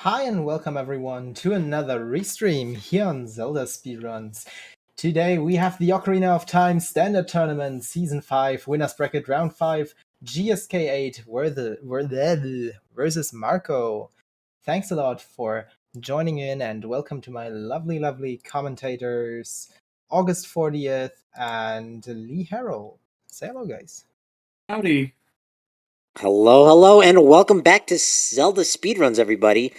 Hi and welcome everyone to another restream here on Zelda Speedruns. Today we have the Ocarina of Time Standard Tournament Season 5 Winners Bracket Round 5 gsk8 versus Marco. Thanks a lot for joining in and welcome to my lovely commentators August 40th and Lee Harrell. Say hello guys. Howdy. Hello, and welcome back to Zelda Speedruns, everybody.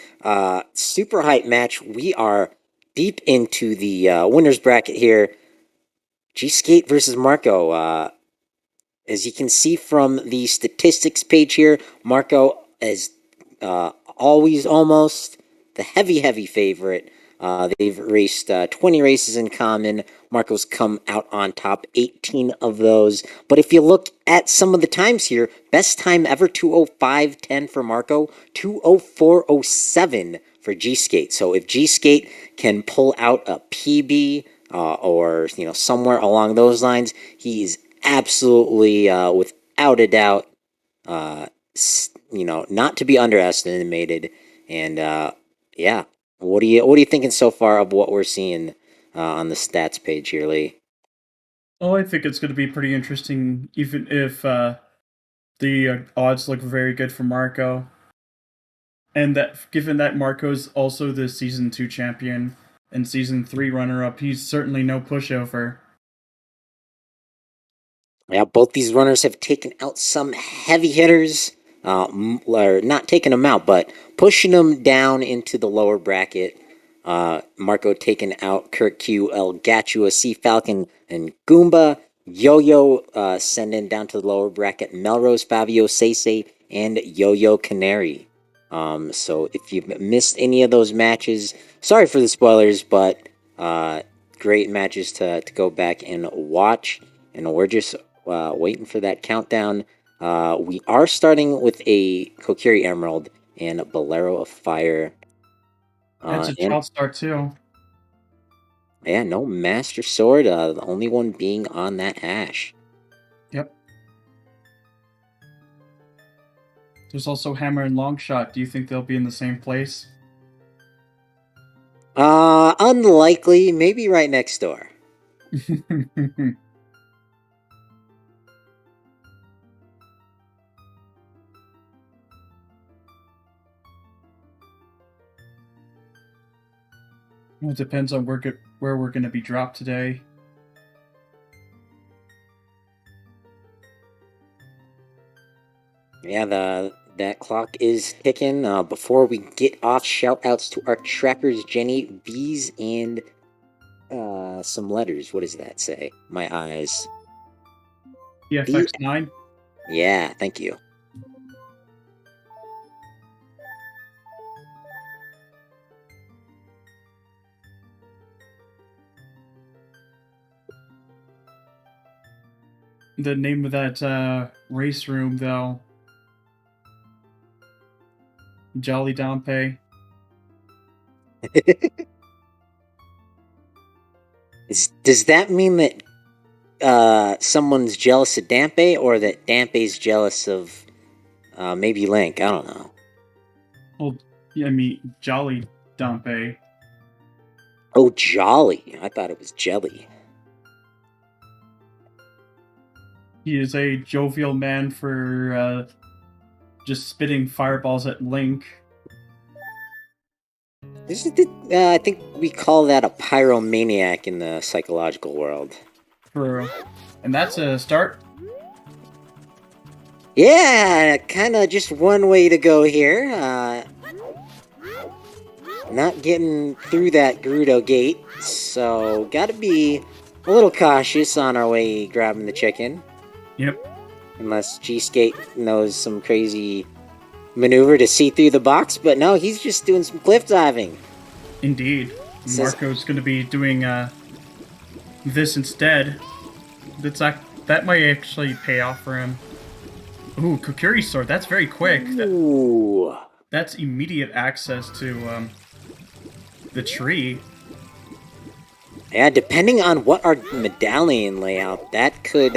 Super hype match. We are deep into the winners bracket here. gsk8 versus Marco. As you can see from the statistics page here, Marco is always almost the heavy favorite. They've raced 20 races in common. Marco's come out on top 18 of those. But if you look at some of the times here, best time ever 2:05.10 for Marco, 2:04.07 for gsk8. So if gsk8 can pull out a PB or somewhere along those lines, he is absolutely without a doubt not to be underestimated. And yeah, what are you thinking so far of what we're seeing on the stats page here, Lee? Oh, I think it's going to be pretty interesting, even if the odds look very good for Marco. And that, given that Marco's also the Season 2 champion and Season 3 runner-up, he's certainly no pushover. Yeah, both these runners have taken out some heavy hitters, or not taking them out, but pushing them down into the lower bracket. Marco taking out Kurt Q, El Gatua, Sea Falcon, and Goomba. Yo-Yo sending down to the lower bracket Melrose, Fabio, Seisei, and Yo-Yo Canary. So if you've missed any of those matches, sorry for the spoilers, but great matches to go back and watch. And we're just waiting for that countdown. We are starting with a Kokiri Emerald and a Bolero of Fire. That's a child start too. Yeah, no Master Sword. The only one being on that hash. Yep. There's also Hammer and Longshot. Do you think they'll be in the same place? Unlikely. Maybe right next door. Well, it depends on where we're going to be dropped today. Yeah, that clock is ticking. Before we get off, shout outs to our trackers, Jenny, B's, and some letters. What does that say? My eyes. PFX9? Yeah, thank you. The name of that race room, though. Jolly Dompe. Does that mean that someone's jealous of Dampe, or that Dampe's jealous of maybe Link? I don't know. Well, yeah, I mean, Jolly Dompe. Oh, Jolly. I thought it was Jelly. He is a jovial man for just spitting fireballs at Link. This is I think we call that a pyromaniac in the psychological world. True. And that's a start. Yeah, kind of just one way to go here. Not getting through that Gerudo gate, so gotta be a little cautious on our way grabbing the chicken. Yep. Unless gsk8 knows some crazy maneuver to see through the box, but no, he's just doing some cliff diving. Indeed. Marco's going to be doing this instead. That might actually pay off for him. Ooh, Kokiri Sword. That's very quick. Ooh. That's immediate access to the tree. Yeah, depending on what our medallion layout, that could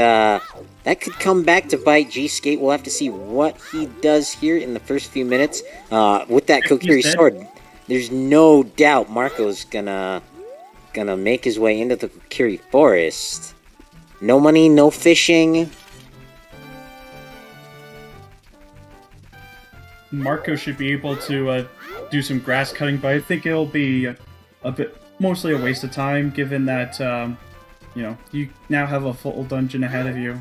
that could come back to bite gsk8. We'll have to see what he does here in the first few minutes. With that Kokiri sword, there's no doubt Marco's gonna make his way into the Kokiri forest. No money, no fishing. Marco should be able to do some grass cutting, but I think it'll be a bit mostly a waste of time, given that you now have a full dungeon ahead of you.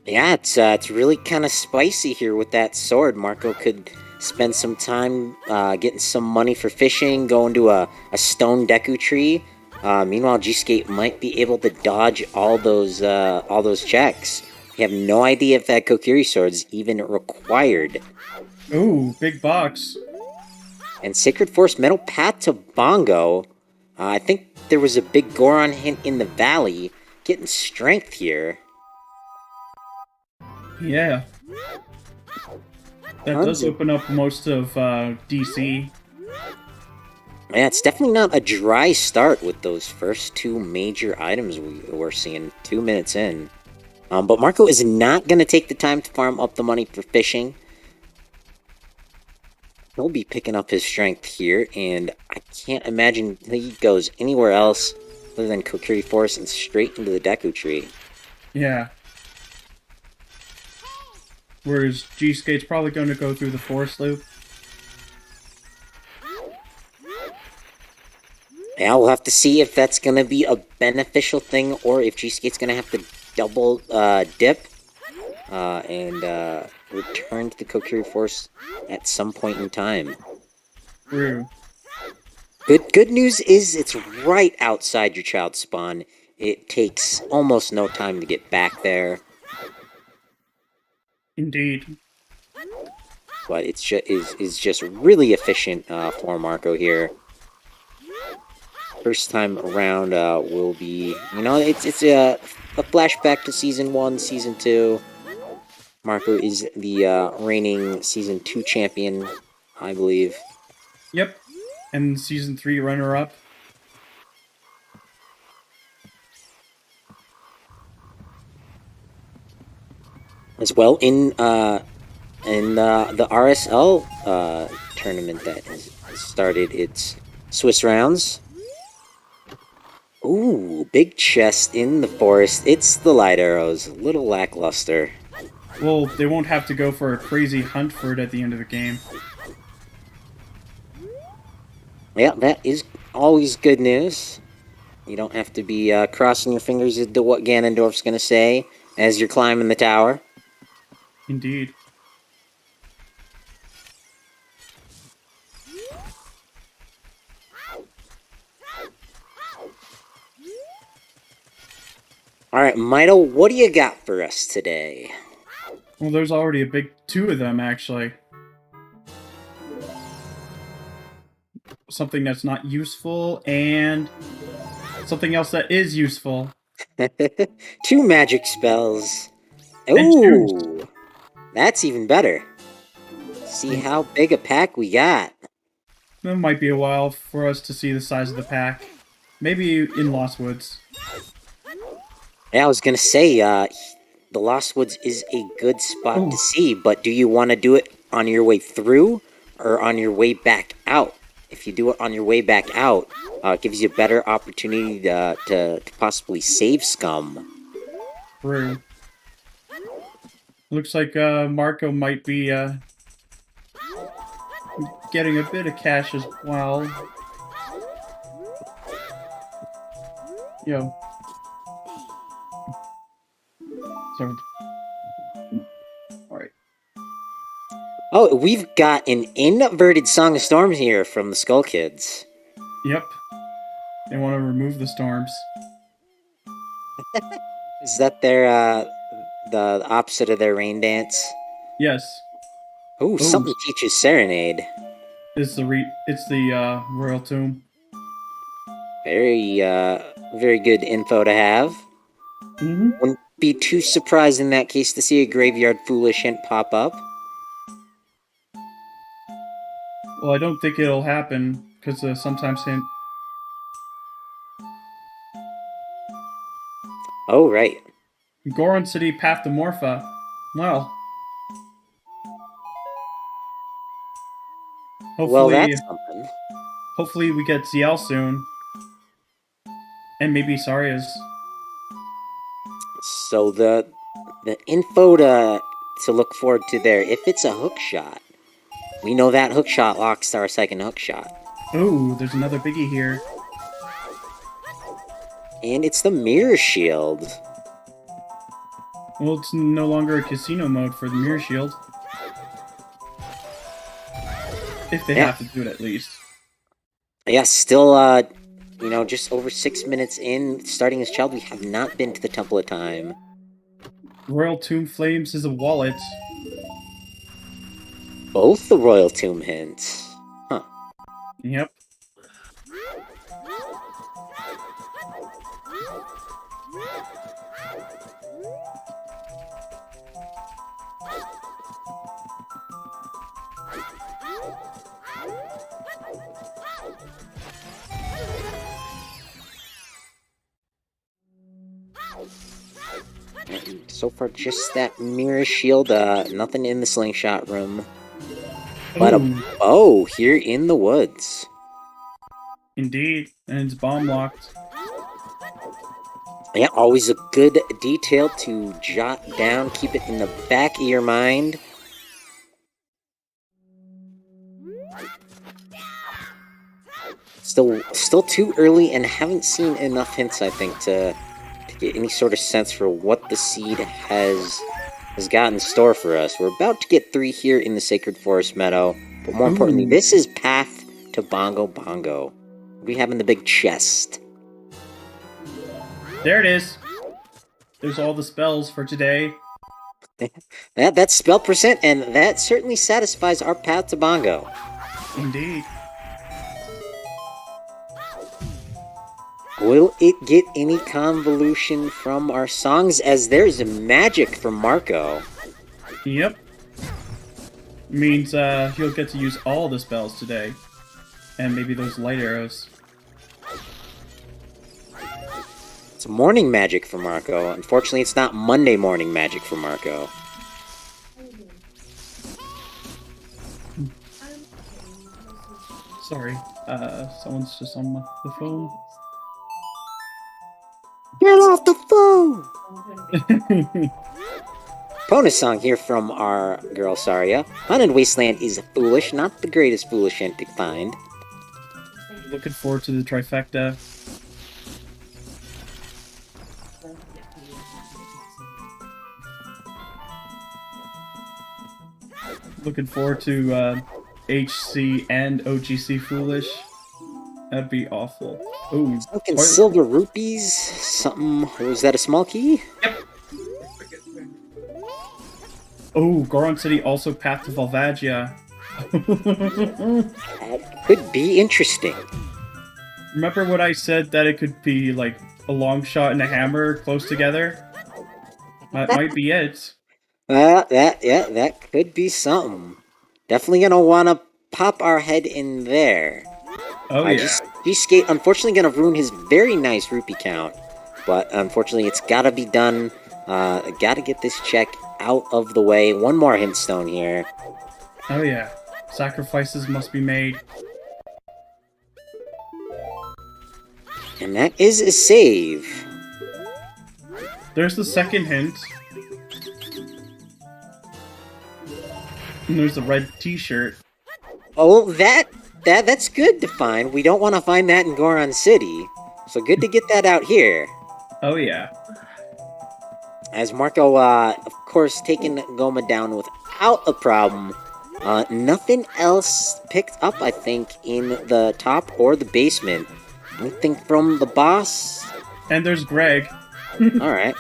Yeah, it's really kind of spicy here with that sword. Marco could spend some time getting some money for fishing, going to a stone Deku tree. Meanwhile, gsk8 might be able to dodge all those checks. We have no idea if that Kokiri sword's even required. Ooh, big box. And Sacred Forest Meadow Path to Bongo. I think there was a big Goron hint in the valley. Getting strength here. Yeah. That does open up most of DC. Yeah, it's definitely not a dry start with those first two major items we're seeing 2 minutes in. But Marco is not going to take the time to farm up the money for fishing. He'll be picking up his strength here, and I can't imagine he goes anywhere else other than Kokiri Forest and straight into the Deku Tree. Yeah. Whereas gsk8's probably going to go through the forest loop. Yeah, we'll have to see if that's going to be a beneficial thing, or if gsk8's going to have to double dip and return to the Kokiri Forest at some point in time. True. Good news is it's right outside your child spawn. It takes almost no time to get back there. Indeed. But it's just really efficient for Marco here. First time around will be, it's a flashback to Season 1, Season 2. Marco is the reigning Season 2 champion, I believe. Yep. And Season 3 runner-up. As well in the RSL tournament that has started its Swiss rounds. Ooh, big chest in the forest. It's the light arrows. A little lackluster. Well, they won't have to go for a crazy hunt for it at the end of the game. Yeah, that is always good news. You don't have to be crossing your fingers into what Ganondorf's going to say as you're climbing the tower. Indeed. Alright, Mido, what do you got for us today? Well, there's already a big two of them, actually. Something that's not useful, and something else that is useful. 2 magic spells. And Ooh, that's even better. See how big a pack we got. It might be a while for us to see the size of the pack. Maybe in Lost Woods. Yeah, I was gonna say, the Lost Woods is a good spot to see, but do you want to do it on your way through or on your way back out? If you do it on your way back out, it gives you a better opportunity to possibly save scum. True. Looks like Marco might be getting a bit of cash as well. Yo. So. Alright. Oh, we've got an inverted Song of Storms here from the Skull Kids. Yep. They want to remove the storms. Is that their, the opposite of their rain dance? Yes. Ooh, something teaches Serenade. It's the Royal Tomb. Very, very good info to have. Mm-hmm. Wouldn't be too surprised in that case to see a Graveyard Foolish hint pop up. Well, I don't think it'll happen, because sometimes hint... Oh, right. Goron City Path to Morpha. Well. Well, that's something. Hopefully we get ZL soon. And maybe Saria's. So the info to look forward to there, if it's a hook shot, we know that hook shot locks our second hook shot. Ooh, there's another biggie here. And it's the mirror shield. Well, it's no longer a casino mode for the mirror shield. If they have to do it at least. Yeah, still, you know, just over 6 minutes in, starting as child, we have not been to the Temple of Time. Royal Tomb Flames is a wallet. Both the Royal Tomb hints. Huh. Yep. So far, just that mirror shield, nothing in the slingshot room. But here in the woods. Indeed, and it's bomb locked. Yeah, always a good detail to jot down, keep it in the back of your mind. Still too early, and haven't seen enough hints, I think, to get any sort of sense for what the seed has got in store for us. We're about to get 3 here in the Sacred Forest Meadow, but more importantly, this is Path to Bongo Bongo. What do we have in the big chest? There it is. There's all the spells for today. That's spell percent, and that certainly satisfies our Path to Bongo. Indeed. Will it get any convolution from our songs, as there's magic from Marco? Yep. Means he'll get to use all the spells today. And maybe those light arrows. It's morning magic for Marco. Unfortunately, it's not Monday morning magic for Marco. Sorry, someone's just on the phone. Get off the phone! Bonus song here from our girl Saria. Haunted Wasteland is foolish, not the greatest foolish hint to find. Looking forward to the trifecta. Looking forward to HC and OGC foolish. That'd be awful. Ooh. Fucking silver rupees? Something. Was that a small key? Yep. Oh, Goron City also Path to Valvagia. That could be interesting. Remember what I said that it could be like a long shot and a hammer close together? That might be it. That could be something. Definitely gonna wanna pop our head in there. Oh yeah. gsk8 unfortunately gonna ruin his very nice rupee count, but unfortunately it's gotta be done. Gotta get this check out of the way. One more hint stone here. Oh yeah. Sacrifices must be made. And that is a save. There's the second hint. And there's the red t-shirt. Oh, that's good to find. We don't want to find that in Goron City. So good to get that out here. Oh yeah. As Marco, of course, taking Goma down without a problem. Nothing else picked up, I think, in the top or the basement. Anything from the boss? And there's Greg. Alright.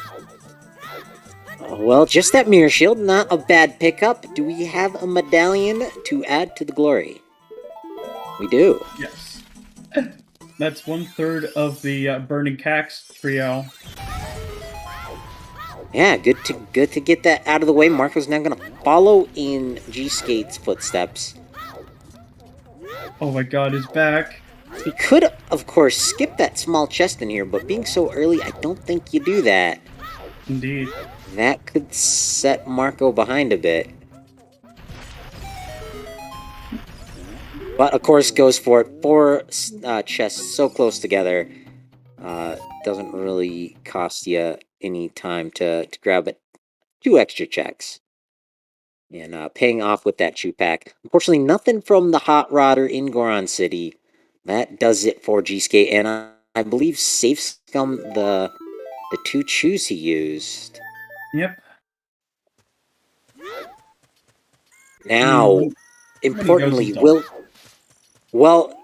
Well, just that mirror shield, not a bad pickup. Do we have a medallion to add to the glory? We do. Yes. That's 1/3 of the Burning Cax trio. Yeah, good to get that out of the way. Marco's now gonna follow in gsk8's footsteps. Oh my god, he's back. He could, of course, skip that small chest in here, but being so early, I don't think you do that. Indeed. That could set Marco behind a bit. But, of course, goes for it. 4 chests so close together. Doesn't really cost you any time to grab it. 2 extra checks. And paying off with that chew pack. Unfortunately, nothing from the Hot Rodder in Goron City. That does it for gsk8. And I believe Safe Scum the 2 chews he used. Yep. Now, importantly, well,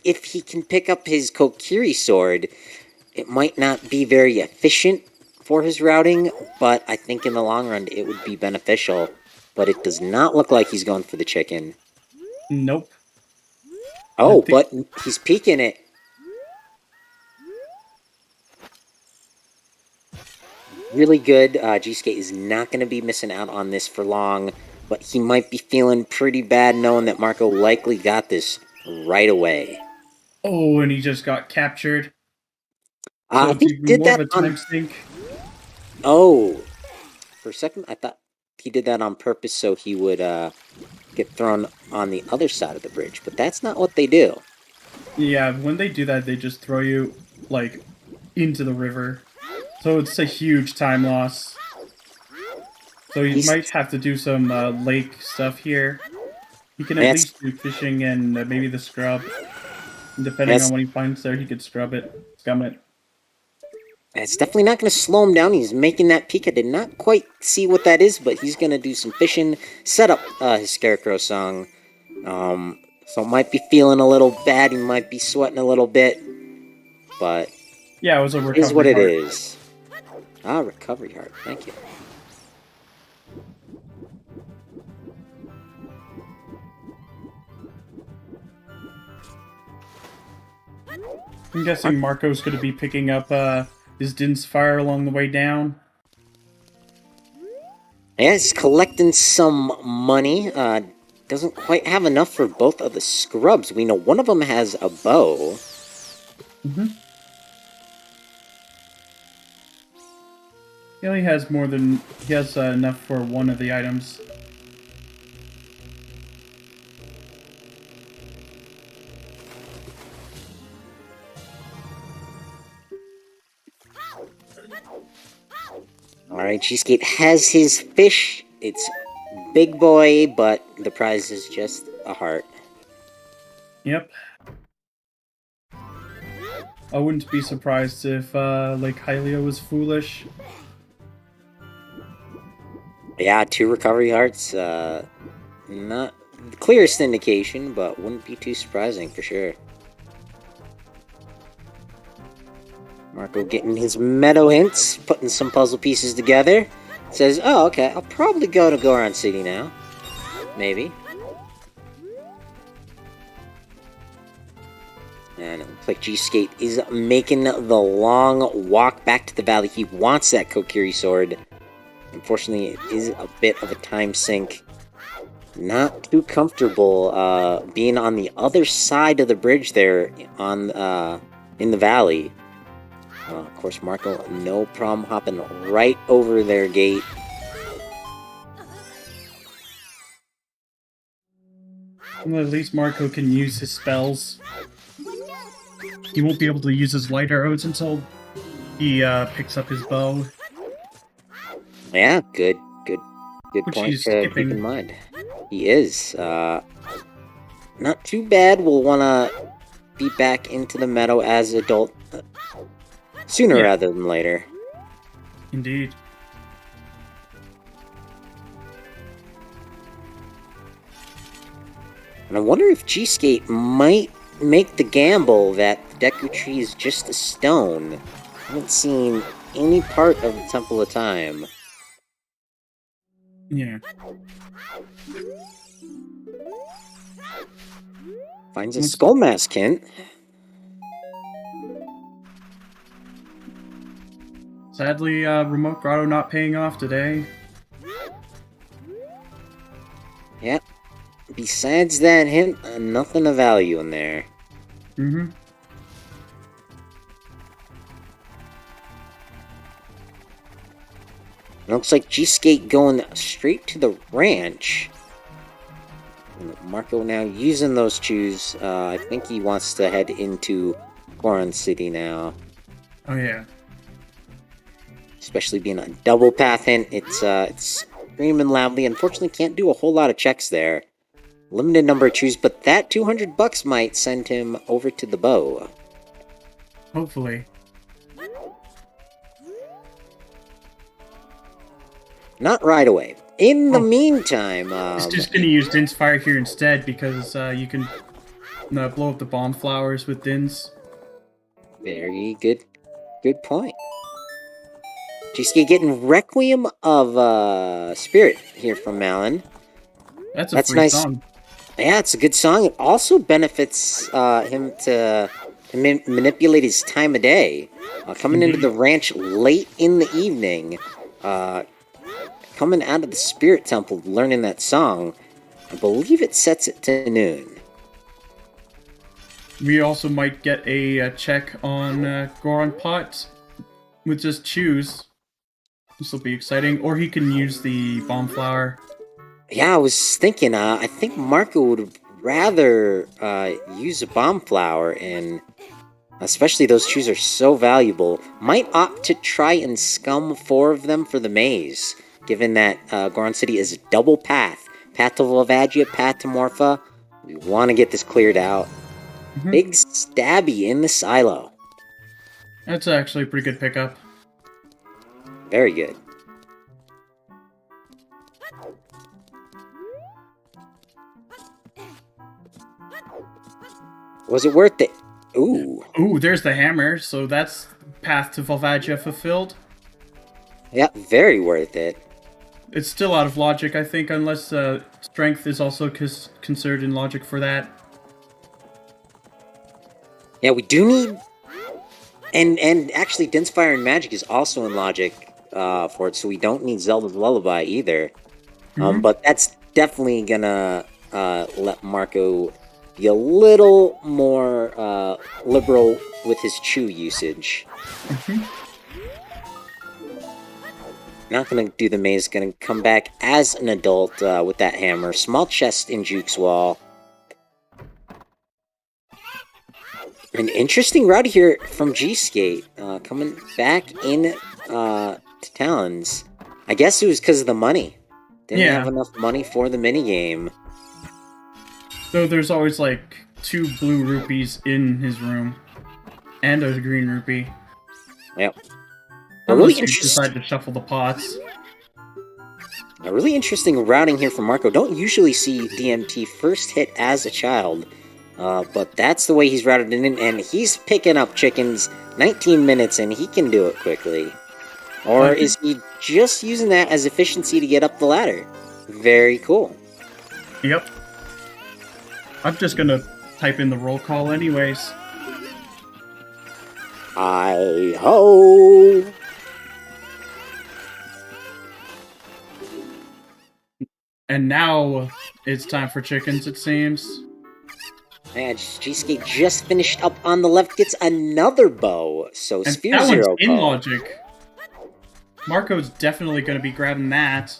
if he can pick up his Kokiri sword, it might not be very efficient for his routing, but I think in the long run it would be beneficial. But it does not look like he's going for the chicken. Nope. Oh, but he's peeking it. Really good. gsk8 is not going to be missing out on this for long, but he might be feeling pretty bad knowing that Marco likely got this right away. Oh, and he just got captured. I think he did that on... Sink. Oh, for a second I thought he did that on purpose so he would get thrown on the other side of the bridge, but that's not what they do. Yeah, when they do that, they just throw you, like, into the river. So it's a huge time loss. So you might have to do some lake stuff here. You can at least do fishing and maybe the scrub. And depending on what he finds there, he could scum it. It's definitely not going to slow him down. He's making that peek. I did not quite see what that is, but he's going to do some fishing, set up his Scarecrow song. So might be feeling a little bad. He might be sweating a little bit. But yeah, it was a recovery heart. Is what it heart. is. Ah, recovery heart. Thank you. I'm guessing Marco's going to be picking up his Din's Fire along the way down. Yeah, he's collecting some money. Doesn't quite have enough for both of the scrubs. We know one of them has a bow. Mm-hmm. He only has more than... He has enough for one of the items. Alright, gsk8 has his fish. It's big boy, but the prize is just a heart. Yep. I wouldn't be surprised if, like, Hylia was foolish. Yeah, 2 recovery hearts. Not the clearest indication, but wouldn't be too surprising for sure. Marco getting his meadow hints, putting some puzzle pieces together. Says, oh, okay, I'll probably go to Goron City now. Maybe. And it looks like gsk8 is making the long walk back to the valley. He wants that Kokiri sword. Unfortunately, it is a bit of a time sink. Not too comfortable being on the other side of the bridge there on in the valley. Of course, Marco, no problem hopping right over their gate. Well, at least Marco can use his spells. He won't be able to use his light arrows until he picks up his bow. Yeah, good Which point he's to keep in mind. He is. Not too bad. We'll want to be back into the meadow as adult sooner rather than later. Indeed. And I wonder if gsk8 might make the gamble that the Deku Tree is just a stone. I haven't seen any part of the Temple of Time. Yeah. Finds a skull mask hint. Sadly, Remote Grotto not paying off today. Yep. Besides that hint, nothing of value in there. Mm-hmm. Looks like gsk8 going straight to the ranch. And Marco now using those chews. I think he wants to head into Goron City now. Oh yeah. Especially being a double path hint, it's screaming loudly. Unfortunately, can't do a whole lot of checks there. Limited number of chews, but that $200 might send him over to the bow. Hopefully. Not right away. In the meantime, He's just gonna use Din's Fire here instead because you can blow up the bomb flowers with Din's. Very good point. gsk8 getting Requiem of Spirit here from Malin. That's a free song. Yeah, it's a good song. It also benefits him to manipulate his time of day. Coming into the ranch late in the evening, coming out of the Spirit Temple, learning that song. I believe it sets it to noon. We also might get a check on Goron Pot with just chews. This will be exciting. Or he can use the bomb flower. Yeah, I was thinking, I think Marco would rather use a bomb flower, and especially those chews are so valuable. Might opt to try and scum 4 of them for the maze, given that Goron City is double path. Path to Volvagia, path to Morpha. We want to get this cleared out. Big stabby in the silo. That's actually a pretty good pickup. Very good. Was it worth it? Ooh. Ooh, there's the hammer, so that's path to Volvagia fulfilled. Yeah, very worth it. It's still out of logic, I think, unless strength is also considered in logic for that. Yeah, we do need... And actually, Din's Fire and Magic is also in logic for it, so we don't need Zelda's Lullaby either. But that's definitely gonna let Marco be a little more liberal with his chew usage. Not gonna do the maze, gonna come back as an adult with that hammer. Small chest in Juke's wall. An interesting route here from gsk8, coming back in to Talons. I guess it was because of the money. Didn't have enough money for the minigame. So there's always like 2 blue rupees in his room. And a green rupee. Yep. Really decide to shuffle the pots. A really interesting routing here from Marco. Don't usually see DMT first hit as a child. But that's the way he's routed it in, and he's picking up chickens 19 minutes, and he can do it quickly. Or is he just using that as efficiency to get up the ladder? Very cool. Yep. I'm just gonna type in the roll call anyways. Hi-ho! And now it's time for chickens, it seems. Yeah, gsk8 just finished up on the left, gets another bow, so And Sphere that Zero one's in call. logic. Marco's definitely going to be grabbing that.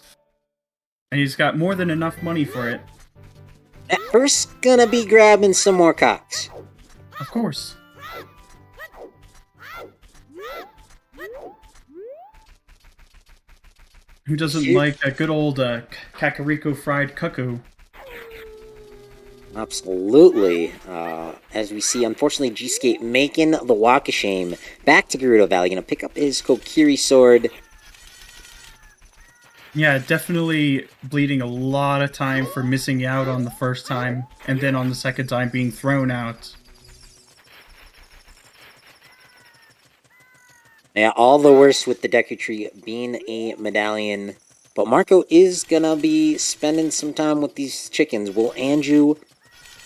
And he's got more than enough money for it. At first, gonna be grabbing some more cocks. Of course. Who doesn't like a good old Kakariko fried cuckoo? Absolutely. As we see, unfortunately, gsk8 making the walk of shame. Back to Gerudo Valley, gonna pick up his Kokiri sword. Yeah, definitely bleeding a lot of time for missing out on the first time, and then on the second time being thrown out. Yeah, all the worse with the Deku Tree being a medallion. But Marco is gonna be spending some time with these chickens. Will Andrew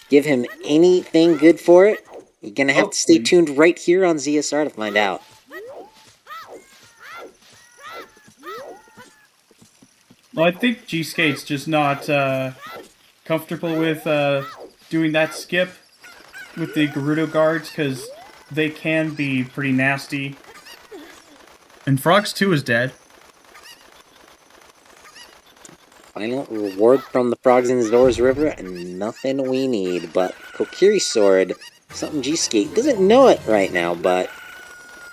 give him anything good for it? You're gonna have to stay tuned right here on ZSR to find out. Well, I think gsk8's just not comfortable with doing that skip with the Gerudo guards, because they can be pretty nasty. And Frogs 2 is dead. Final reward from the frogs in Zora's River, and nothing we need but Kokiri Sword. Something gsk8 doesn't know it right now, but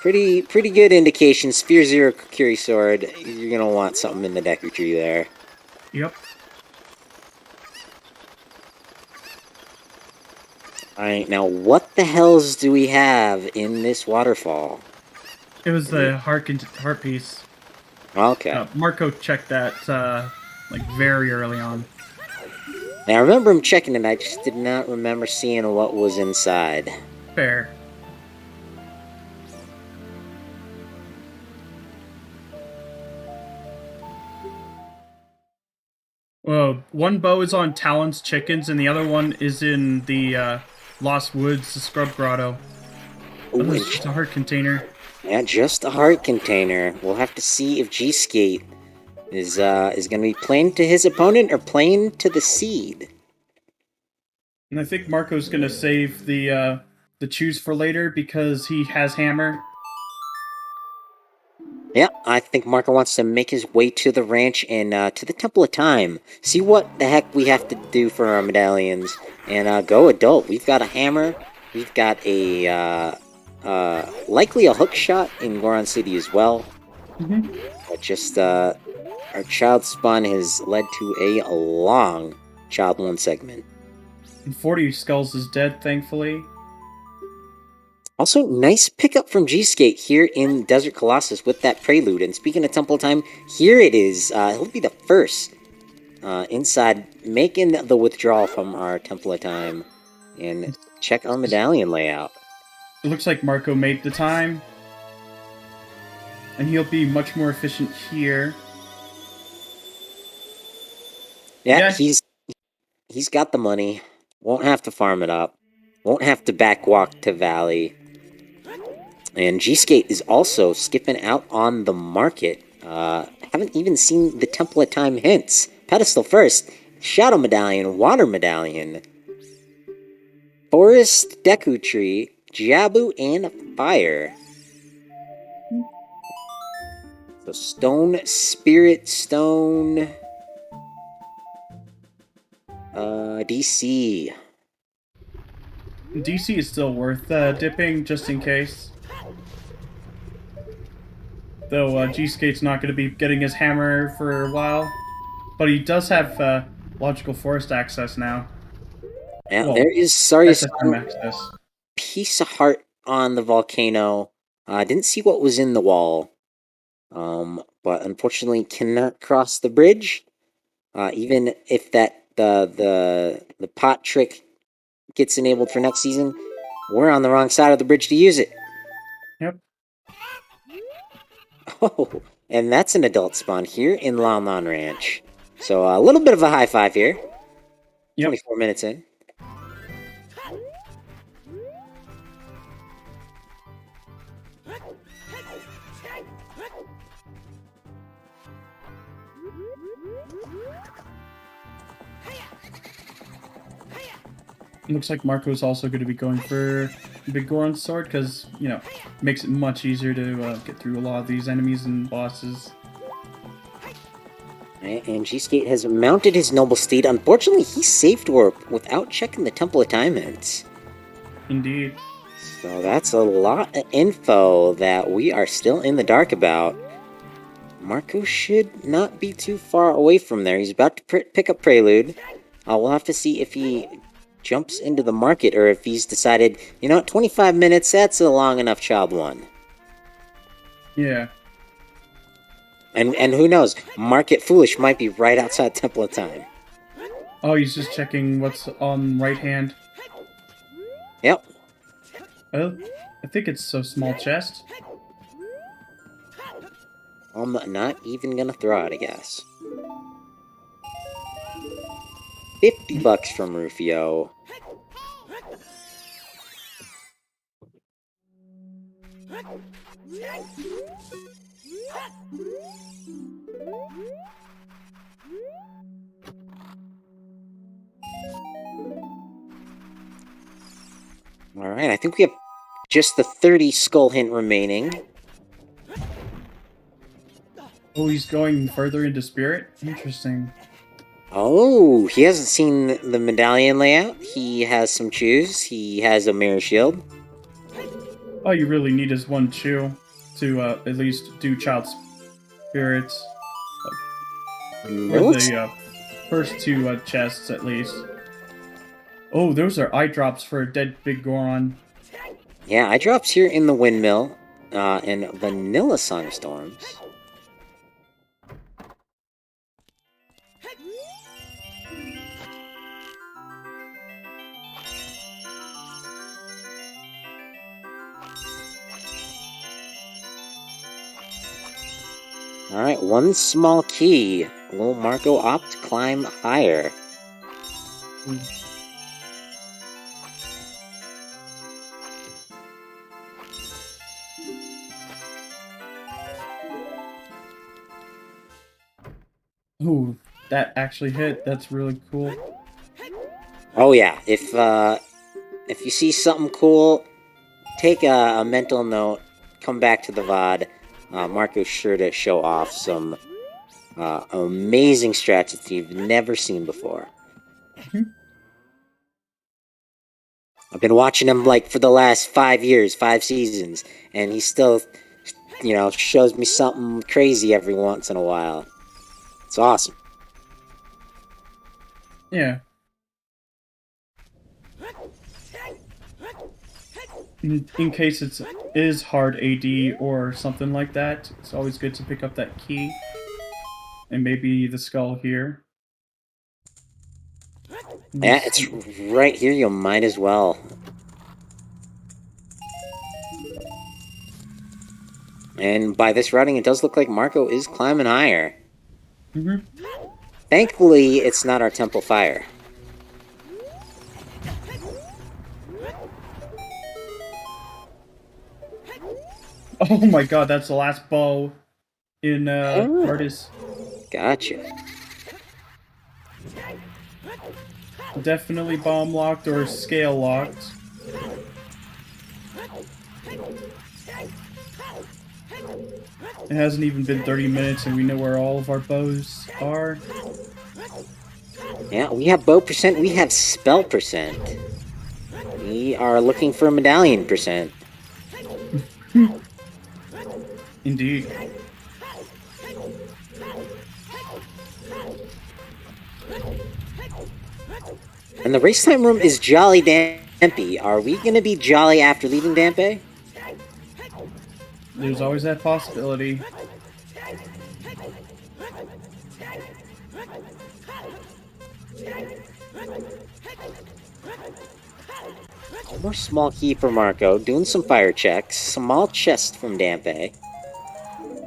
pretty good indication. Spear 0, Kokiri Sword. You're gonna want something in the Deku Tree there. Yep. Alright, now what the hells do we have in this waterfall? It was the heart piece. Okay. Marco checked that like very early on. Now I remember him checking it, I just did not remember seeing what was inside. Fair. Well, one bow is on Talon's chickens, and the other one is in the Lost Woods, the Scrub Grotto. Ooh, It's just a heart container. yeah, just a heart container. We'll have to see if gsk8 is going to be playing to his opponent or playing to the seed. And I think Marco's gonna save the choose for later because he has hammer. Yeah, I think Marco wants to make his way to the ranch and to the Temple of Time. See what the heck we have to do for our medallions. And go adult. We've got a hammer. We've got a, likely a hook shot in Goron City as well. Mm-hmm. But just, our child spawn has led to a long child 1 segment. And 40 Skulls is dead, thankfully. Also, nice pickup from gsk8 here in Desert Colossus with that prelude. And speaking of Temple Time, here it is. He'll be the first inside making the withdrawal from our Temple of Time. And check our medallion layout. It looks like Marco made the time. And he'll be much more efficient here. Yeah, he's got the money. Won't have to farm it up. Won't have to backwalk to Valley. And gsk8 is also skipping out on the market. Haven't even seen the Temple of Time hints. Pedestal first. Shadow Medallion, Water Medallion. Forest Deku Tree, Jabu, and Fire. So Stone, Spirit Stone... DC. DC is still worth dipping, just in case. Though gsk8's not going to be getting his hammer for a while. But he does have logical forest access now. Yeah, Well, there is Sarius access. Piece of heart on the volcano. Didn't see what was in the wall. But unfortunately cannot cross the bridge. Even if that the pot trick gets enabled for next season, we're on the wrong side of the bridge to use it. Yep. Oh, and that's an adult spawn here in Lon Lon Ranch. So a little bit of a high five here. Yep. 24 minutes in. Looks like Marco's also going to be going for the big Goron sword because, you know, it makes it much easier to get through a lot of these enemies and bosses. And gsk8 has mounted his noble steed. Unfortunately, he saved warp without checking the Temple of Time hints. Indeed. So that's a lot of info that we are still in the dark about. Marco should not be too far away from there. He's about to pick up Prelude. We'll have to see if he jumps into the market or if he's decided, you know, 25 minutes, that's a long enough child 1. Yeah. And who knows, Market Foolish might be right outside Temple of Time. Oh, he's just checking what's on right hand. Yep. Oh, I think it's a small chest. I'm not even gonna throw it, I guess. $50 from Rufio. Alright, I think we have just the 30 skull hint remaining. Oh, he's going further into spirit? Interesting. Oh, he hasn't seen the medallion layout. He has some chews. He has a mirror shield. All you really need is one chew to at least do child spirits. For the first two chests, at least. Oh, those are eye drops for a dead big Goron. Yeah, eye drops here in the windmill, and vanilla sunstorms. Alright, one small key. Will Marco opt to climb higher? Ooh, that actually hit. That's really cool. Oh yeah, if you see something cool, take a mental note, come back to the VOD. Marco's sure to show off some amazing strats that you've never seen before. I've been watching him for the last 5 years, 5 seasons, and he still, shows me something crazy every once in a while. It's awesome. Yeah. In case it is hard AD or something like that, it's always good to pick up that key. And maybe the skull here. Yeah, it's right here, you might as well. And by this routing, it does look like Marco is climbing higher. Thankfully, it's not our Temple Fire. Oh my god, that's the last bow in Artist. Gotcha. Definitely bomb locked or scale locked. It hasn't even been 30 minutes and we know where all of our bows are. Yeah, we have bow percent, we have spell percent. We are looking for medallion percent. Indeed. And the race time room is Jolly Dampy. Are we gonna be jolly after leaving Dampe? There's always that possibility. One more small key for Marco, doing some fire checks. Small chest from Dampe.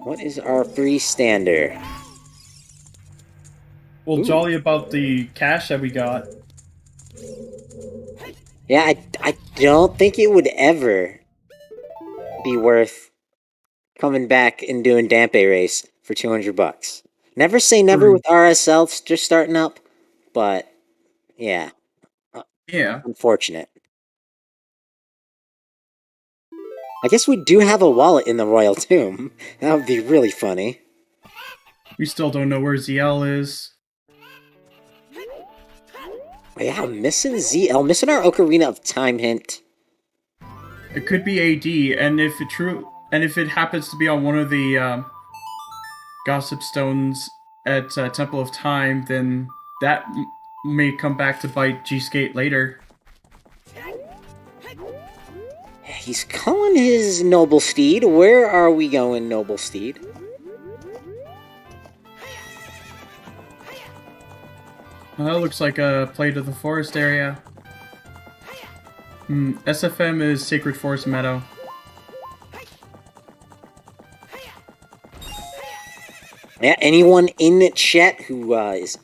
What is our freestander? Well, Ooh. Jolly about the cash that we got. Yeah, I don't think it would ever be worth coming back and doing Dampe race for 200 bucks. Never say never with RSL just starting up, but yeah. Yeah. Unfortunate. I guess we do have a wallet in the Royal Tomb. That would be really funny. We still don't know where ZL is. Yeah, I'm missing ZL, missing our Ocarina of Time hint. It could be AD, and if it happens to be on one of the gossip stones at Temple of Time, then that may come back to bite gsk8 later. He's calling his noble steed. Where are we going, noble steed? Well, that looks like a play to the forest area. SFM is Sacred Forest Meadow. Yeah, anyone in the chat who is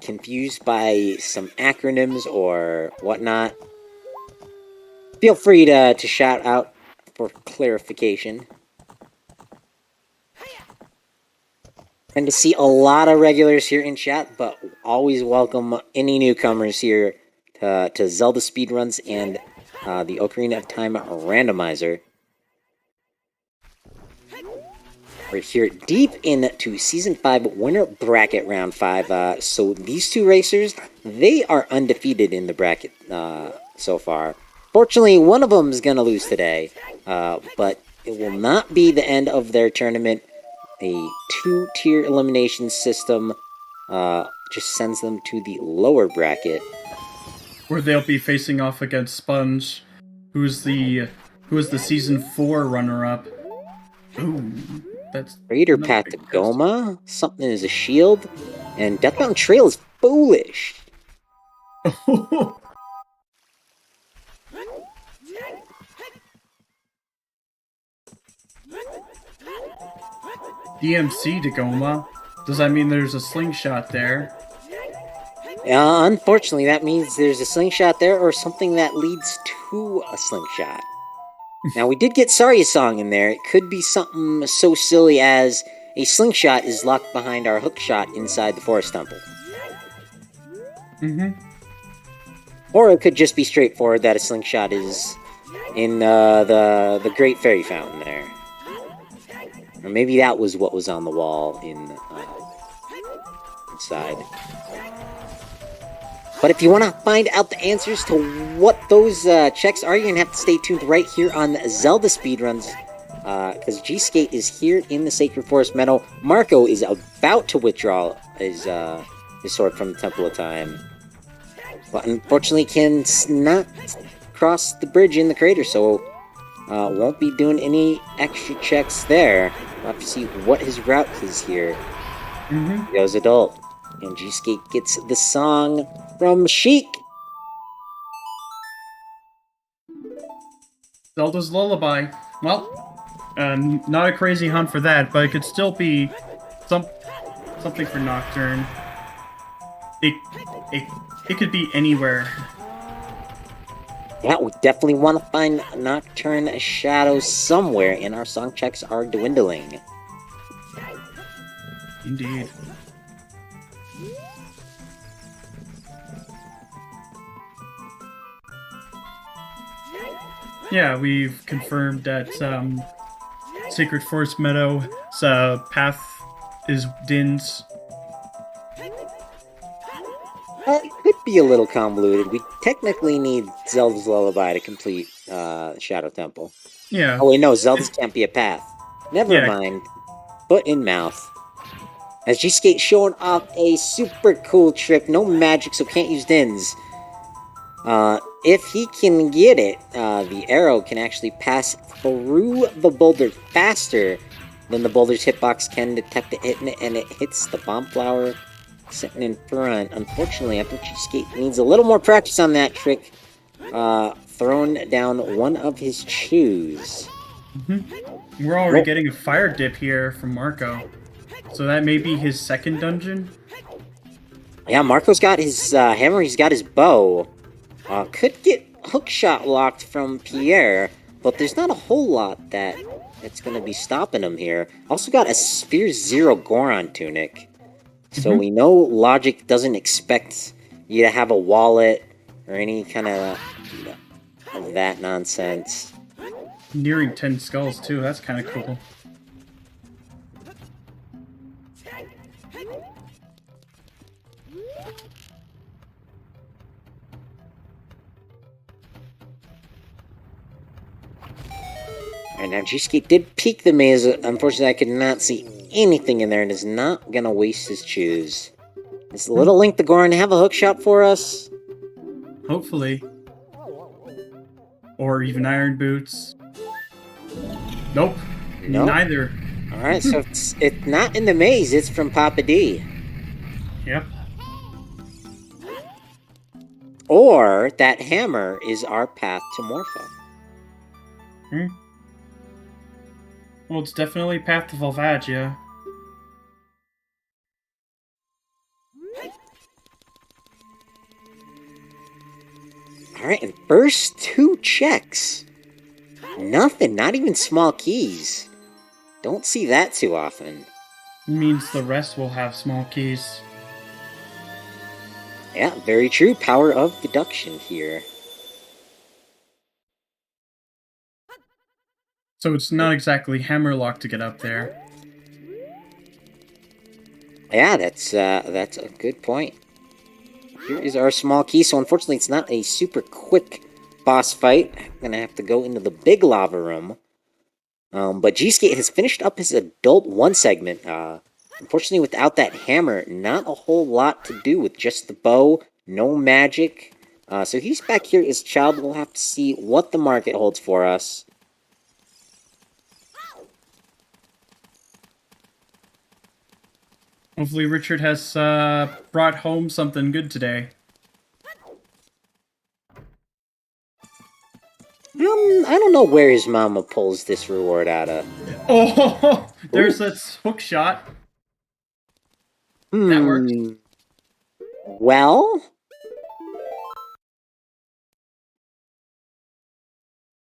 confused by some acronyms or whatnot, feel free to shout out for clarification. And to see a lot of regulars here in chat, but always welcome any newcomers here to Zelda Speedruns and the Ocarina of Time Randomizer. We're here deep into Season 5 winner bracket round 5. So these two racers, they are undefeated in the bracket so far. Fortunately, one of them is going to lose today, but it will not be the end of their tournament. A 2-tier elimination system just sends them to the lower bracket, where they'll be facing off against Sponge, who is the Season 4 runner-up. Ooh, that's Raider Path to Goma, something is a shield, and Death Mountain Trail is foolish. DMC to Goma? Does that mean there's a slingshot there? Unfortunately, that means there's a slingshot there or something that leads to a slingshot. Now, we did get Saria's song in there. It could be something so silly as a slingshot is locked behind our hookshot inside the forest temple. Mm-hmm. Or it could just be straightforward that a slingshot is in the Great Fairy Fountain there. Or maybe that was what was on the wall inside. But if you want to find out the answers to what those checks are, you're going to have to stay tuned right here on Zelda Speedruns. Because gsk8 is here in the Sacred Forest Meadow. Marco is about to withdraw his sword from the Temple of Time. But unfortunately cannot cross the bridge in the crater, so won't be doing any extra checks there. We'll have to see what his route is here. Mm-hmm. Goes Adult. And gsk8 gets the song from Sheik. Zelda's Lullaby. Well, not a crazy hunt for that, but it could still be something for Nocturne. It could be anywhere. Yeah, we definitely want to find Nocturne Shadow somewhere, and our song checks are dwindling. Indeed. Yeah, we've confirmed that Sacred Forest Meadow's path is Din's. It could be a little convoluted. We technically need Zelda's Lullaby to complete Shadow Temple. Yeah. Oh wait, no, Zelda's can't be a path. Never mind. Foot in mouth. As gsk8 showing off a super cool trick. No magic, so can't use Dins. If he can get it, the arrow can actually pass through the boulder faster than the boulder's hitbox can detect it hitting it, and it hits the bomb flower sitting in front. Unfortunately, I think gsk8 needs a little more practice on that trick. Thrown down one of his shoes. Mm-hmm. We're already getting a fire dip here from Marco. So that may be his second dungeon? Yeah, Marco's got his hammer, he's got his bow. Could get hookshot locked from Pierre, but there's not a whole lot that's going to be stopping him here. Also got a Sphere Zero Goron tunic. So we know Logic doesn't expect you to have a wallet or any kind of that nonsense. Nearing 10 skulls too, that's kind of cool. Alright, now gsk8 did peek the maze. Unfortunately, I could not see anything in there and is not gonna waste his choose. Does Little Link the Goron have a hookshot for us? Hopefully. Or even Iron Boots. Nope. Neither. Alright, so it's not in the maze, it's from Papa D. Yep. Or that hammer is our path to Morpho. Well, it's definitely Path to Volvagia. Alright, and first 2 checks. Nothing, not even small keys. Don't see that too often. Means the rest will have small keys. Yeah, very true. Power of deduction here. So it's not exactly hammerlock to get up there. Yeah, that's a good point. Here is our small key. So unfortunately, it's not a super quick boss fight. I'm gonna have to go into the big lava room. But gsk8 has finished up his Adult 1 segment. Unfortunately, without that hammer, not a whole lot to do with just the bow, no magic. So he's back here as Child. We'll have to see what the market holds for us. Hopefully Richard has brought home something good today. I don't know where his mama pulls this reward out of. Oh, there's that hook shot. That worked. Well,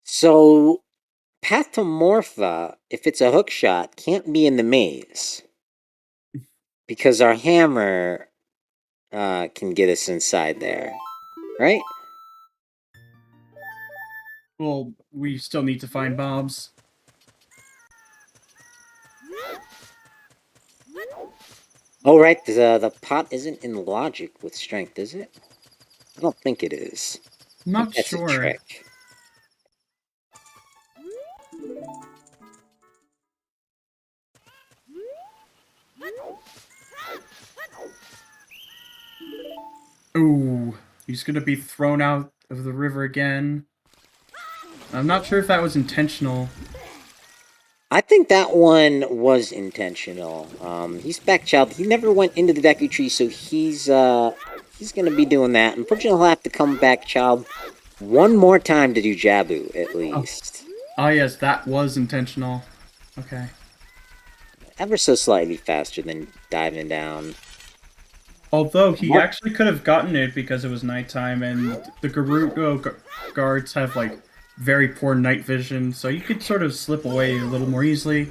so Path to Morpha, if it's a hook shot, can't be in the maze because our hammer can get us inside there, right? Well, we still need to find bombs. Oh, right. The pot isn't in logic with strength, is it? I don't think it is. I'm not That's sure. a trick. Ooh, he's gonna be thrown out of the river again. I'm not sure if that was intentional. I think that one was intentional. He's back, Child. He never went into the Deku Tree, so he's gonna be doing that. Unfortunately, he'll have to come back, Child, one more time to do Jabu, at least. Oh yes, that was intentional. Okay. Ever so slightly faster than diving down. Although he actually could have gotten it because it was nighttime, and the Gerudo guards have like very poor night vision, so you could sort of slip away a little more easily.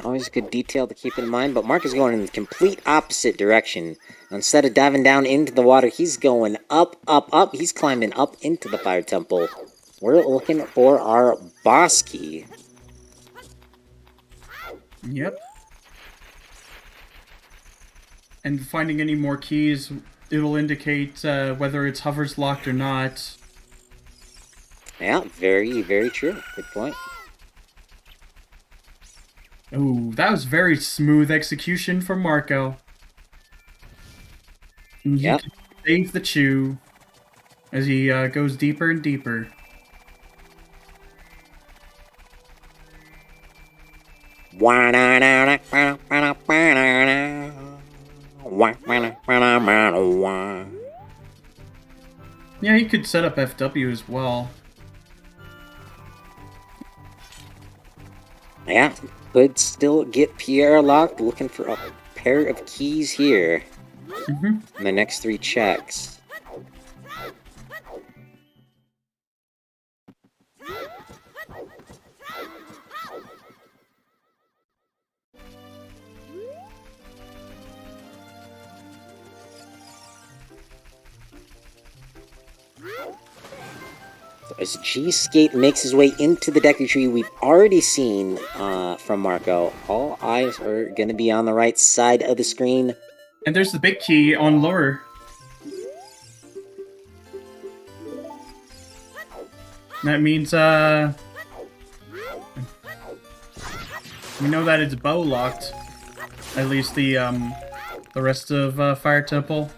Always a good detail to keep in mind, but Mark is going in the complete opposite direction. Instead of diving down into the water, he's going up, up, up. He's climbing up into the fire temple. We're looking for our boss key. Yep. And finding any more keys, it'll indicate whether its hover's locked or not. Yeah, very, very true. Good point. Oh, that was very smooth execution from Marco. Yep. Save the chew as he goes deeper and deeper. Yeah, he could set up FW as well. Yeah, could still get Pierre locked. Looking for a pair of keys here. In the next 3 checks. As gsk8 makes his way into the Deku Tree, we've already seen from Marco, all eyes are going to be on the right side of the screen. And there's the big key on lower. That means, we know that it's bow locked. At least the rest of Fire Temple.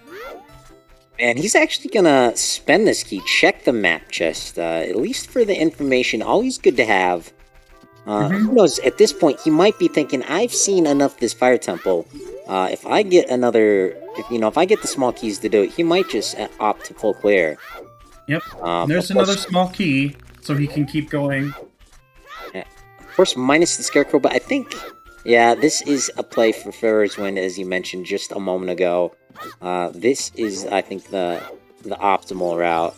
And he's actually gonna spend this key, check the map chest, at least for the information, always good to have. Who knows, at this point, he might be thinking, I've seen enough of this Fire Temple. If I get if I get the small keys to do it, he might just opt to full clear. Yep, there's another small key, so he can keep going. Yeah. Of course, minus the Scarecrow, but I think, yeah, this is a play for Farrah's win, as you mentioned just a moment ago. This is, I think, the optimal route.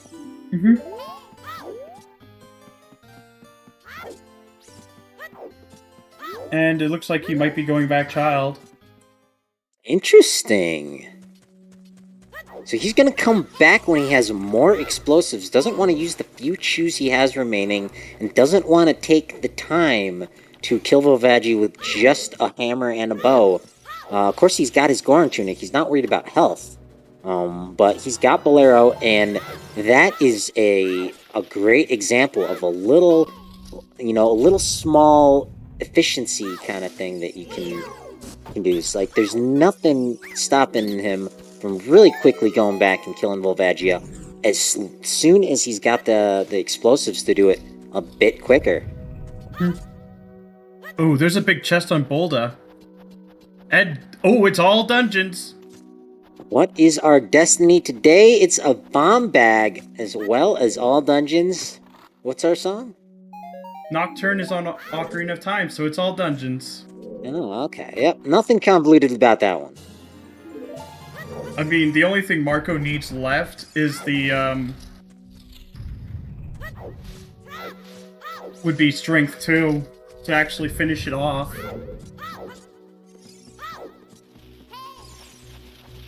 And it looks like he might be going back Child. Interesting. So he's going to come back when he has more explosives, doesn't want to use the few chews he has remaining, and doesn't want to take the time to kill Vovagi with just a hammer and a bow. Of course, he's got his Goron tunic. He's not worried about health. But he's got Bolero, and that is a great example of a little small efficiency kind of thing that you can do. It's like there's nothing stopping him from really quickly going back and killing Volvagia as soon as he's got the explosives to do it a bit quicker. Oh, there's a big chest on Bolda. It's all dungeons. What is our destiny today? It's a bomb bag as well as all dungeons. What's our song? Nocturne is on Ocarina of Time, so it's all dungeons. Oh, okay. Yep, nothing convoluted about that one. I mean, the only thing Marco needs left is the, would be Strength 2 to actually finish it off.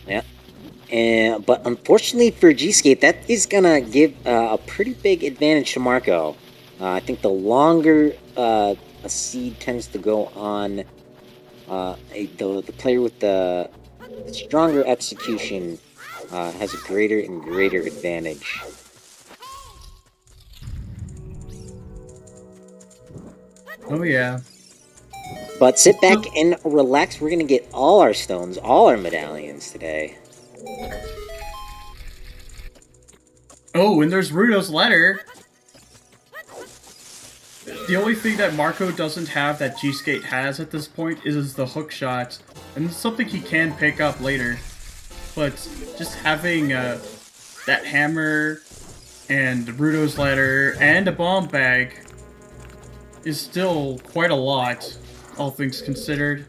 Yeah. But unfortunately for gsk8, that is gonna give a pretty big advantage to Marco. I think the longer a seed tends to go on, the player with the stronger execution has a greater and greater advantage. Oh yeah. But sit back and relax. We're gonna get all our stones, all our medallions today. Oh, and there's Rudo's letter. The only thing that Marco doesn't have that gsk8 has at this point is the hook shot, and it's something he can pick up later. But just having that hammer and Rudo's letter and a bomb bag is still quite a lot, all things considered.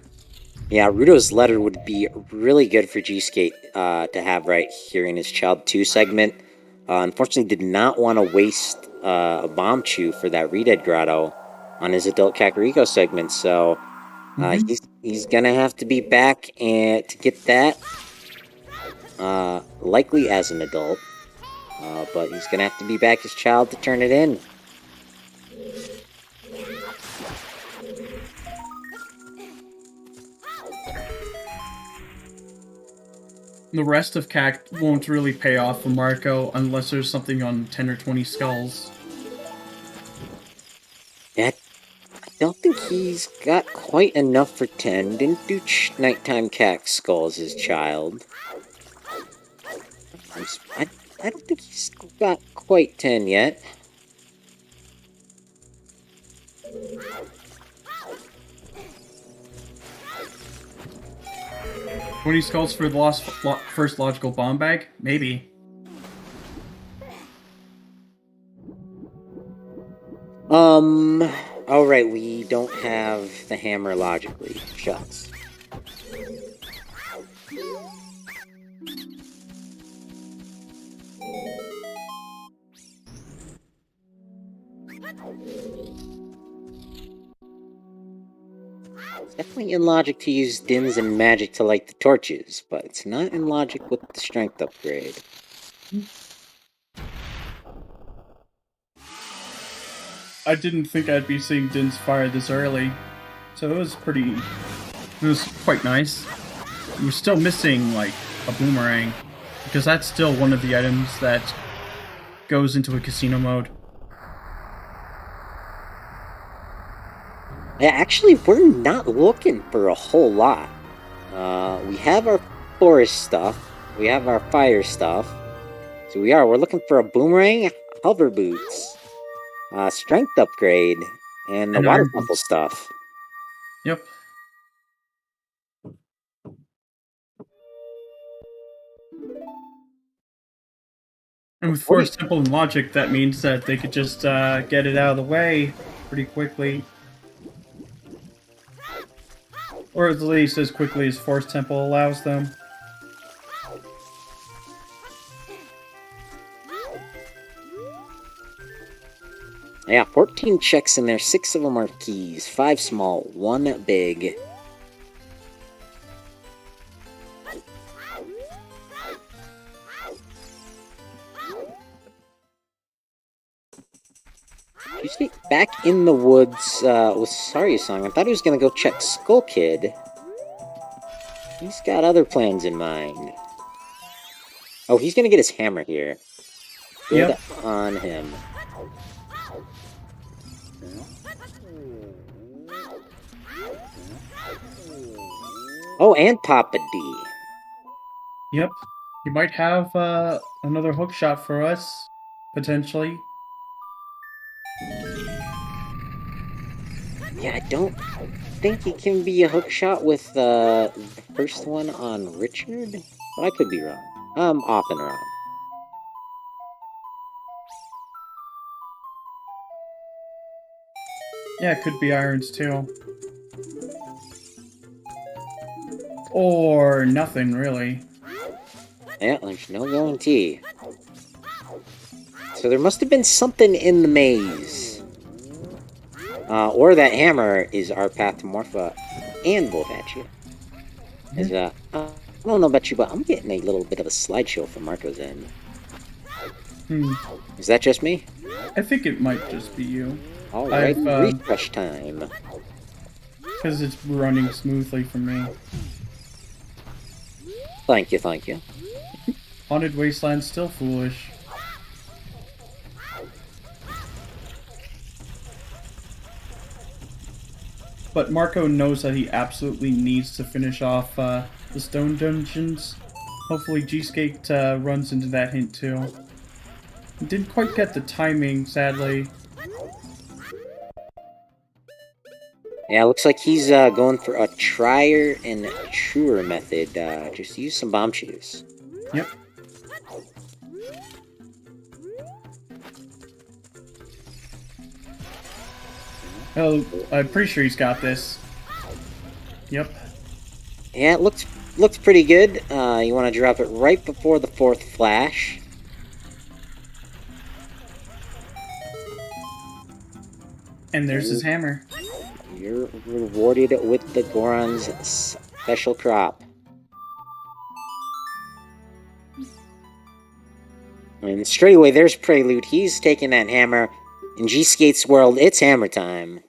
Yeah, Rudo's letter would be really good for gsk8 to have right here in his Child 2 segment. Unfortunately, did not want to waste a bomb chew for that Redead Grotto on his Adult Kakariko segment, so he's gonna have to be back and to get that, likely as an adult, but he's gonna have to be back as child to turn it in. The rest of CAC won't really pay off for Marco unless there's something on 10 or 20 skulls. Yeah, I don't think he's got quite enough for 10. Didn't do nighttime CAC skulls as child. I don't think he's got quite 10 yet. "20 skulls for the first logical bomb bag? Maybe. Alright, we don't have the hammer logically. Shucks. It's definitely in logic to use Dins and magic to light the torches, but it's not in logic with the strength upgrade. I didn't think I'd be seeing Din's fire this early, so it was quite nice. We're still missing, like, a boomerang, because that's still one of the items that goes into a casino mode. Yeah, actually, we're not looking for a whole lot. We have our forest stuff, we have our fire stuff, so we're looking for a boomerang, hover boots, strength upgrade, and the water temple stuff. Yep. And with Force Temple and Logic, that means that they could just get it out of the way pretty quickly. Or at least as quickly as Force Temple allows them. Yeah, 14 checks in there, 6 of them are keys, 5 small, 1 big. You see, back in the woods with Sorry Song. I thought he was gonna go check Skull Kid. He's got other plans in mind. Oh, he's gonna get his hammer here. Good on him. Oh, and Papa D. Yep. He might have another hook shot for us, potentially. Yeah, I don't think it can be a hook shot with the first one on Richard. But I could be wrong. I'm often wrong. Yeah, it could be irons too. Or nothing, really. Yeah, there's no guarantee. So there must have been something in the maze. Or that hammer is our path to Morpha and Volvagia. As, I don't know about you, but I'm getting a little bit of a slideshow from Marco's end. Is that just me? I think it might just be you. Alright, refresh time. Because it's running smoothly for me. Thank you, thank you. Haunted Wasteland's still foolish. But Marco knows that he absolutely needs to finish off the stone dungeons. Hopefully gsk8 runs into that hint too. Didn't quite get the timing, sadly. Yeah, looks like he's going for a trier and truer method. Just use some bomb shoes. Yep. Oh, I'm pretty sure he's got this. Yep. Yeah, it looks pretty good. You want to drop it right before the fourth flash. And there's his hammer. You're rewarded with the Goron's special crop. And straight away, there's Prelude. He's taking that hammer. In gsk8's world, it's hammer time.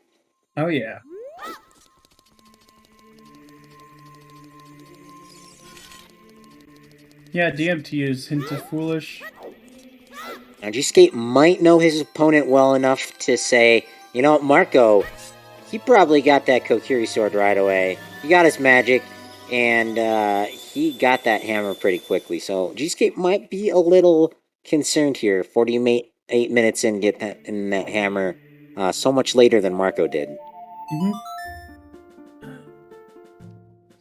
Oh, yeah. Yeah, DMT is hinted foolish. Now, gsk8 might know his opponent well enough to say, you know what, Marco, he probably got that Kokiri sword right away. He got his magic, and he got that hammer pretty quickly. So gsk8 might be a little concerned here. 48 minutes in, get that in that hammer so much later than Marco did.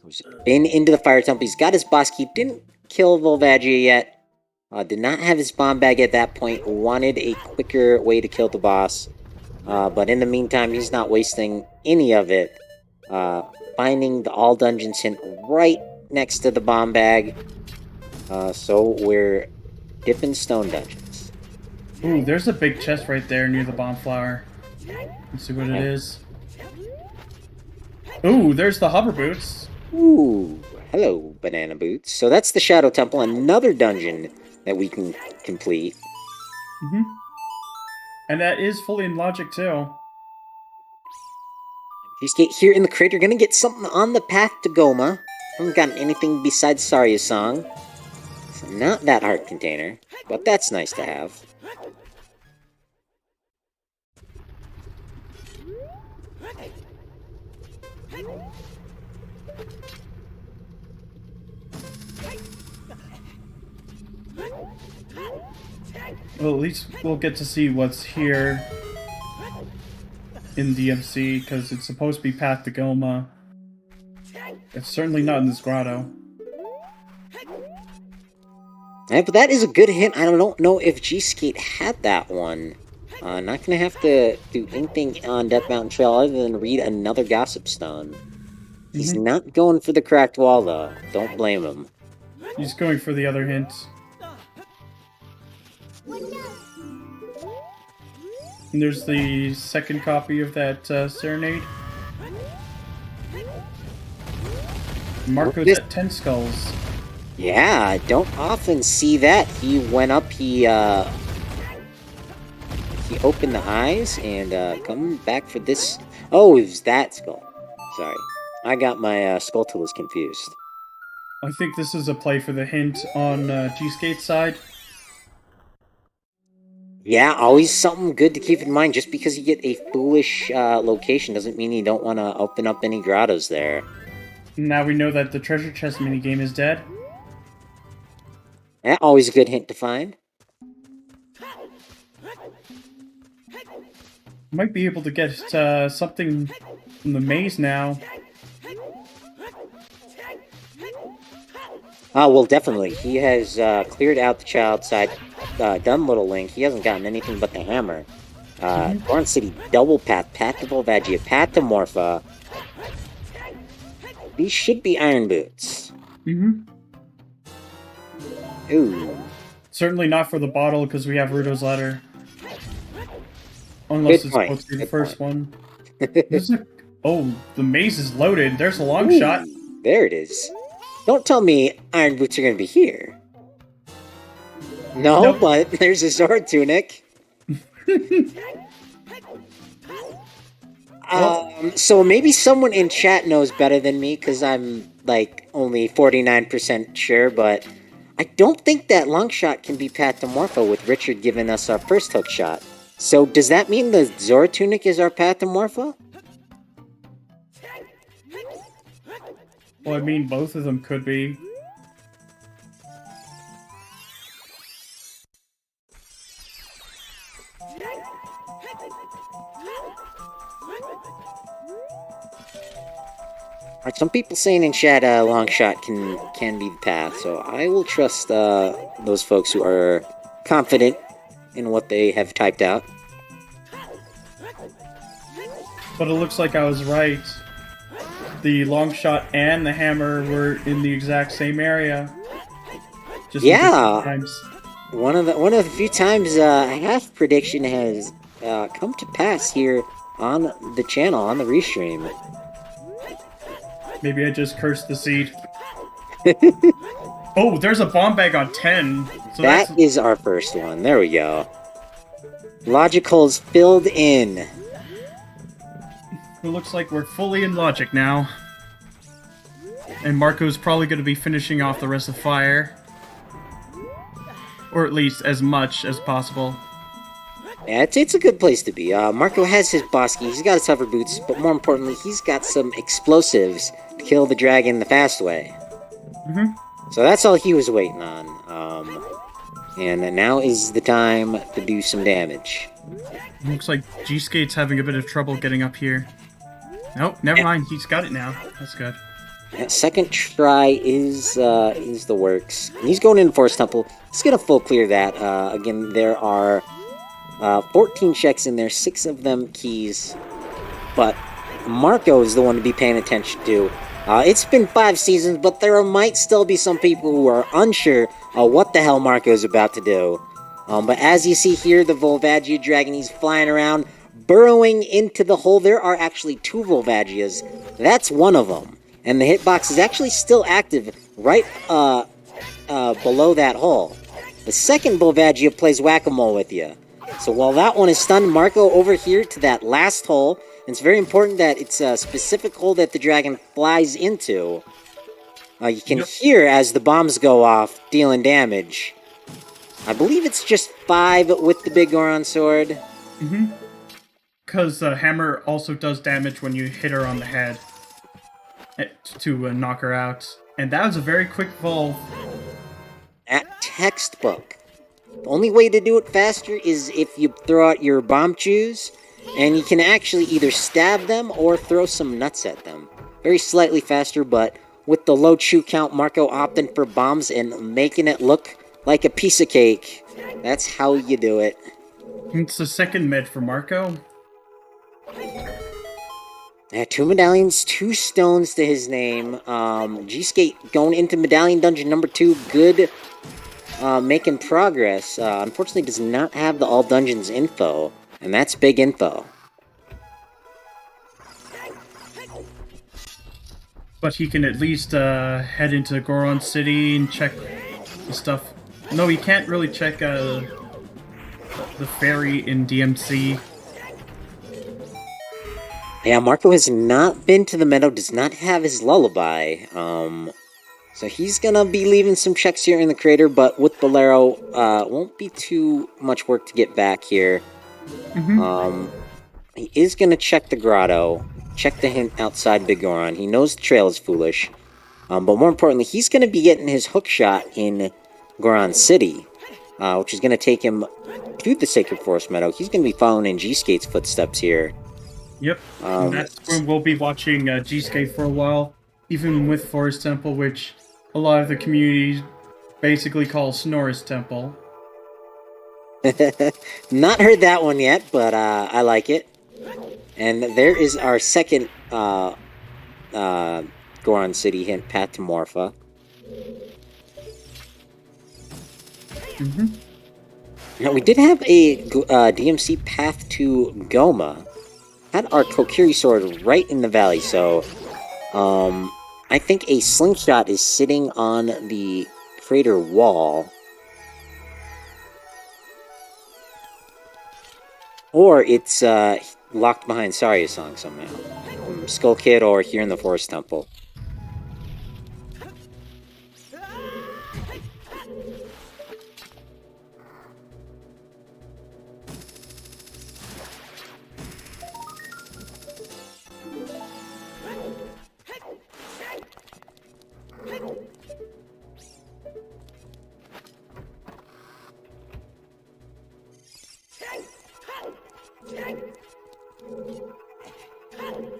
He's been into the fire temple. He's got his boss key. Didn't kill Volvagia yet. Did not have his bomb bag at that point. Wanted a quicker way to kill the boss. But in the meantime, he's not wasting any of it. Finding the all dungeons hint right next to the bomb bag. So we're dipping stone dungeons. Ooh, there's a big chest right there near the bomb flower. Let's see what it is. Ooh, there's the hover boots. Ooh, hello, banana boots. So that's the Shadow Temple, another dungeon that we can complete. And that is fully in logic, too. gsk8 here in the crater, gonna get something on the path to Goma. Haven't gotten anything besides Saria's song. So not that heart container, but that's nice to have. Well, at least we'll get to see what's here in DMC, because it's supposed to be Path to Goma. It's certainly not in this grotto. Yeah, but that is a good hint. I don't know if gsk8 had that one. Not gonna have to do anything on Death Mountain Trail other than read another Gossip Stone. He's not going for the cracked wall, though. Don't blame him. He's going for the other hint. And there's the second copy of that Serenade. Marco's at 10 skulls. Yeah, I don't often see that. He went up, he opened the eyes, and coming back for this... Oh, it was that skull. Sorry. I got my Skulltulas confused. I think this is a play for the hint on gsk8's side. Yeah, always something good to keep in mind. Just because you get a foolish location doesn't mean you don't want to open up any grottos there. Now we know that the treasure chest minigame is dead. Yeah, always a good hint to find. Might be able to get something from the maze now. Well, definitely. He has cleared out the child side, done Little Link. He hasn't gotten anything but the hammer. Goron City, double path to Volvagia, path to Morpha. These should be iron boots. Mm-hmm. Ooh. Certainly not for the bottle, because we have Rudo's ladder. Unless it's supposed to be the first one. Oh, the maze is loaded. There's a long shot. There it is. Don't tell me iron boots are going to be here. No, nope. But there's a sword tunic. So maybe someone in chat knows better than me, because I'm, like, only 49% sure, but I don't think that Longshot can be Path to Morpho with Richard giving us our first hook shot. So does that mean the Zora tunic is our Path to Morpho? Well, I mean, both of them could be. Alright, some people saying in chat Longshot can be the path, so I will trust those folks who are confident in what they have typed out. But it looks like I was right. The Longshot and the hammer were in the exact same area. Just times. One of the few times half prediction has come to pass here on the channel, on the restream. Maybe I just cursed the seed. Oh, there's a bomb bag on 10. So that is our first one. There we go. Logical's filled in. It looks like we're fully in logic now. And Marco's probably going to be finishing off the rest of fire. Or at least as much as possible. Yeah, it's a good place to be. Marco has his Bosky, he's got his hover boots, but more importantly, he's got some explosives to kill the dragon the fast way. Mm-hmm. So that's all he was waiting on. And now is the time to do some damage. Looks like gsk8's having a bit of trouble getting up here. Nope, never mind. He's got it now. That's good. Second try is the works. And he's going in Forest Temple. He's gonna full clear that. Again, there are 14 checks in there, 6 of them keys. But Marco is the one to be paying attention to. It's been 5 seasons, but there might still be some people who are unsure what the hell Marco is about to do. But as you see here, the Volvagia dragon, he's flying around, burrowing into the hole. There are actually 2 Volvagias. That's one of them. And the hitbox is actually still active right below that hole. The second Volvagia plays whack-a-mole with you. So while that one is stunned, Marco over here to that last hole. And it's very important that it's a specific hole that the dragon flies into. You can hear as the bombs go off, dealing damage. I believe it's just 5 with the big Goron sword. Mm-hmm. Because the hammer also does damage when you hit her on the head. To knock her out. And that was a very quick fall. At textbook. The only way to do it faster is if you throw out your bomb chews, and you can actually either stab them or throw some nuts at them. Very slightly faster, but with the low chew count, Marco opting for bombs and making it look like a piece of cake. That's how you do it. It's the second med for Marco. 2 medallions, 2 stones to his name. gsk8 going into medallion dungeon number 2. Good. Making progress. Unfortunately does not have the all dungeons info. And that's big info. But he can at least head into Goron City and check the stuff. No, he can't really check the ferry in DMC. Yeah, Marco has not been to the meadow, does not have his lullaby. So he's gonna be leaving some checks here in the crater, but with Bolero, won't be too much work to get back here. He is gonna check the grotto, check the hint outside Big Goron. He knows the trail is foolish. But more importantly, he's gonna be getting his hook shot in Goron City, which is gonna take him to the Sacred Forest Meadow. He's gonna be following in gsk8's footsteps here. Yep, and that's when we'll be watching gsk8 for a while, even with Forest Temple, which a lot of the community basically calls Snorri's Temple. Not heard that one yet, but I like it. And there is our second Goron City hint, Path to Morpha. Now, we did have a DMC Path to Goma. Had our Kokiri sword right in the valley, so I think a slingshot is sitting on the crater wall. Or it's locked behind Saria's song somehow. Skull Kid or here in the Forest Temple.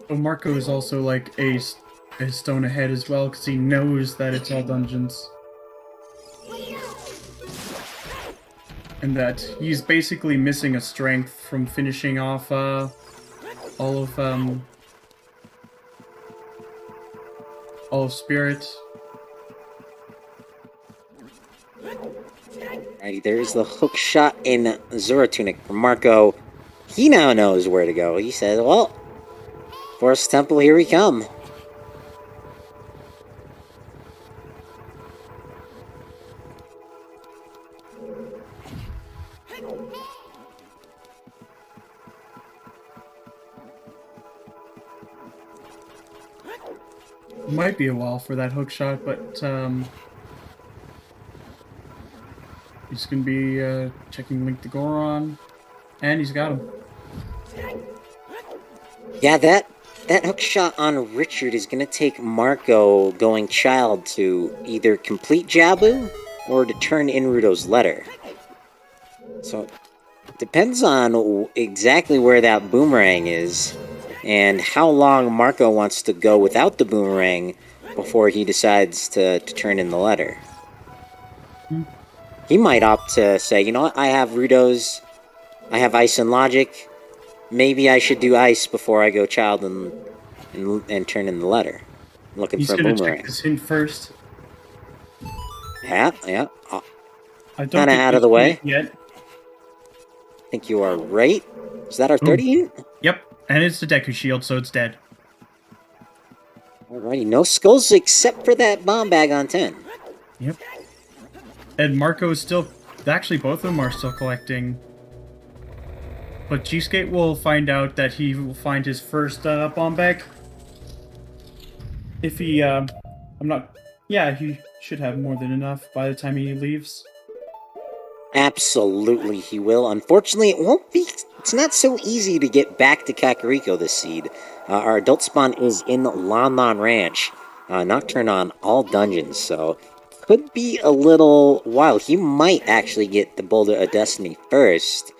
But Marco is also like a stone ahead as well, because he knows that it's all dungeons. And that he's basically missing a strength from finishing off all of Spirit. Alrighty, there's the hook shot in Zora Tunic from Marco. He now knows where to go. He says, well, Forest Temple, here we come. Might be a while for that hook shot, but he's gonna be checking Link to Goron, and he's got him. Yeah, that hook shot on Richard is gonna take Marco going child to either complete Jabu or to turn in Rudo's letter. So it depends on exactly where that boomerang is and how long Marco wants to go without the boomerang before he decides to turn in the letter. He might opt to say, you know what, I have Rudo's, I have Ice and Logic, maybe I should do Ice before I go child and turn in the letter. I'm looking for a boomerang. He's gonna check this hint first. Yeah. I don't Kinda out of the way. Yet. I think you are right. Is that our 30 hint? Yep, and it's the Deku Shield, so it's dead. Alrighty, no skulls except for that bomb bag on 10. Yep. And Marco is still... Actually, both of them are still collecting. But gsk8 will find out that he will find his first bomb bag. If he... I'm not... Yeah, he should have more than enough by the time he leaves. Absolutely, he will. Unfortunately, it won't be... It's not so easy to get back to Kakariko this seed. Our adult spawn is in Lon Lon Ranch. Nocturne on all dungeons, so... Could be a little while. He might actually get the Boulder of Destiny first.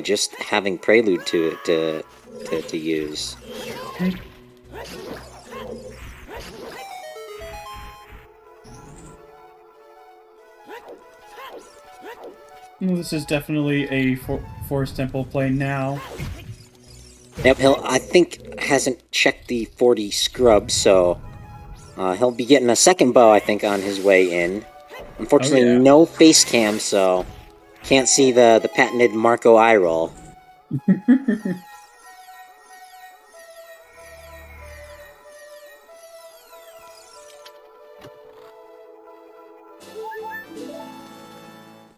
Just having Prelude to it to use. This is definitely a Forest Temple play now. Yep, I think hasn't checked the 40 scrub, so he'll be getting a second bow, I think, on his way in. Unfortunately, no face cam, so can't see the patented Marco eye roll.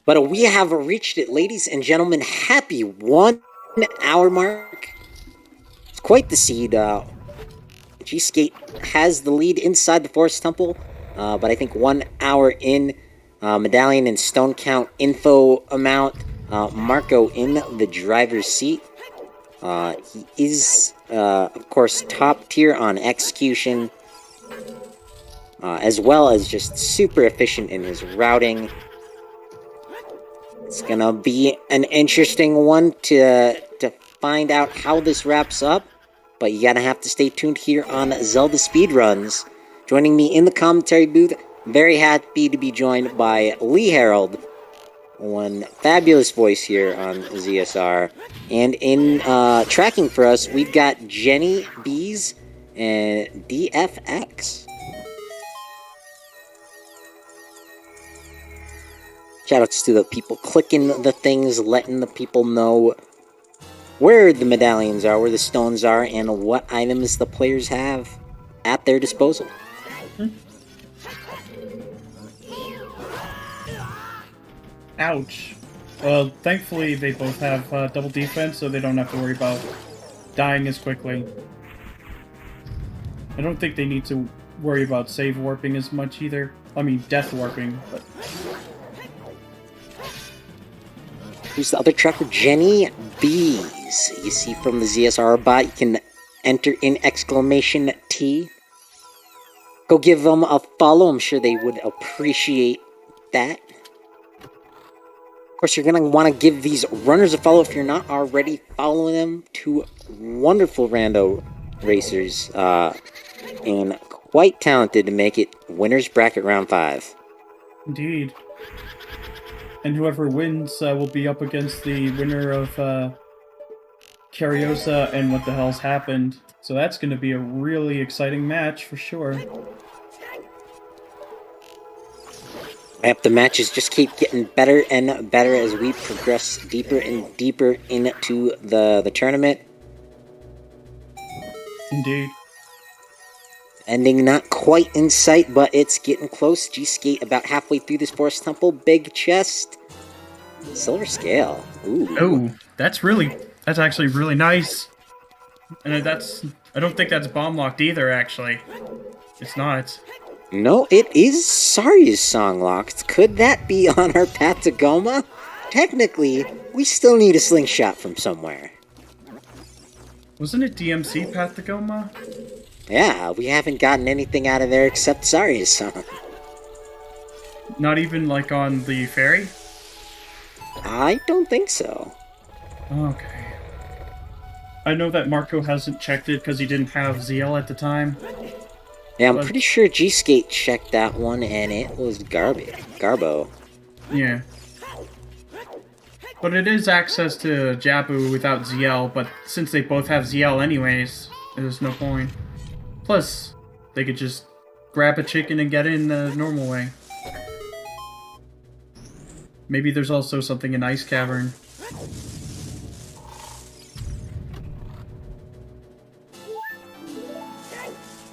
But we have reached it, ladies and gentlemen. Happy 1 hour mark. It's quite the seed. gsk8 has the lead inside the Forest Temple. but I think 1 hour in, Medallion and stone count info amount, Marco in the driver's seat. He is, of course, top tier on execution, as well as just super efficient in his routing. It's gonna be an interesting one to find out how this wraps up, but you gotta have to stay tuned here on Zelda Speedruns. Joining me in the commentary booth, very happy to be joined by Lee Harold, one fabulous voice here on ZSR. And in tracking for us, we've got Jenny Bees and DFX. Shoutouts to the people clicking the things, letting the people know where the medallions are, where the stones are, and what items the players have at their disposal. Ouch. Well, thankfully they both have double defense, so they don't have to worry about dying as quickly. I don't think they need to worry about save warping as much either. I mean, death warping, but... Who's the other tracker? Jenny Bees. You see from the ZSR bot, you can enter in exclamation T. Go give them a follow. I'm sure they would appreciate that. Of course, you're going to want to give these runners a follow if you're not already following them. Two wonderful rando racers, and quite talented to make it winners bracket round 5. Indeed. And whoever wins will be up against the winner of Cariosa and What the Hell's Happened. So that's going to be a really exciting match for sure. Yep, the matches just keep getting better and better as we progress deeper and deeper into the tournament. Indeed. Ending not quite in sight, but it's getting close. gsk8 about halfway through this forest temple. Big chest. Silver scale. Ooh. Oh, that's actually really nice. And I don't think that's bomb locked either, actually. It's not. No, it is Saria's song locked. Could that be on our path to Goma? Technically, we still need a slingshot from somewhere. Wasn't it DMC Path to Goma? Yeah, we haven't gotten anything out of there except Saria's song. Not even like on the ferry? I don't think so. Okay. I know that Marco hasn't checked it because he didn't have ZL at the time. Yeah, I'm pretty sure gsk8 checked that one and it was Garbo. Yeah. But it is access to Jabu without ZL, but since they both have ZL anyways, there's no point. Plus, they could just grab a chicken and get in the normal way. Maybe there's also something in Ice Cavern.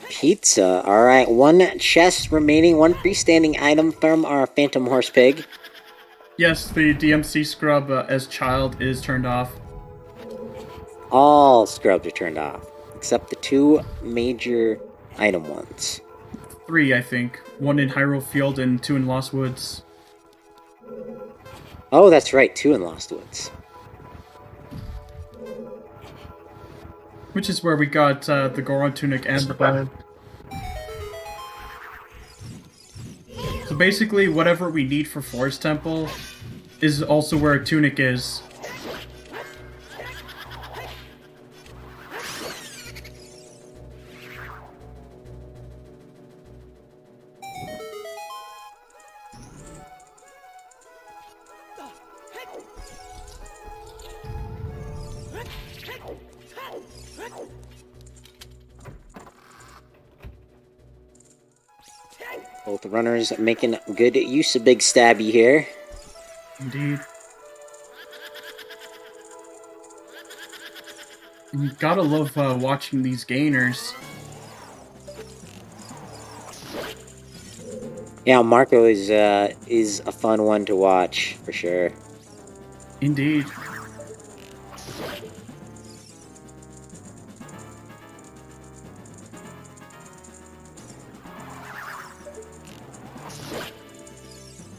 Pizza. Alright, one chest remaining, one freestanding item from our Phantom Horse Pig. Yes, the DMC scrub as child is turned off. All scrubs are turned off, except the two major item ones. 3, I think. 1 in Hyrule Field and 2 in Lost Woods. Oh, that's right, 2 in Lost Woods. Which is where we got the Goron Tunic and the bow. So basically, whatever we need for Forest Temple is also where a tunic is. Both runners making good use of Big Stabby here. Indeed. You gotta love watching these gainers. Yeah, Marco is a fun one to watch for sure. Indeed.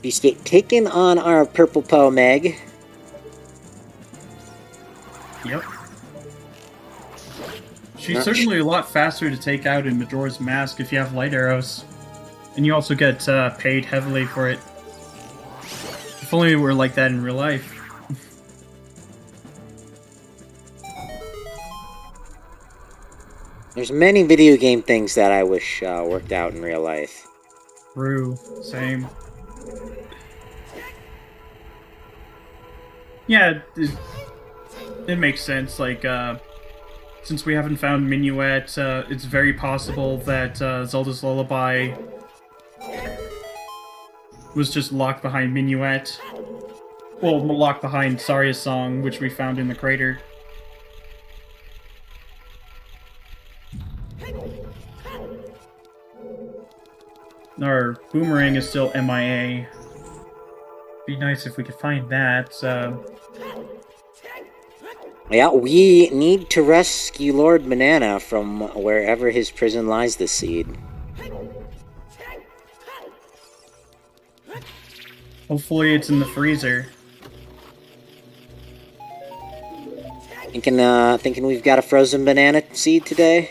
G-Skate taking on our purple Poe Meg. Yep. She's certainly a lot faster to take out in Majora's Mask if you have light arrows. And you also get paid heavily for it. If only it were like that in real life. There's many video game things that I wish worked out in real life. True. Same. Yeah, it makes sense. Like, since we haven't found Minuet, it's very possible that Zelda's Lullaby was just locked behind Minuet. Well, locked behind Saria's song, which we found in the crater. Our boomerang is still MIA. Be nice if we could find that. Yeah, we need to rescue Lord Banana from wherever his prison lies this seed. Hopefully it's in the freezer. Thinking we've got a frozen banana seed today?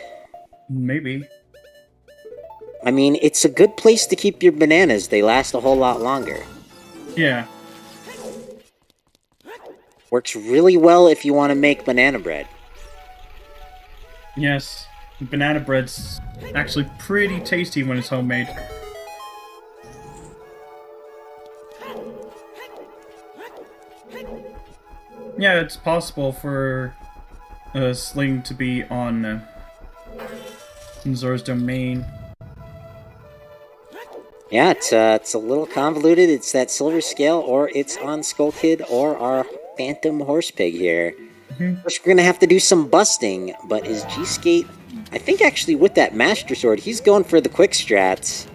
Maybe. I mean, it's a good place to keep your bananas. They last a whole lot longer. Yeah. Works really well if you want to make banana bread. Yes. Banana bread's actually pretty tasty when it's homemade. Yeah, it's possible for a sling to be on Zora's domain. Yeah, it's a little convoluted. It's that silver scale, or it's on Skull Kid, or our Phantom Horse Pig here. First, we're gonna have to do some busting, but is G-Skate, I think actually with that Master Sword, he's going for the quick strats.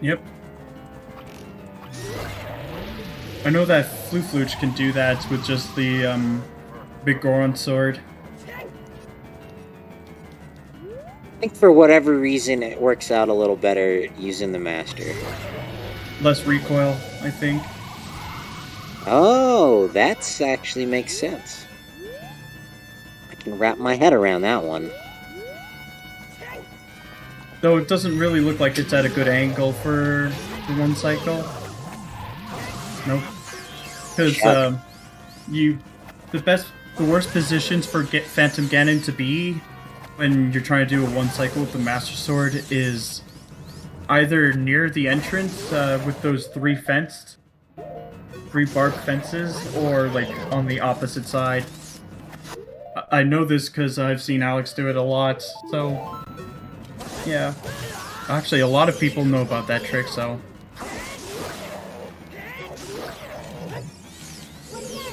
Yep. I know that Flooch can do that with just the big Goron sword. I think for whatever reason, it works out a little better using the Master. Less recoil, I think. Oh, that's actually makes sense. I can wrap my head around that one. Though it doesn't really look like it's at a good angle for the one cycle. Nope. Because the worst positions for Phantom Ganon to be when you're trying to do a one cycle with the Master Sword is either near the entrance with those three barbed fences, or like on the opposite side. I know this because I've seen Alex do it a lot, so yeah. Actually, a lot of people know about that trick, so.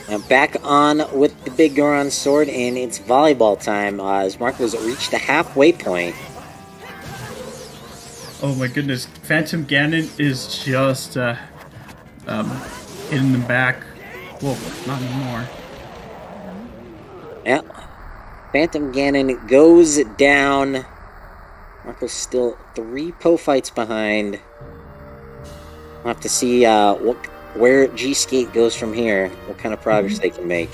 Now back on with the big Goron sword, and it's volleyball time as Marco's reached the halfway point. Oh my goodness, Phantom Ganon is just in the back. Whoa, not anymore. Yeah. Phantom Ganon goes down. Marco's still 3 Poe fights behind. We'll have to see where G-Skate goes from here. What kind of progress they can make.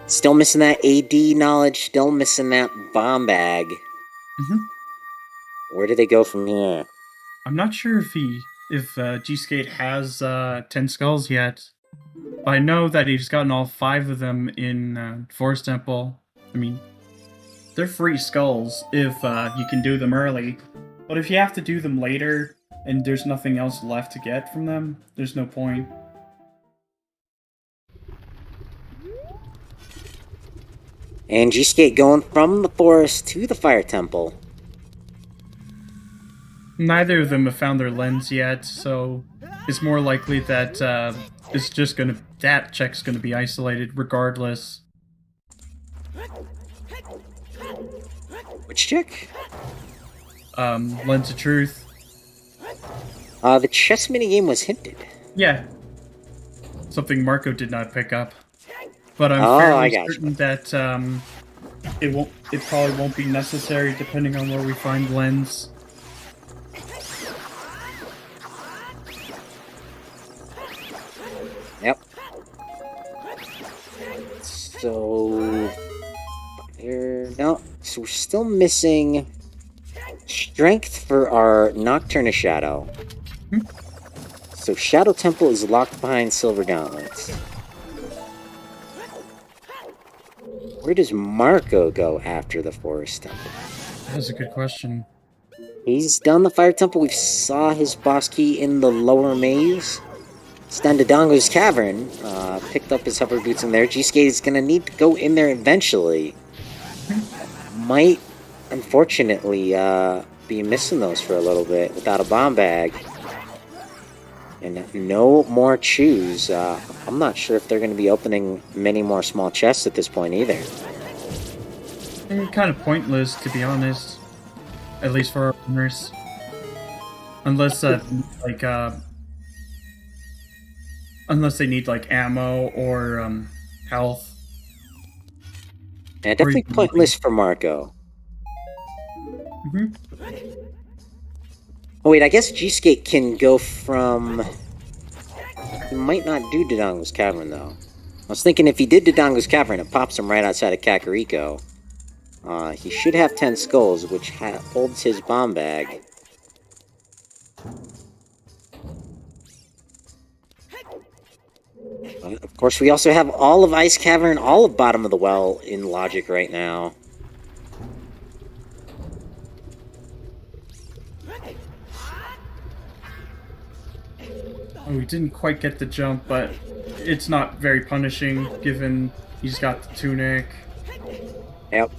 Still missing that AD knowledge. Still missing that bomb bag. Where do they go from here? I'm not sure if G-Skate has 10 skulls yet. But I know that he's gotten all 5 of them in Forest Temple. I mean, they're free skulls if you can do them early. But if you have to do them later and there's nothing else left to get from them, there's no point. And G-Skate going from the forest to the fire temple. Neither of them have found their lens yet, so it's more likely that that check's gonna be isolated regardless. Which check? Lens of Truth. The chess minigame was hinted. Yeah. Something Marco did not pick up. But I'm fairly certain that it probably won't be necessary depending on where we find lens. So here, no. So we're still missing strength for our Nocturne Shadow. So Shadow Temple is locked behind Silver Gauntlets. Where does Marco go after the Forest Temple? That's a good question. He's done the Fire Temple. We saw his boss key in the lower maze. He's done Dodongo's Cavern. Picked up his hover boots in there. gsk8 is going to need to go in there eventually. Might, unfortunately, be missing those for a little bit without a bomb bag. And no more chews. I'm not sure if they're going to be opening many more small chests at this point either. Kind of pointless, to be honest. At least for our owners. Unless, unless they need, like, ammo or, health. Yeah, definitely pointless for Marco. Oh wait, I guess gsk8 can go from... He might not do Dodongo's Cavern, though. I was thinking if he did Dodongo's Cavern, it pops him right outside of Kakariko. He should have 10 skulls, which holds his bomb bag. But of course, we also have all of Ice Cavern, all of Bottom of the Well in logic right now. Oh, we didn't quite get the jump, but it's not very punishing, given he's got the tunic. Yep.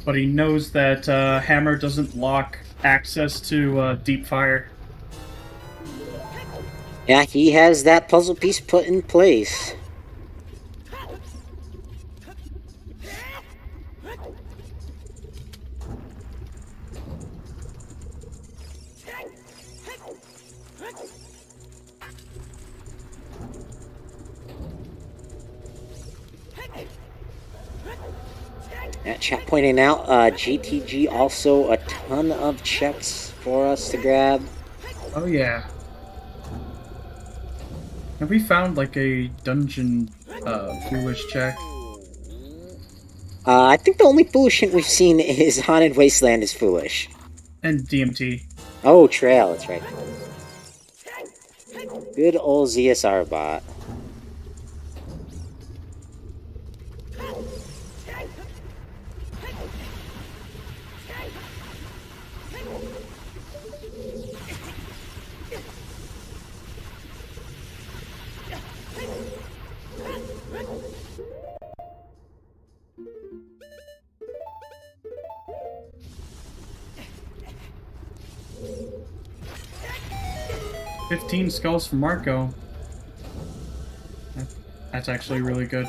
But he knows that Hammer doesn't lock access to deep fire. Yeah, he has that puzzle piece put in place. Chat pointing out, GTG also a ton of checks for us to grab. Oh yeah. Have we found like a dungeon foolish check? I think the only foolish hint we've seen is Haunted Wasteland is foolish. And DMT. Oh, Trail, that's right. Good old ZSR bot. $15 skulls for Marco. That's actually really good.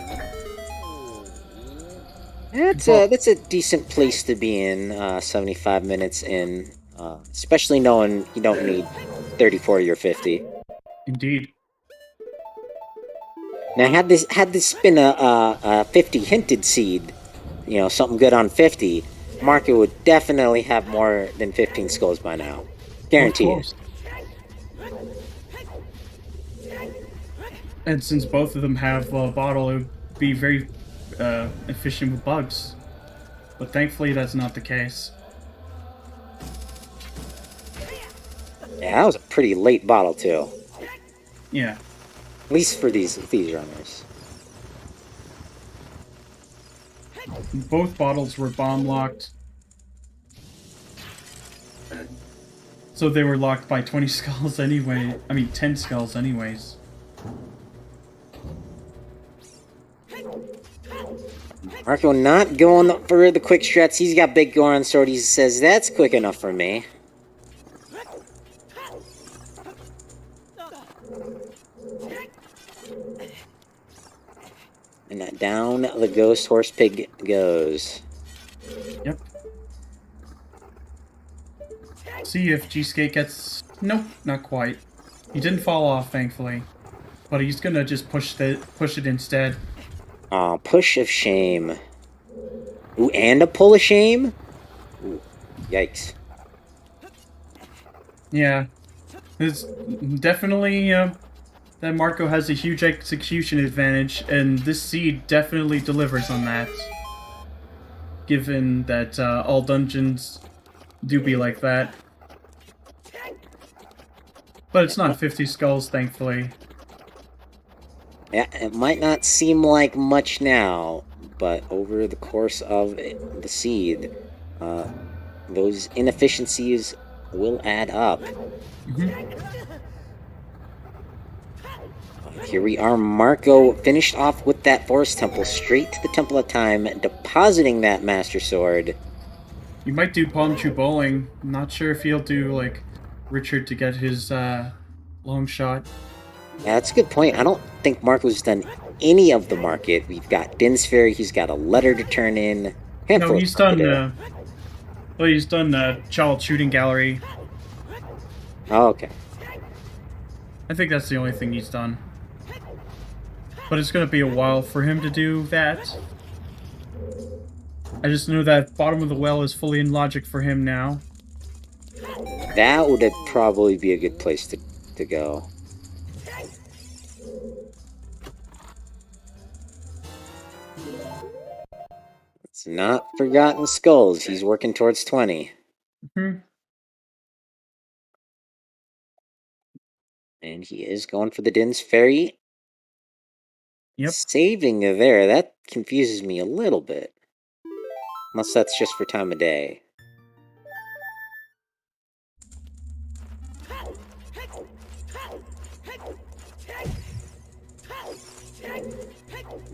That's a decent place to be in, 75 minutes in, especially knowing you don't need 30, 40, or 50. Indeed. Now, had this been a 50 hinted seed, you know, something good on 50, Marco would definitely have more than 15 skulls by now. Guaranteed. And since both of them have bottle, it would be very efficient with bugs. But thankfully, that's not the case. Yeah, that was a pretty late bottle too. Yeah. At least for these runners. Both bottles were bomb locked. So they were locked by 20 skulls anyway. I mean, 10 skulls anyways. Marco not going for the quick strats. He's got big Goron sword. He says, that's quick enough for me. And down the ghost horse pig goes. Yep. See if gsk8 gets... Nope, not quite. He didn't fall off, thankfully. But he's gonna just push it instead. Aw, push of shame. Ooh, and a pull of shame? Ooh, yikes. Yeah. It's definitely that Marco has a huge execution advantage, and this seed definitely delivers on that. Given that all dungeons do be like that. But it's not 50 skulls, thankfully. Yeah, it might not seem like much now, but over the course of the seed, those inefficiencies will add up. Here we are, Marco finished off with that Forest Temple, straight to the Temple of Time, depositing that Master Sword. You might do Palm Chew Bowling. I'm not sure if he'll do, like, Richard to get his long shot. Yeah, that's a good point. I don't think Marco's done any of the market. We've got Din's Ferry, he's got a letter to turn in. No, he's done, he's done Child Shooting Gallery. Oh, okay. I think that's the only thing he's done. But it's going to be a while for him to do that. I just know that Bottom of the Well is fully in logic for him now. That would probably be a good place to go. It's not Forgotten Skulls. He's working towards 20. And he is going for the Din's Ferry. Yep. Saving there, that confuses me a little bit. Unless that's just for time of day.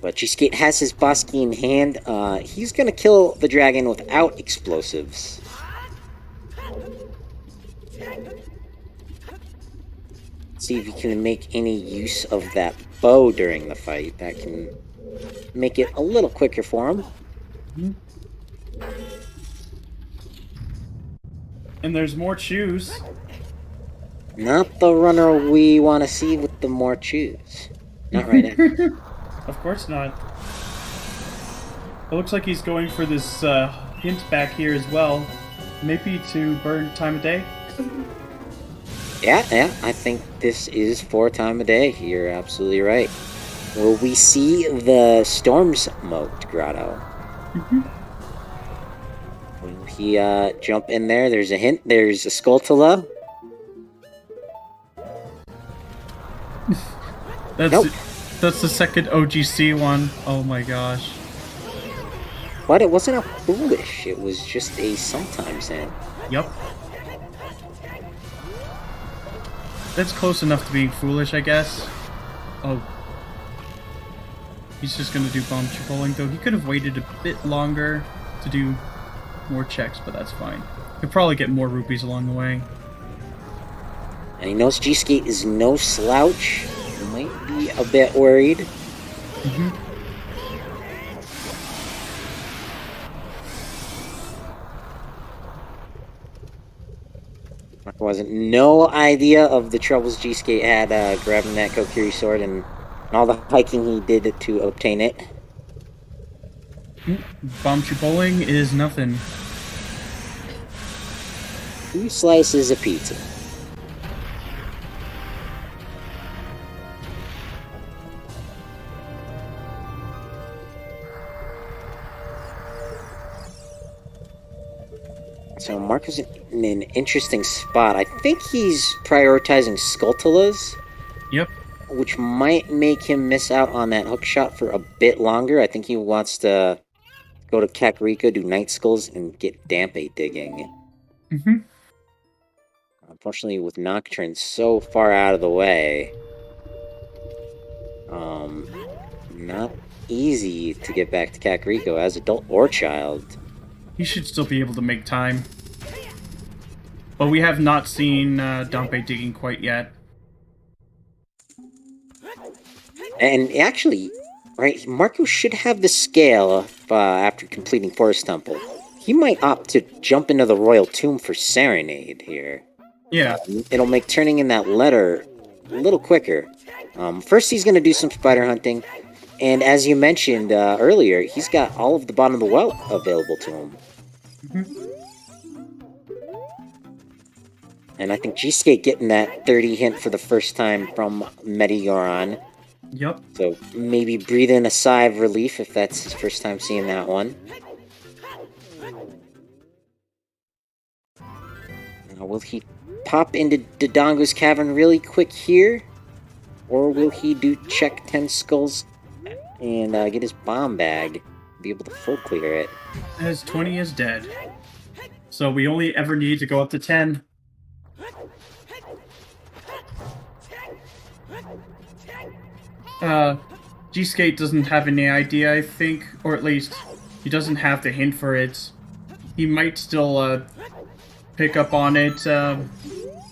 But gsk8 has his boss key in hand. He's gonna kill the dragon without explosives. See if he can make any use of that bow during the fight. That can make it a little quicker for him. And there's more chews. Not the runner we want to see with the more chews. Not right now. Of course not. It looks like he's going for this hint back here as well. Maybe to burn time of day? Yeah, I think this is for time of day. You're absolutely right. Will we see the Storm's Moat Grotto? Will he jump in there? There's a hint. There's a Skulltula. That's the second OGC one. Oh my gosh. But it wasn't a foolish. It was just a sometimes hint. Yep. That's close enough to being foolish, I guess. Oh. He's just gonna do bomb bowling, though. He could have waited a bit longer to do more checks, but that's fine. He'll probably get more rupees along the way. And he knows gsk8 is no slouch. He might be a bit worried. Wasn't no idea of the troubles gsk8 had grabbing that Kokiri sword and all the hiking he did to obtain it. Bomb bowling is nothing. 2 slices of pizza. So Marco's in an interesting spot. I think he's prioritizing Skulltulas. Yep. Which might make him miss out on that hook shot for a bit longer. I think he wants to go to Kakariko, do Night Skulls, and get Dampe digging. Unfortunately, with Nocturne so far out of the way, not easy to get back to Kakariko as adult or child. He should still be able to make time. But we have not seen Dampe digging quite yet. And actually, right, Marco should have the scale after completing Forest Temple. He might opt to jump into the Royal Tomb for Serenade here. Yeah. It'll make turning in that letter a little quicker. First, he's going to do some spider hunting. And as you mentioned earlier, he's got all of the Bottom of the Well available to him. And I think G-Skate getting that 30 hint for the first time from Medallion. Yep. So maybe breathe in a sigh of relief if that's his first time seeing that one. Now, will he pop into Dodongo's Cavern really quick here? Or will he do check 10 skulls and get his bomb bag, be able to full clear it? As 20 is dead. So we only ever need to go up to 10. G-Skate doesn't have any idea, I think, or at least he doesn't have the hint for it. He might still pick up on it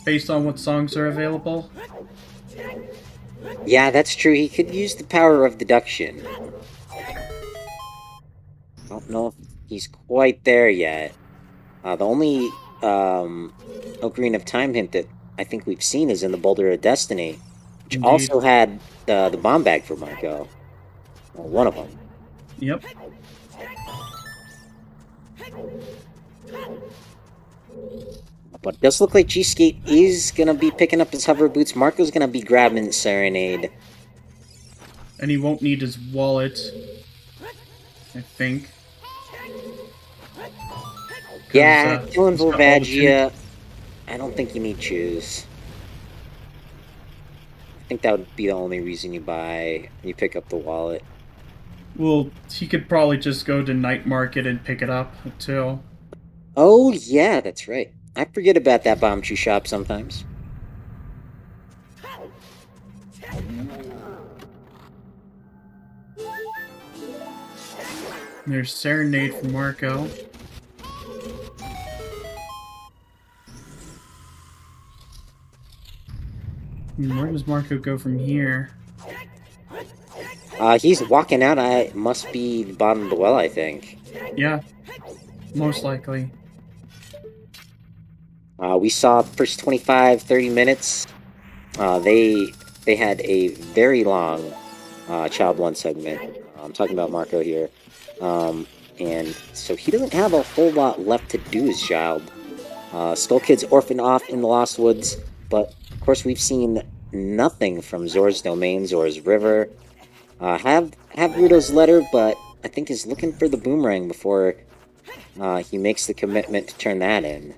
based on what songs are available. Yeah, that's true. He could use the power of deduction. I don't know if he's quite there yet. The only Ocarina of Time hint that I think we've seen is in the Boulder of Destiny, which Indeed. also had the bomb bag for Marco. Well, one of them. Yep. But it does look like G-Skate is going to be picking up his hover boots. Marco's going to be grabbing Serenade. And he won't need his wallet, I think. Yeah, killing he's got all the Volvagia, I don't think you need shoes. I think that would be the only reason you pick up the wallet. Well, he could probably just go to Night Market and pick it up, too. Oh, yeah, that's right. I forget about that bomb shoe shop sometimes. There's Serenade for Marco. Where does Marco go from here? He's walking out. It must be the bottom of the well, I think. Yeah, most likely. We saw the first 25, 30 minutes. They had a very long Child 1 segment. I'm talking about Marco here. And so he doesn't have a whole lot left to do as Child. Skull Kid's orphaned off in the Lost Woods, but of course we've seen nothing from Zora's Domain, Zora's River. Have Ruto's letter, but I think he's looking for the boomerang before he makes the commitment to turn that in.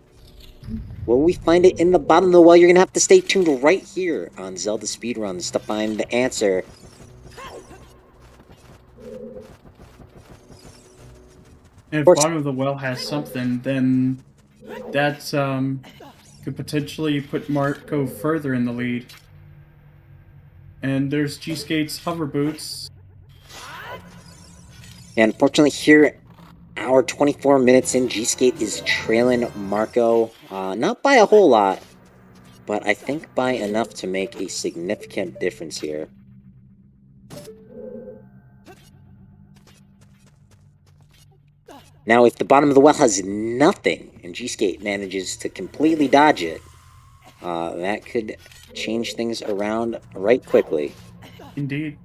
Will we find it in the bottom of the well? You're gonna have to stay tuned right here on Zelda Speedruns to find the answer. If bottom of the well has something, then that's could potentially put Marco further in the lead. And there's G-Skate's hover boots. And unfortunately here, our 24 minutes in, G-Skate is trailing Marco. Not by a whole lot, but I think by enough to make a significant difference here. Now, if the bottom of the well has nothing, and G-Skate manages to completely dodge it, that could change things around right quickly. Indeed.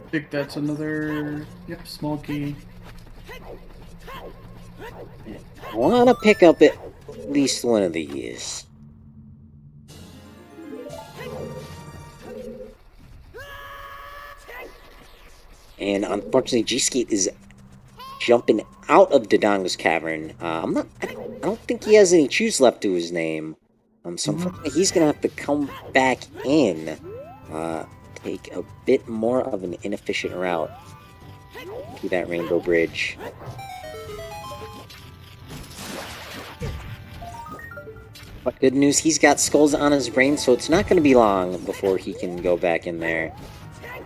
I think that's another, yep, small key. I want to pick up at least one of these. And unfortunately, G-Skate is jumping out of Dodongo's Cavern. I don't think he has any chews left to his name. So unfortunately, he's gonna have to come back in. Take a bit more of an inefficient route to that Rainbow Bridge. But good news, he's got skulls on his brain, so it's not going to be long before he can go back in there.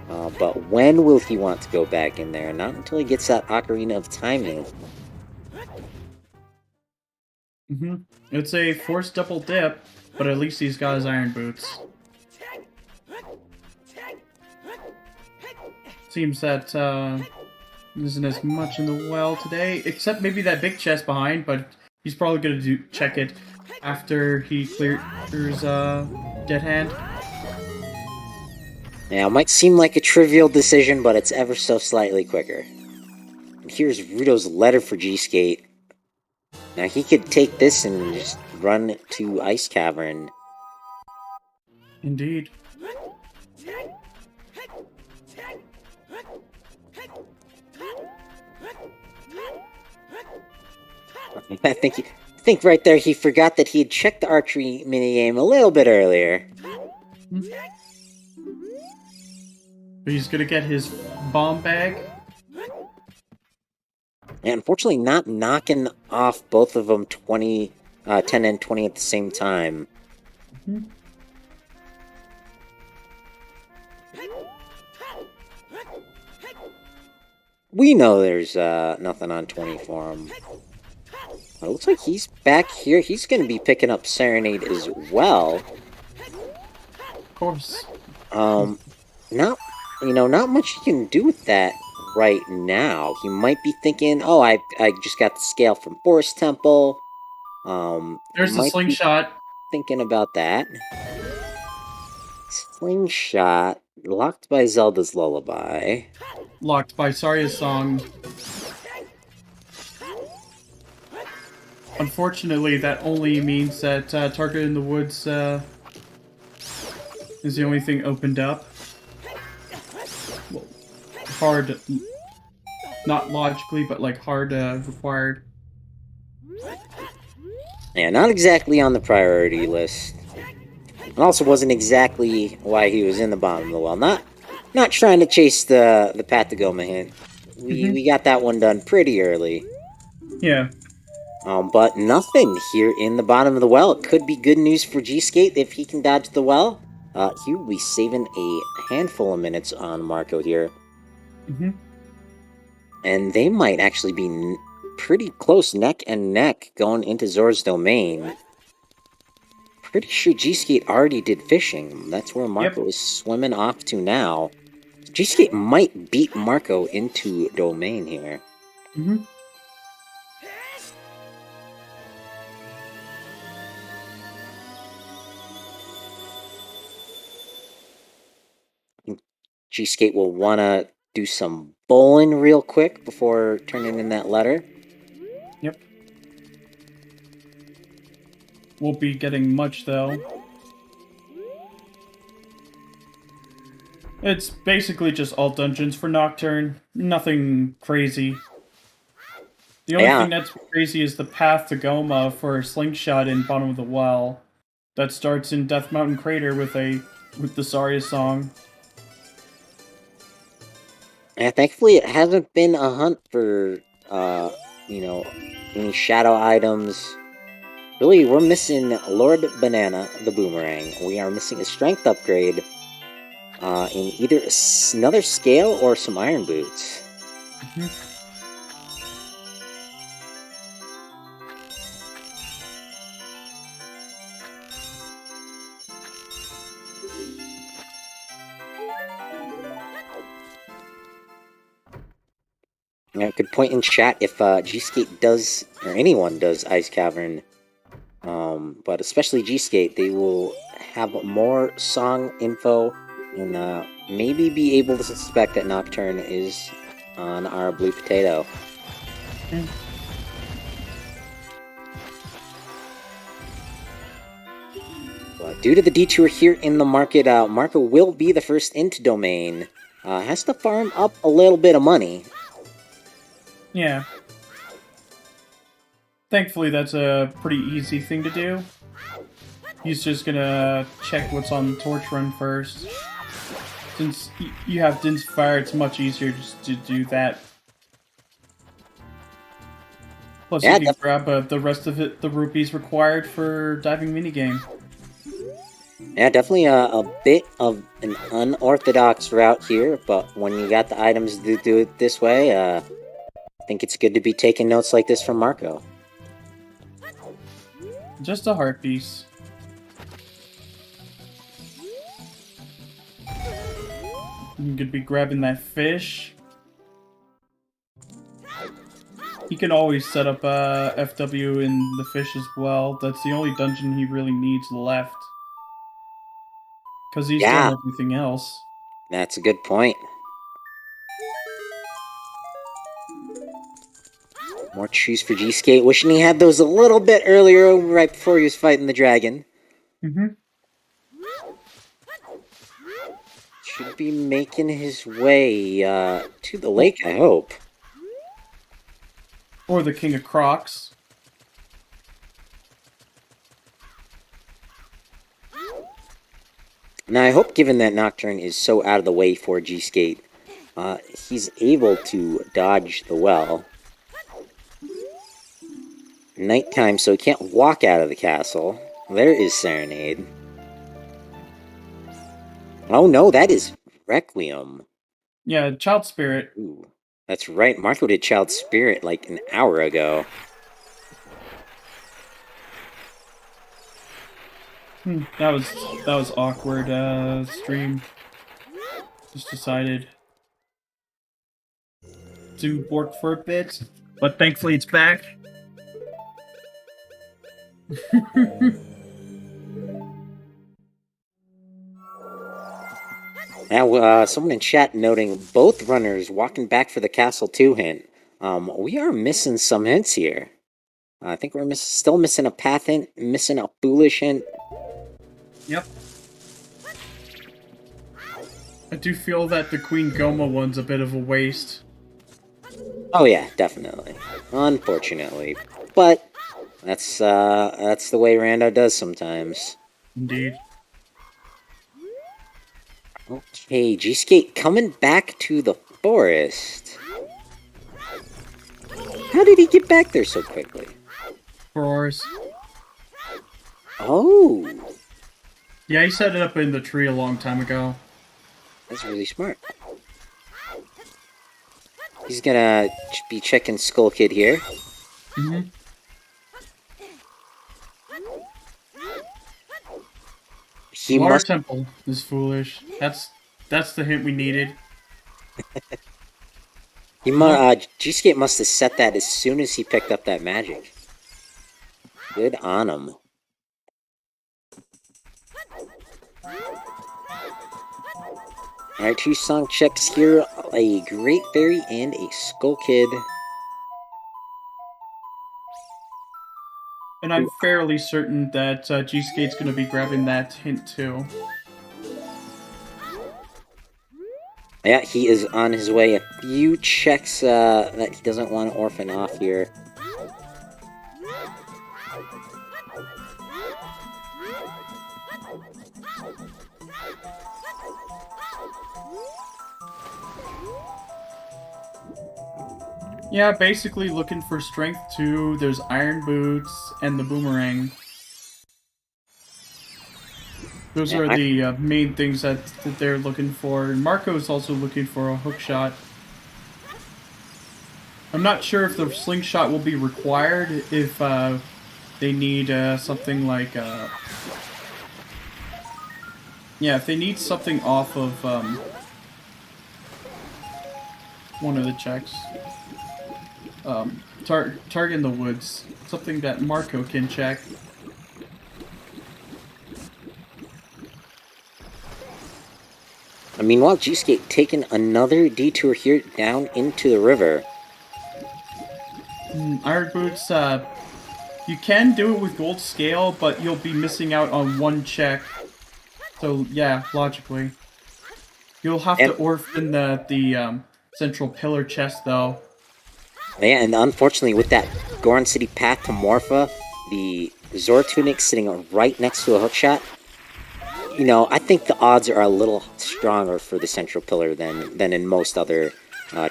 But when will he want to go back in there? Not until he gets that Ocarina of Time in. It's a forced double dip, but at least he's got his iron boots. Seems that Isn't as much in the well today, except maybe that big chest behind, but he's probably gonna check it after he clears Dead Hand. Now, it might seem like a trivial decision, but it's ever so slightly quicker. And here's Rudo's letter for gsk8. Now, he could take this and just run to Ice Cavern. Indeed. I think right there he forgot that he had checked the archery minigame a little bit earlier. He's gonna get his bomb bag. And unfortunately not knocking off both of them 10 and 20 at the same time. We know there's nothing on 20 for him. It looks like he's back here. He's going to be picking up Serenade as well. Of course. Not much you can do with that right now. He might be thinking, oh, I just got the scale from Forest Temple. There's the slingshot. Thinking about that. Slingshot, locked by Zelda's Lullaby. Locked by Saria's song. Unfortunately, that only means that Target in the Woods is the only thing opened up. Well, hard, not logically, but like hard required. Yeah, not exactly on the priority list. And also wasn't exactly why he was in the bottom of the well. Not trying to chase the Patagoma hint. We got that one done pretty early. Yeah. But nothing here in the bottom of the well. It could be good news for gsk8 if he can dodge the well. He will be saving a handful of minutes on Marco here. And they might actually be pretty close neck and neck going into Zora's domain. Pretty sure gsk8 already did fishing. That's where Marco is swimming off to now. gsk8 might beat Marco into domain here. gsk8 will want to do some bowling real quick before turning in that letter. Yep. Won't be getting much, though. It's basically just all dungeons for Nocturne. Nothing crazy. The only thing that's crazy is the path to Goma for Slingshot in bottom of the well. That starts in Death Mountain Crater with the Saria song. Yeah, thankfully it hasn't been a hunt for, any shadow items. Really, we're missing Lord Banana, the Boomerang. We are missing a strength upgrade in either another scale or some iron boots. I could point in chat if gsk8 does, or anyone does Ice Cavern, but especially gsk8, they will have more song info and maybe be able to suspect that Nocturne is on our blue potato. But due to the detour here in the market, Marco will be the first into domain. Has to farm up a little bit of money. Yeah. Thankfully, that's a pretty easy thing to do. He's just gonna check what's on Torch Run first. Since you have Din's Fire, it's much easier just to do that. Plus, you can grab the rest of the rupees required for diving minigame. Yeah, definitely a bit of an unorthodox route here, but when you got the items to do it this way, I think it's good to be taking notes like this from Marco. Just a heart piece. You could be grabbing that fish. He can always set up FW in the fish as well. That's the only dungeon he really needs left. Because he's Yeah. done everything else. That's a good point. More trees for gsk8. Wishing he had those a little bit earlier, right before he was fighting the dragon. Mm-hmm. Should be making his way to the lake, I hope. Or the King of Crocs. Now, I hope, given that Nocturne is so out of the way for gsk8, he's able to dodge the well. Nighttime, so he can't walk out of the castle. There is Serenade. Oh no, that is Requiem. Yeah, Child Spirit. Ooh, that's right. Marco did Child Spirit like an hour ago. That was awkward. Stream just decided to work for a bit, but thankfully it's back. Now, someone in chat noting both runners walking back for the castle 2 hint. We are missing some hints here. I think we're still missing a path hint, missing a foolish hint. Yep. I do feel that the Queen Goma one's a bit of a waste. Oh yeah, definitely. Unfortunately. But that's the way Rando does sometimes. Indeed. Okay, gsk8 coming back to the forest. How did he get back there so quickly? Roars. Oh, Yeah, he set it up in the tree a long time ago. that's really smart. He's gonna be checking Skull Kid here. Mm-hmm. He Water must. Temple is foolish. That's the hint we needed. Gsk8 must have set that as soon as he picked up that magic. Good on him. Alright, 2 song checks here. A Great Fairy and a Skull Kid. And I'm fairly certain that gsk8's going to be grabbing that hint too. Yeah, he is on his way. A few checks that he doesn't want to orphan off here. Yeah, basically looking for strength too. There's iron boots and the boomerang. Those are the main things that they're looking for. And Marco's also looking for a hook shot. I'm not sure if the slingshot will be required if they need something like... yeah, if they need something off of one of the checks. Target in the woods. Something that Marco can check. Meanwhile, gsk8 taking another detour here down into the river. Iron boots, you can do it with gold scale, but you'll be missing out on one check. So, yeah, logically. You'll have to orphan the central pillar chest, though. Yeah, and unfortunately with that Goron City path to Morpha, the Zora Tunic sitting right next to a hookshot, you know, I think the odds are a little stronger for the central pillar than in most other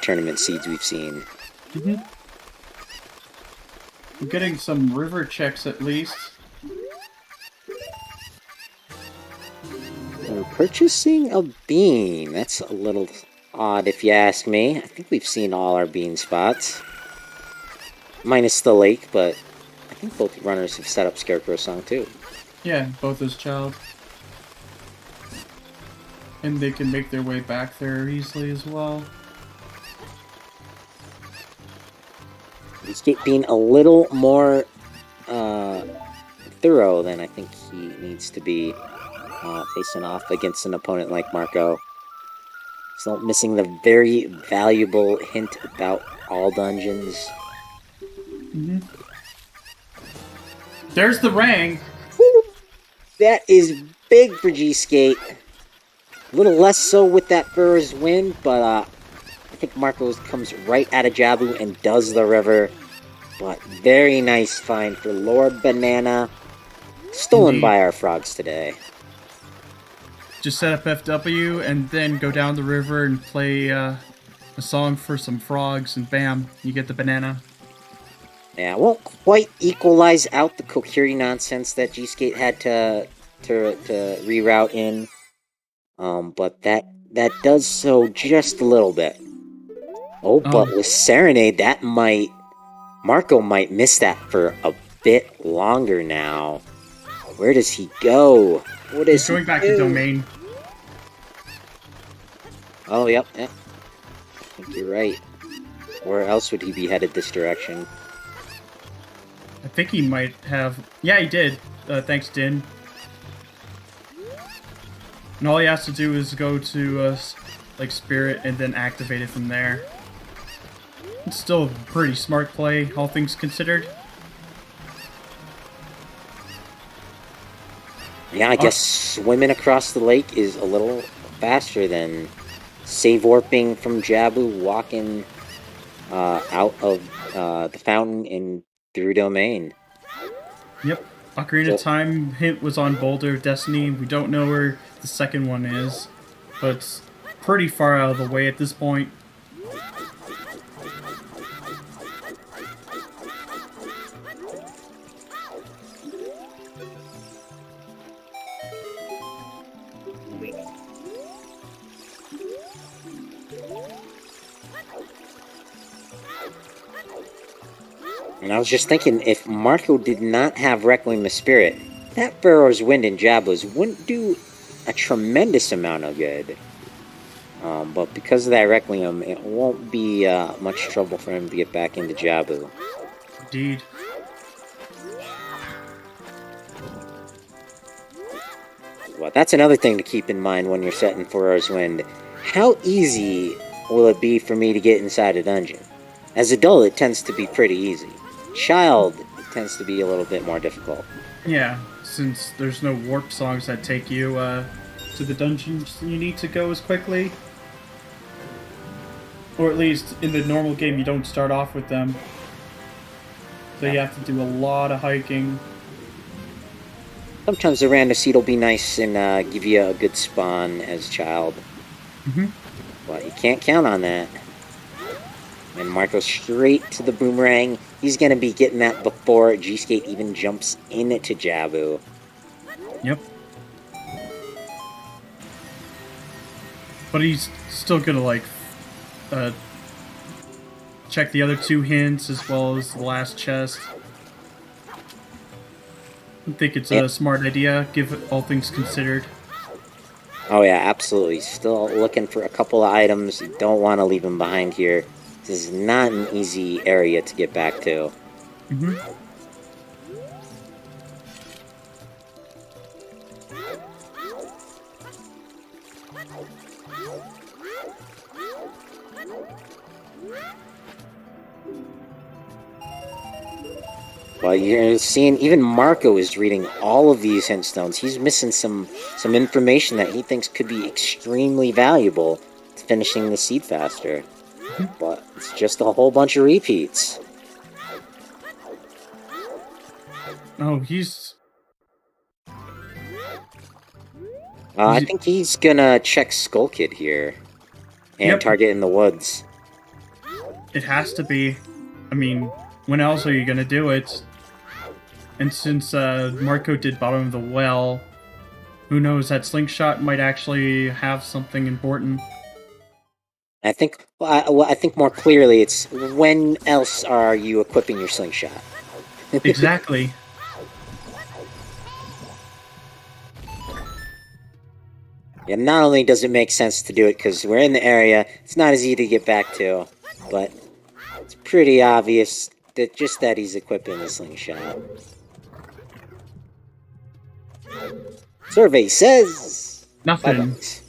tournament seeds we've seen. Mm-hmm. I'm getting some river checks at least. We're purchasing a bean. That's a little odd if you ask me. I think we've seen all our bean spots. Minus the lake, but I think both runners have set up Scarecrow Song too. Yeah, both as child. And they can make their way back there easily as well. He's being a little more thorough than I think he needs to be facing off against an opponent like Marco. Still missing the very valuable hint about all dungeons. There's the Rang. That is big for gsk8. A little less so with that Burrow's Wind, but I think Marco comes right out of Jabu and does the river. But very nice find for Lord Banana. Stolen by our frogs today. Just set up FW and then go down the river and play a song for some frogs, and bam, you get the banana. Yeah, it won't quite equalize out the Kokiri nonsense that gsk8 had to reroute in. But that does so just a little bit. Oh, but with Serenade, Marco might miss that for a bit longer now. Where does he go? What is He's going back to Domain. Oh, yep. I think you're right. Where else would he be headed this direction? I think he might have... Yeah, he did. Thanks, Din. And all he has to do is go to, like, Spirit and then activate it from there. It's still a pretty smart play, all things considered. Yeah, I guess swimming across the lake is a little faster than save warping from Jabu, walking out of the fountain and through Domain. Yep. Ocarina of Time hint was on Boulder of Destiny. We don't know where the second one is, but it's pretty far out of the way at this point. And I was just thinking, if Marco did not have Requiem of Spirit, that Burrow's Wind and Jabu's wouldn't do a tremendous amount of good. But because of that Requiem, it won't be much trouble for him to get back into Jabu. Indeed. Well, that's another thing to keep in mind when you're setting Burrow's Wind. How easy will it be for me to get inside a dungeon? As adult, it tends to be pretty easy. Child, it tends to be a little bit more difficult. Yeah, since there's no warp songs that take you to the dungeons you need to go as quickly. Or at least in the normal game you don't start off with them. So you have to do a lot of hiking. Sometimes the random seed will be nice and give you a good spawn as child. But you can't count on that. And Marco straight to the boomerang. He's going to be getting that before gsk8 even jumps into Jabu. Yep. But he's still going to, like, check the other two hints as well as the last chest. I think it's a smart idea, give all things considered. Oh yeah, absolutely. Still looking for a couple of items. You don't want to leave them behind here. This is not an easy area to get back to. Well, you're seeing even Marco is reading all of these hint stones. He's missing some information that he thinks could be extremely valuable to finishing the seed faster. But it's just a whole bunch of repeats. Oh, he's... I think he's gonna check Skull Kid here. And target in the woods. It has to be. I mean, when else are you gonna do it? And since Marco did bottom of the well, who knows, that slingshot might actually have something important. I think, I think more clearly, it's when else are you equipping your slingshot? Exactly. Yeah, not only does it make sense to do it because we're in the area, it's not as easy to get back to, but it's pretty obvious just that he's equipping the slingshot. Survey says... Nothing. $5.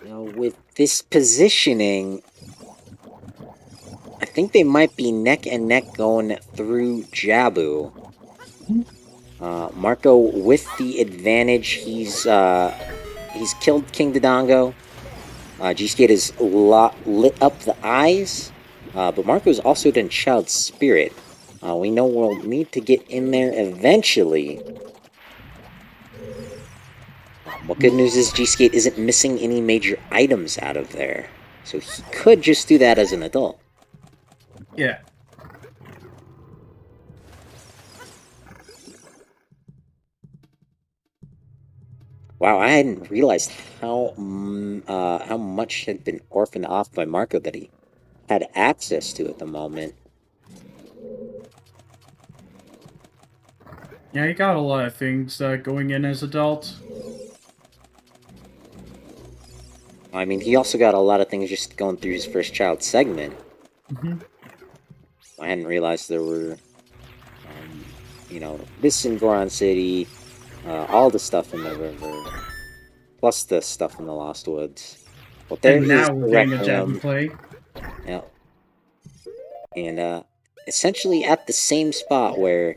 Now, with this positioning, I think they might be neck and neck going through Jabu. Marco with the advantage. He's killed King Dodongo. Gsk8 has lit up the eyes, but Marco's also done Child Spirit. We know we'll need to get in there eventually. Well, good news is Gsk8 isn't missing any major items out of there, so he could just do that as an adult. Yeah. Wow, I hadn't realized how much had been orphaned off by Marco that he had access to at the moment. Yeah, he got a lot of things going in as adult. I mean, he also got a lot of things just going through his first child segment. I hadn't realized there were, this in Goron City, all the stuff in the river, plus the stuff in the Lost Woods. Well, there And is now the we're getting a Rec Jabu Room. play. Yeah. And essentially at the same spot where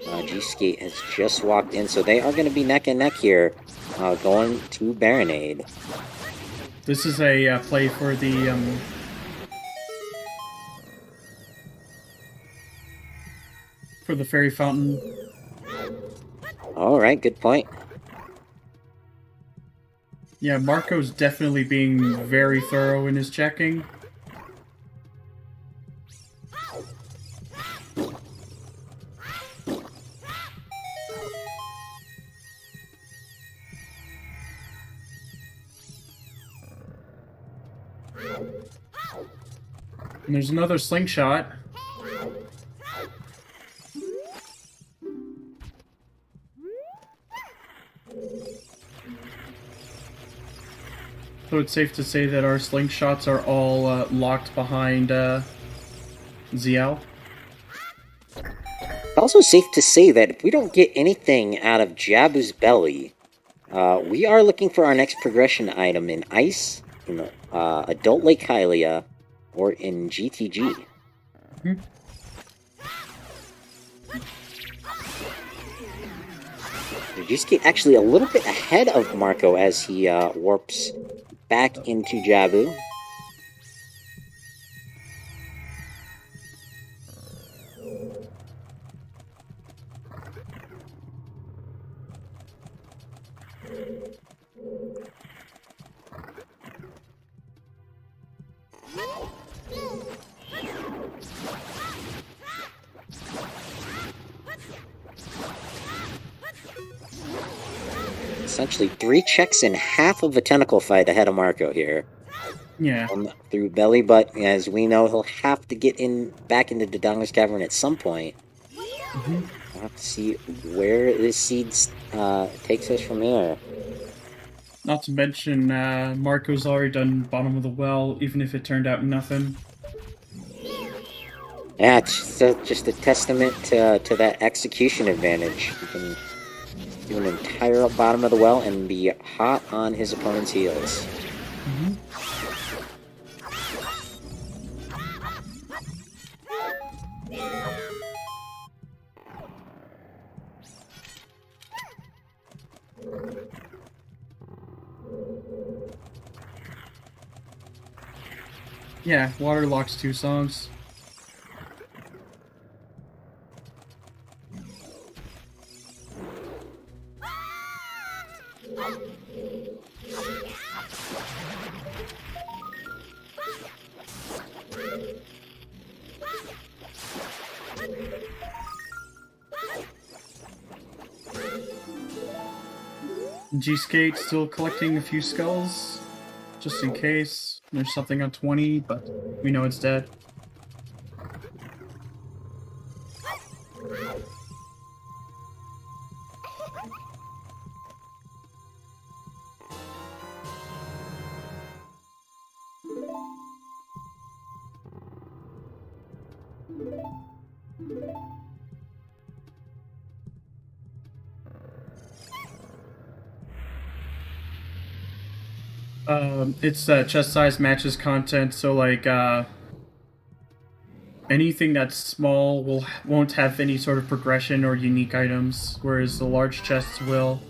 Gsk8 has just walked in, so they are going to be neck and neck here, going to Baronade. This is a play for the fairy fountain. All right, good point. Yeah, Marco's definitely being very thorough in his checking. And there's another slingshot. So it's safe to say that our slingshots are all locked behind ZL. Also safe to say that if we don't get anything out of Jabu's belly, we are looking for our next progression item in Ice, in Adult Lake Hylia, or in GTG. Gsk8 actually a little bit ahead of Marco as he warps back into Jabu. Essentially 3 checks and half of a tentacle fight ahead of Marco here. Yeah. Through belly, but as we know, he'll have to get back into Dodongo's Cavern at some point. We'll have to see where this seeds takes us from here. Not to mention, Marco's already done bottom of the well, even if it turned out nothing. Yeah, it's just a testament to that execution advantage. You can do an entire bottom of the well and be hot on his opponent's heels. Yeah, water locks 2 songs. Gsk8 still collecting a few skulls, just in case there's something on 20, but we know it's dead. It's chest size matches content, so like anything that's small won't have any sort of progression or unique items, whereas the large chests will.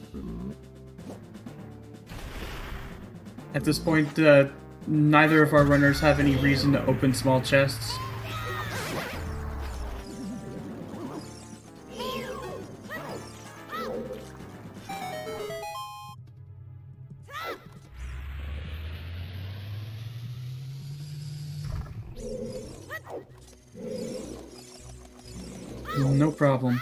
At this point, neither of our runners have any reason to open small chests. No problem.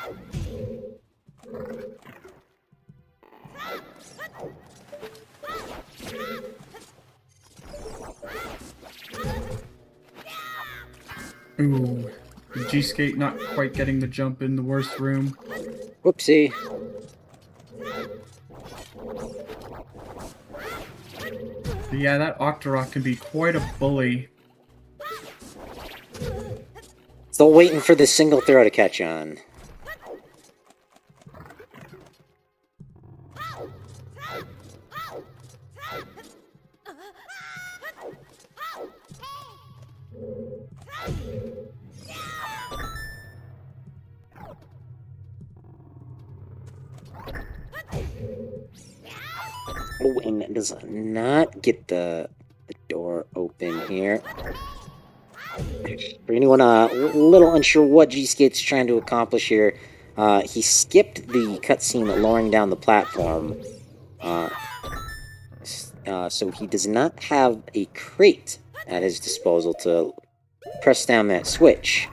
Ooh, the gsk8 not quite getting the jump in the worst room. Whoopsie. But yeah, that Octorok can be quite a bully. Still waiting for the single throw to catch on. Oh, and it does not get the door open here. For anyone a little unsure what gsk8's trying to accomplish here, he skipped the cutscene lowering down the platform. So he does not have a crate at his disposal to press down that switch.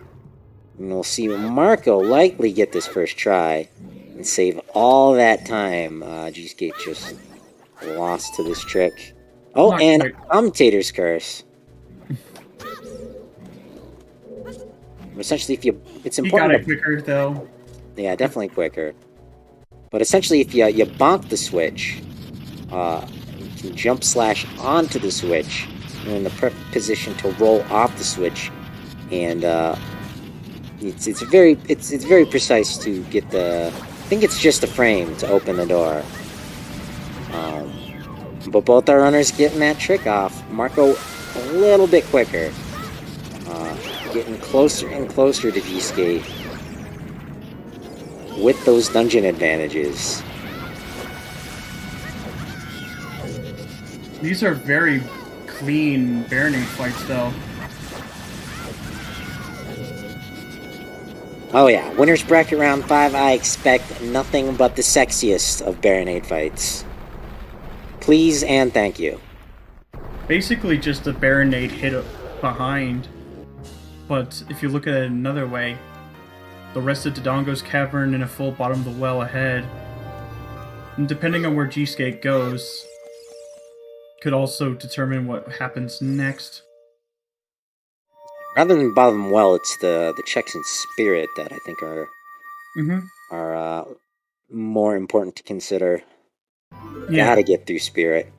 And we'll see Marco likely get this first try and save all that time. gsk8 just lost to this trick. Oh, Not and quite. Commentator's Curse. Essentially, it's He got important. it quicker though. Yeah, definitely quicker. But essentially, if you bonk the switch, you can jump slash onto the switch. You're in the perfect position to roll off the switch, and it's very precise to get the. I think it's just a frame to open the door. But both our runners getting that trick off. Marco a little bit quicker. Getting closer and closer to gsk8 with those dungeon advantages. These are very clean Baronade fights though. Oh yeah, Winners Bracket Round 5, I expect nothing but the sexiest of Baronade fights. Please and thank you. Basically just a Baronade hit behind. But if you look at it another way, the rest of Dodongo's Cavern and a full bottom of the well ahead, and depending on where gsk8 goes, could also determine what happens next. Rather than bottom well, it's the checks in spirit that I think are more important to consider. Yeah. Gotta get through spirit.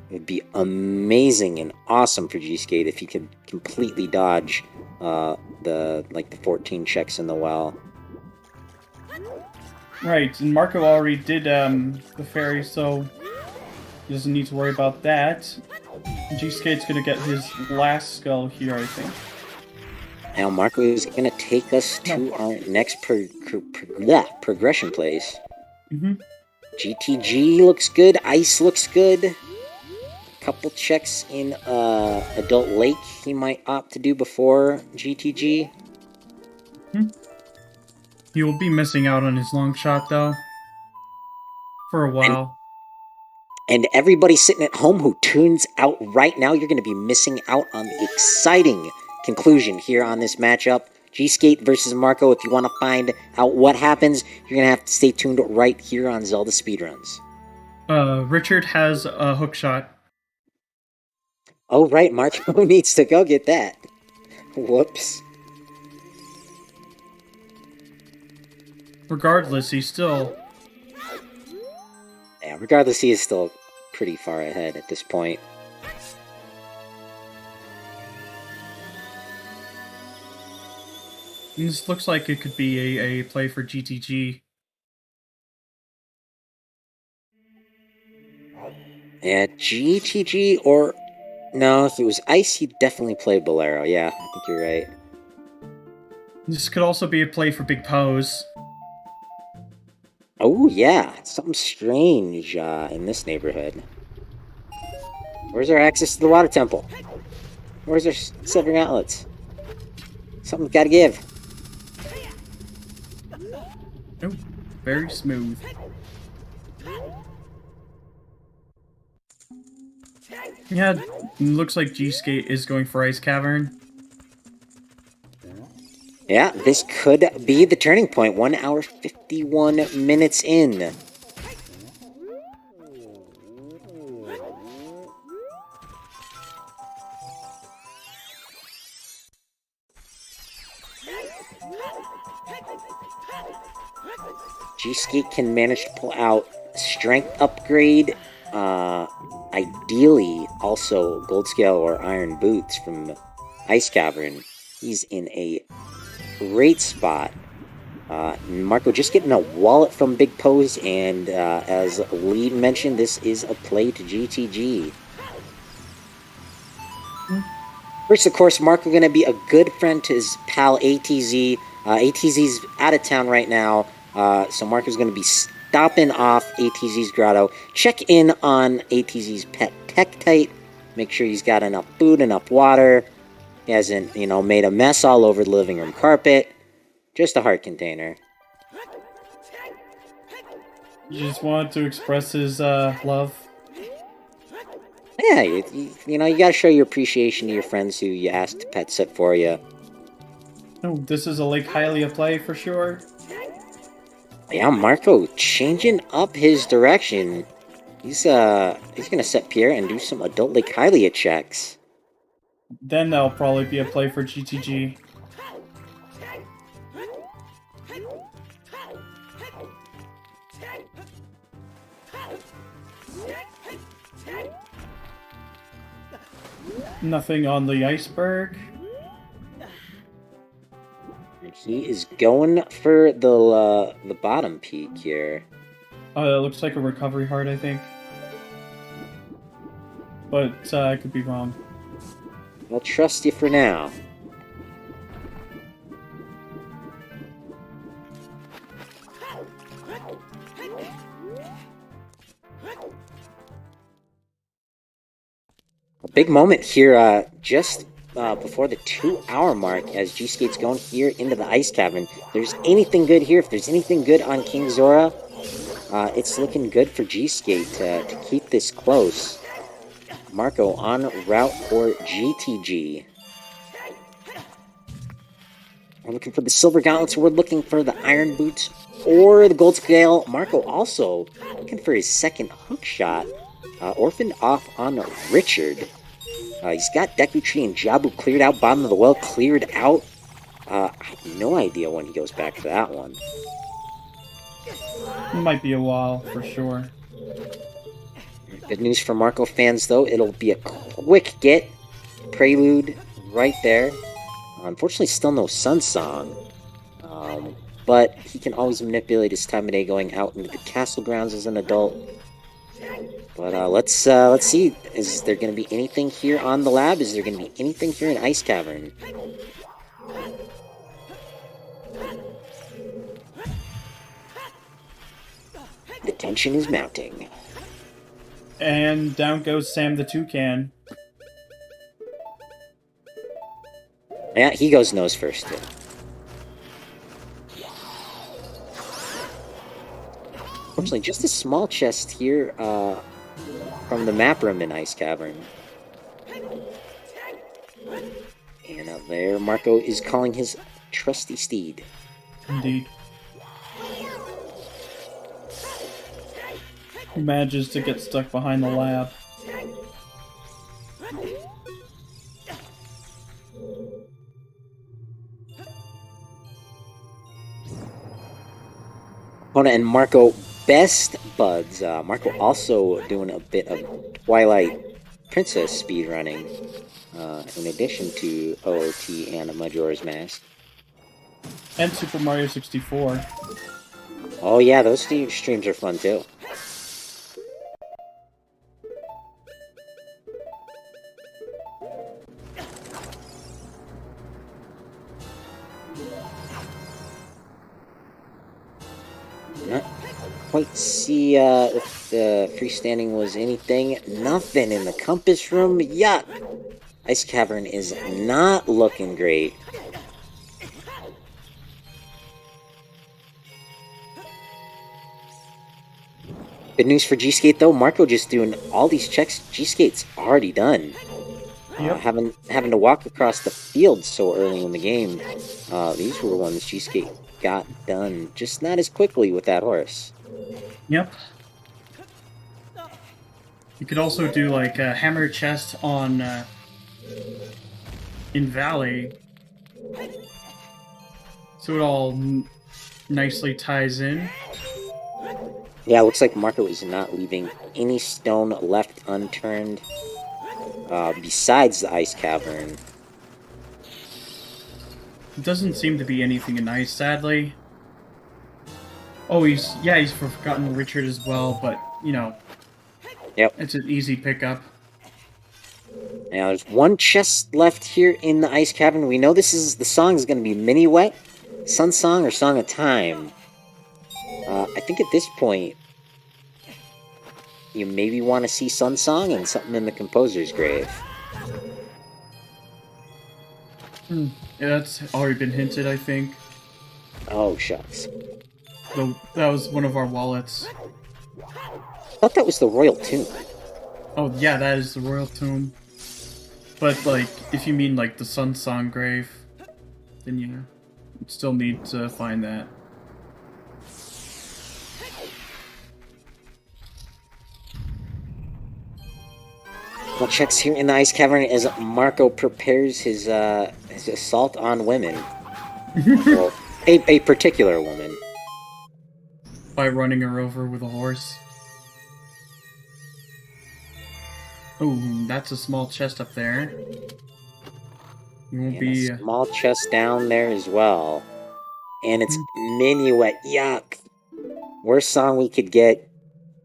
It'd be amazing and awesome for gsk8 if he could completely dodge the 14 checks in the well. Right, and Marco already did the fairy, so he doesn't need to worry about that. gsk8's gonna get his last skull here, I think. Now Marco is gonna take us to our next progression place. GTG looks good. Ice looks good. Couple checks in Adult Lake he might opt to do before GTG. He will be missing out on his Longshot though. For a while. And everybody sitting at home who tunes out right now, you're going to be missing out on the exciting conclusion here on this matchup. gsk8 versus Marco. If you want to find out what happens, you're going to have to stay tuned right here on Zelda Speedruns. Richard has a hook shot. Oh, right, Marco needs to go get that. Whoops. Regardless, he's still... Yeah, regardless, he is still pretty far ahead at this point. This looks like it could be a play for GTG. Yeah, GTG or... No, if it was Ice, he'd definitely play Bolero. Yeah, I think you're right. This could also be a play for Big Pose. Oh, yeah. Something strange in this neighborhood. Where's our access to the water temple? Where's our 7 outlets? Something's gotta give. Oh, very smooth. Yeah, looks like gsk8 is going for Ice Cavern. Yeah, this could be the turning point. 1 hour 51 minutes in. gsk8 can manage to pull out strength upgrade, ideally also gold scale or iron boots from Ice Cavern. He's in a great spot. Marco just getting a wallet from Big Pose, and as Lee mentioned, this is a play to GTG. First, of course, Marco going to be a good friend to his pal ATZ. ATZ's out of town right now, so Marco's going to be stopping off ATZ's grotto. Check in on ATZ's pet Tektite. Make sure he's got enough food, enough water. He hasn't, made a mess all over the living room carpet. Just a heart container. You just wanted to express his love. Yeah, you gotta show your appreciation to your friends who you asked to pet sit for you. Oh, this is a Lake Hylia play for sure. Yeah, Marco changing up his direction. He's gonna set Pierre and do some adult Lake Hylia checks. Then that'll probably be a play for GTG. Nothing on the iceberg. He is going for the bottom peak here. Oh, that looks like a recovery heart, I think. But I could be wrong. I'll trust you for now. A big moment here, just before the 2-hour mark, as gsk8's going here into the Ice Cavern. If there's anything good here, if there's anything good on King Zora, it's looking good for gsk8 to keep this close. Marco on route for GTG. We're looking for the silver gauntlets. We're looking for the iron boots or the gold scale. Marco also looking for his second hook shot. Orphaned off on Richard. He's got Deku Tree and Jabu cleared out. Bottom of the well cleared out. I have no idea when he goes back to that one. It might be a while, for sure. Good news for Marco fans, though. It'll be a quick get. Prelude right there. Unfortunately, still no Sun Song. But he can always manipulate his time of day going out into the castle grounds as an adult. But let's see. Is there going to be anything here on the lab? Is there going to be anything here in Ice Cavern? The tension is mounting. And down goes Sam the Toucan. Yeah, he goes nose first, too. Unfortunately, just a small chest here from the map room in Ice Cavern. And out there, Marco is calling his trusty steed. Indeed. He manages to get stuck behind the lab. Kona and Marco, best buds. Marco also doing a bit of Twilight Princess speedrunning, in addition to OOT and a Majora's Mask. And Super Mario 64. Oh yeah, those streams are fun too. Not quite see if the freestanding was anything. Nothing in the compass room. Yuck! Ice Cavern is not looking great. Good news for gsk8 though, Marco just doing all these checks. gsk8's already done. Yep. Having to walk across the field so early in the game. These were the ones gsk8 got done, just not as quickly with that horse. Yep. You could also do like a hammer chest on in Valley, so it all nicely ties in. Yeah, looks like Marco is not leaving any stone left unturned. Besides the ice cavern. It doesn't seem to be anything in ice, sadly. Oh, he's forgotten Richard as well, but you know, Yep. it's an easy pickup. Now there's one chest left here in the ice cavern. We know the song is going to be Mini Wet, Sun Song, or Song of Time. I think at this point, you maybe want to see Sun Song and something in the composer's grave. Yeah, that's already been hinted, I think. Oh, shucks. Though that was one of our wallets. I thought that was the Royal Tomb. Oh yeah, that is the Royal Tomb. But like, if you mean like the Sun Song grave, then yeah, you still need to find that. Well, checks here in the ice cavern as Marco prepares his assault on women. Well, a particular woman. By running her over with a horse. Oh, that's a small chest up there. You won't And be a small chest down there as well. And it's Minuet. Yuck. Worst song we could get.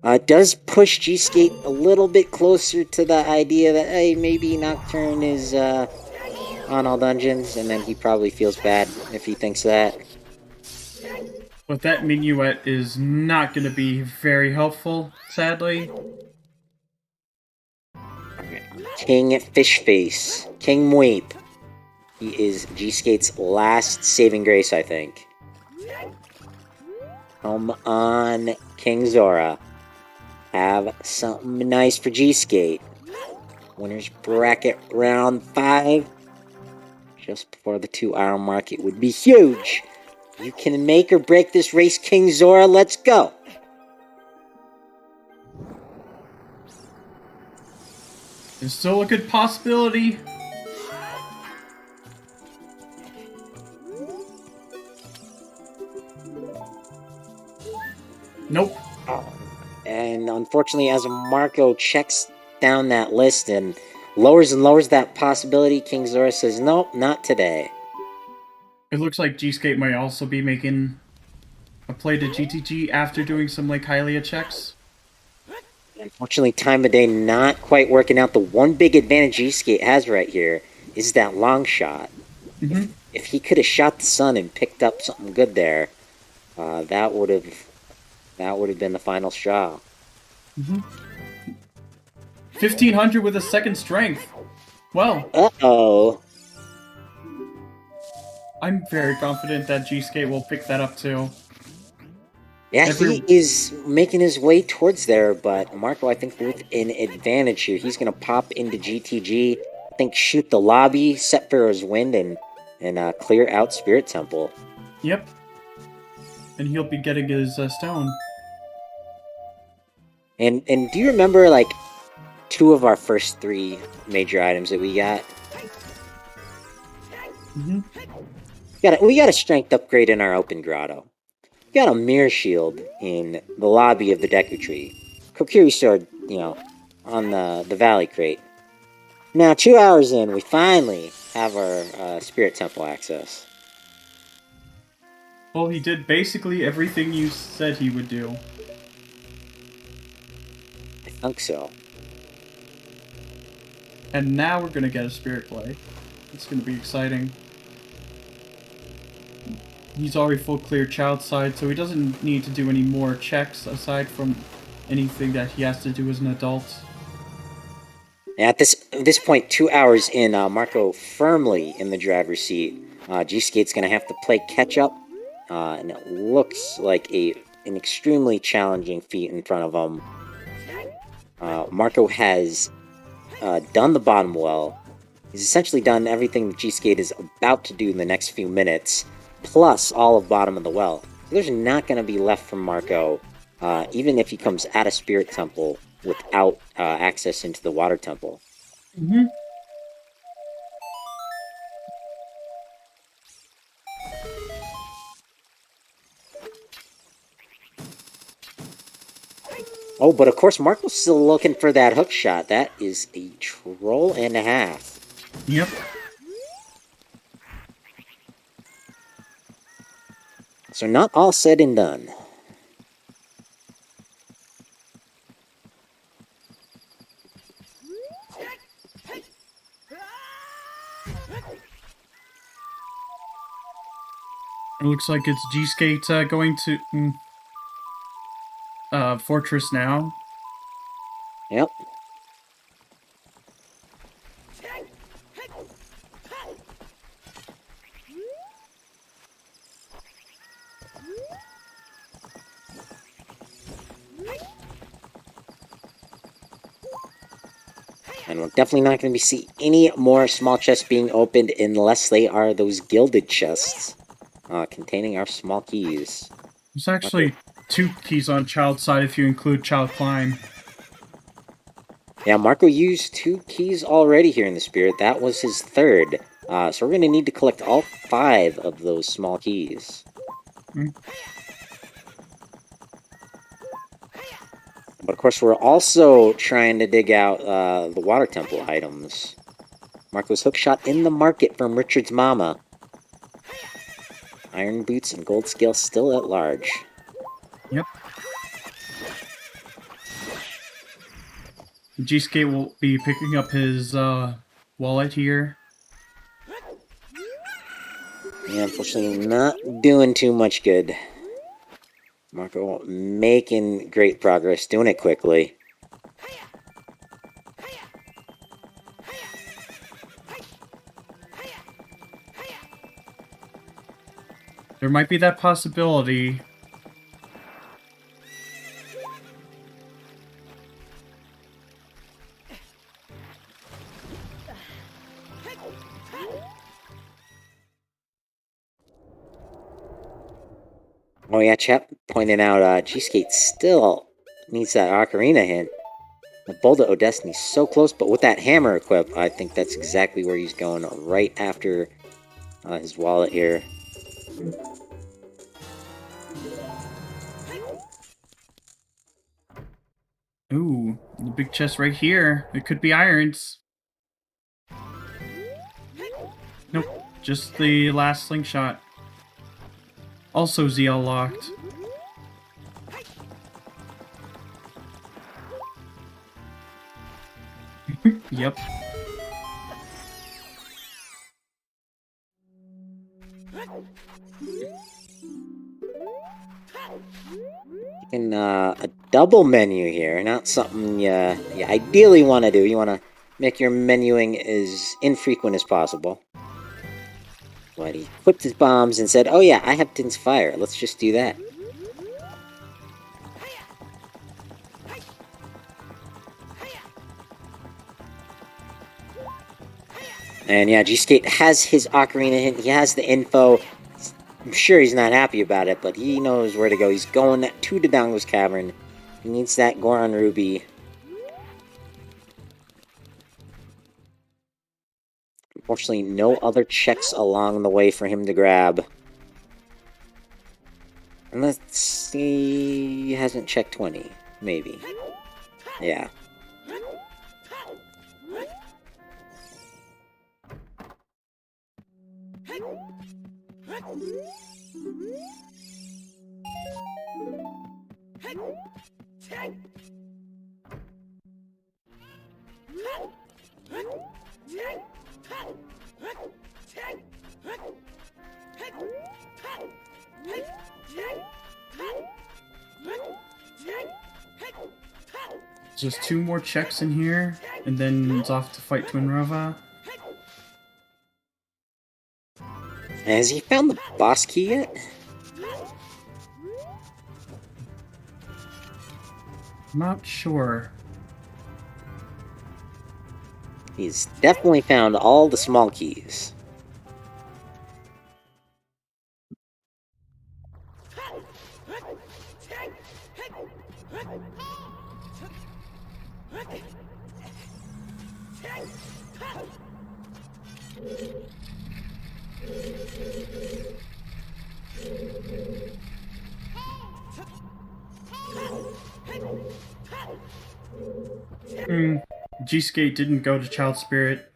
It does push gsk8 a little bit closer to the idea that, hey, maybe Nocturne is on all dungeons, and then he probably feels bad if he thinks that. But that minuet is not going to be very helpful, sadly. King Fishface. King Mweep. He is gsk8's last saving grace, I think. Come on, King Zora. Have something nice for gsk8. Winner's bracket round 5. Just before the 2-hour mark, it would be huge. You can make or break this race, King Zora. Let's go. There's still a good possibility. Nope. And unfortunately, as Marco checks down that list and lowers that possibility, King Zora says, nope, not today. It looks like gsk8 might also be making a play to GTG after doing some like Hylia checks. Unfortunately, time of day not quite working out. The one big advantage gsk8 has right here is that long shot. Mm-hmm. If he could have shot the sun and picked up something good there, that would have been the final straw. Mm-hmm. 1500 with a second strength. Well. Uh-oh. I'm very confident that gsk8 will pick that up too. Yeah, he is making his way towards there, but Marco, I think, with an advantage here. He's going to pop into GTG, I think shoot the lobby, set Pharaoh's Wind, and clear out Spirit Temple. Yep. And he'll be getting his stone. And do you remember, like, 2 of our first 3 major items that we got? Mm-hmm. We got a strength upgrade in our open grotto. We got a mirror shield in the lobby of the Deku Tree. Kokiri sword, on the Valley crate. Now, 2 hours in, we finally have our Spirit Temple access. Well, he did basically everything you said he would do. I think so. And now we're gonna get a spirit play. It's gonna be exciting. He's already full clear child side, so he doesn't need to do any more checks aside from anything that he has to do as an adult. At this point, 2 hours in, Marco firmly in the driver's seat. G-Skate's gonna have to play catch up, and it looks like an extremely challenging feat in front of him. Marco has done the bottom well. He's essentially done everything that G-Skate is about to do in the next few minutes, plus all of bottom of the well. So there's not going to be left from Marco, even if he comes at a Spirit Temple without access into the Water Temple. Mm-hmm. Oh, but of course Marco's still looking for that hook shot. That is a troll and a half. Yep. So not all said and done. It looks like it's G-Skate going to Fortress now. Yep. And we're definitely not going to see any more small chests being opened unless they are those gilded chests containing our small keys. There's actually 2 keys on child side if you include child climb. Yeah, Marco used 2 keys already here in the Spirit. That was his 3rd. So we're going to need to collect all 5 of those small keys. But of course, we're also trying to dig out the Water Temple items. Marco's hookshot in the market from Richard's mama. Iron boots and gold scale still at large. Yep. G-Skate will be picking up his wallet here. Yeah, unfortunately not doing too much good. Marco making great progress, doing it quickly. There might be that possibility. Oh yeah, Chap pointing out G-Skate still needs that Ocarina hint. The Boulder of Destiny's so close, but with that hammer equip, I think that's exactly where he's going right after his wallet here. Ooh, the big chest right here. It could be irons. Nope, just the last slingshot. Also ZL locked. Yep. And a double menu here, not something you ideally want to do. You want to make your menuing as infrequent as possible. But he equipped his bombs and said, oh yeah, I have Din's Fire. Let's just do that. And yeah, G-Skate has his Ocarina hint. He has the info. I'm sure he's not happy about it, but he knows where to go. He's going to Dodongo's Cavern. He needs that Goron Ruby. Unfortunately, no other checks along the way for him to grab. And let's see... He hasn't checked 20. Maybe. Yeah. Just 2 more checks in here, and then it's off to fight Twinrova. Has he found the boss key yet? Not sure. He's definitely found all the small keys. gsk8 didn't go to Child Spirit.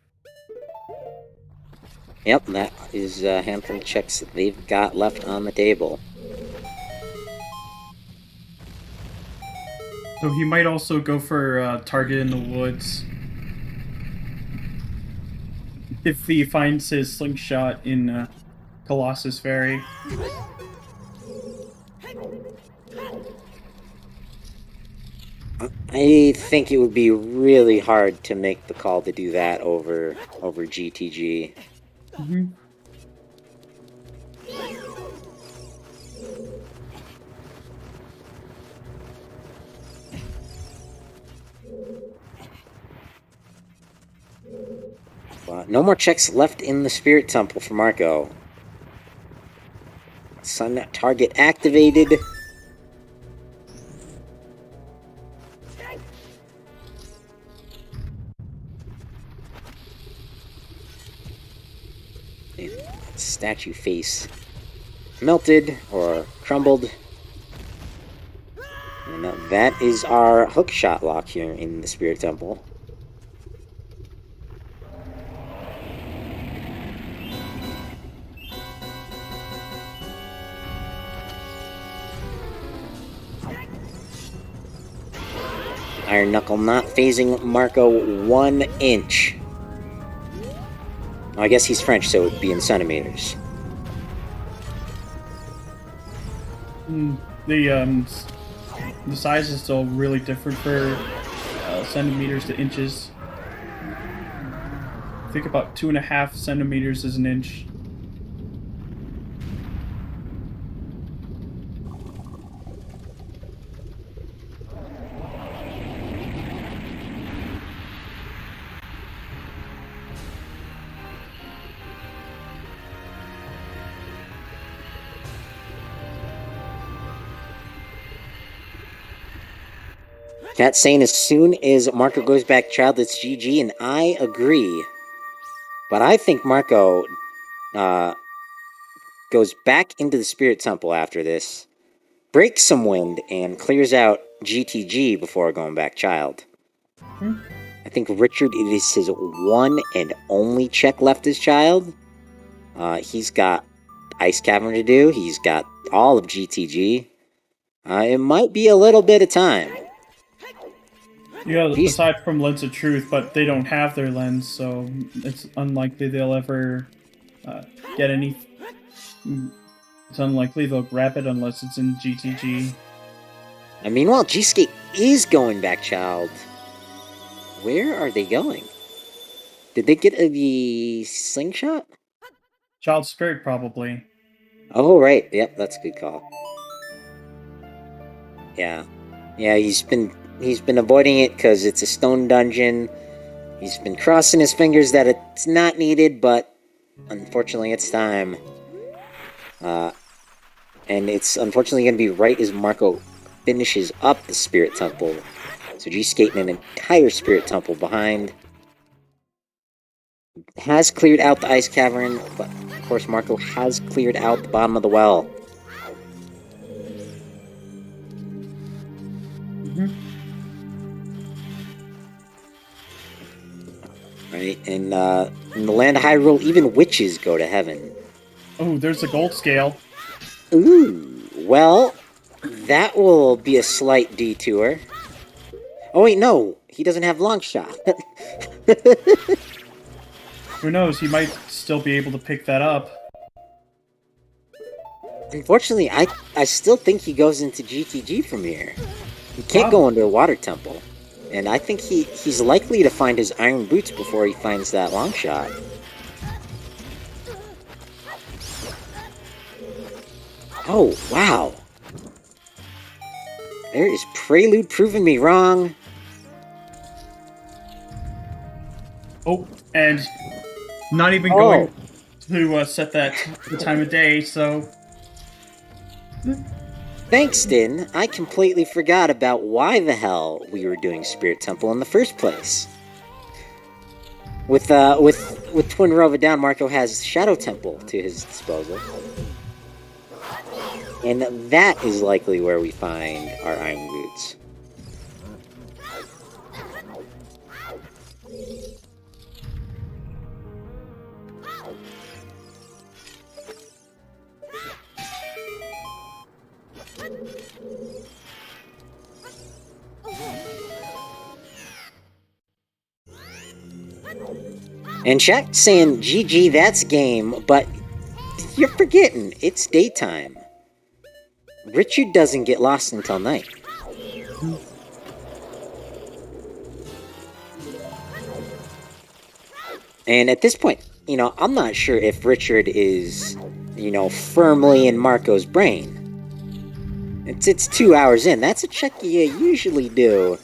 Yep, that is a handful of checks that they've got left on the table. So he might also go for target in the woods. If he finds his slingshot in Colossus Ferry. I think it would be really hard to make the call to do that over GTG. Mm-hmm. No more checks left in the Spirit Temple for Marco. Sun target activated. Statue face melted or crumbled. And that is our hook shot lock here in the Spirit Temple. Iron Knuckle not phasing Marco 1 inch. I guess he's French, so it would be in centimeters. The size is still really different for centimeters to inches. I think about 2.5 centimeters is an inch. Cat's saying as soon as Marco goes back child, it's GG, and I agree. But I think Marco goes back into the Spirit Temple after this, breaks some wind, and clears out GTG before going back child. I think Richard, it is his one and only check left as child. He's got Ice Cavern to do. He's got all of GTG. It might be a little bit of time. Yeah, aside from Lens of Truth, but they don't have their lens, so it's unlikely they'll ever get any. It's unlikely they'll grab it unless it's in GTG. And meanwhile, gsk8 is going back child. Where are they going? Did they get the slingshot? Child Spirit, probably. Oh, right. Yep, that's a good call. Yeah. Yeah, he's been avoiding it because it's a stone dungeon. He's been crossing his fingers that it's not needed, but unfortunately it's time. And it's unfortunately going to be right as Marco finishes up the Spirit Temple. So gsk8 and an entire Spirit Temple behind. Has cleared out the Ice Cavern, but of course Marco has cleared out the bottom of the well. Right, and in the land of Hyrule, even witches go to heaven. Oh, there's a gold scale. Ooh, well, that will be a slight detour. Oh wait, no, he doesn't have Longshot. Who knows? He might still be able to pick that up. Unfortunately, I still think he goes into GTG from here. He can't go under a water temple. And I think he's likely to find his iron boots before he finds that Longshot. Oh, wow. There is Prelude proving me wrong. Oh, and not even going to set that the time of day, so... Thanks, Din. I completely forgot about why the hell we were doing Spirit Temple in the first place. With Twin Rova down, Marco has Shadow Temple to his disposal. And that is likely where we find our iron boots. And chat saying, GG, that's game, but you're forgetting, it's daytime. Richard doesn't get lost until night. And at this point, you know, I'm not sure if Richard is, you know, firmly in Marco's brain. It's 2 hours in. That's a check you usually do.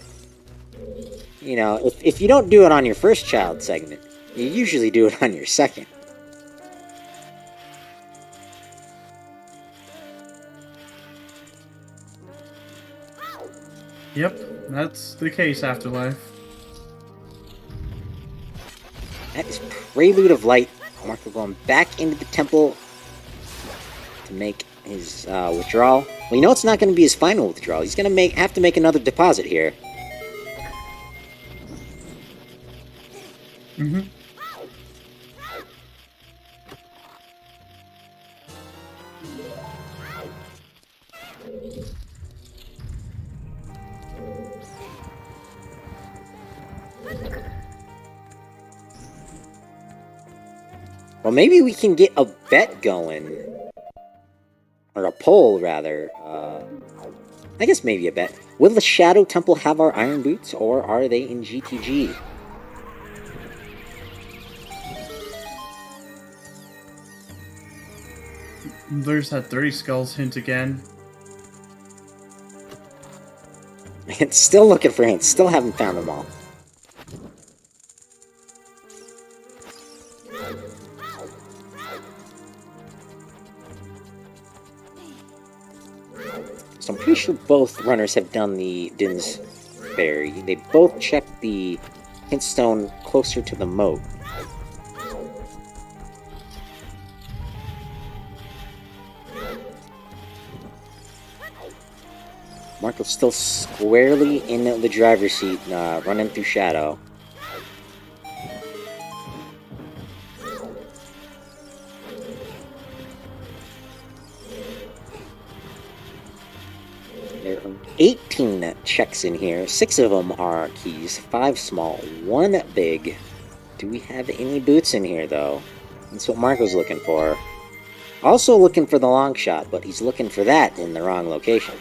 You know, if you don't do it on your first child segment, you usually do it on your second. Yep, that's the case, Afterlife. That is Prelude of Light. Marco going back into the temple to make his withdrawal. Well, you know it's not going to be his final withdrawal. He's going to have to make another deposit here. Mm-hmm. Well, maybe we can get a bet going. Or a poll, rather. I guess maybe a bet. Will the Shadow Temple have our iron boots, or are they in GTG? There's that 30 skulls hint again. It's still looking for hints. Still haven't found them all. So I'm pretty sure both runners have done the Din's Berry. They both checked the hint stone closer to the moat. Marco's still squarely in the driver's seat, running through Shadow. There are 18 checks in here. 6 of them are keys, 5 small, 1 big. Do we have any boots in here, though? That's what Marco's looking for. Also looking for the Longshot, but he's looking for that in the wrong location.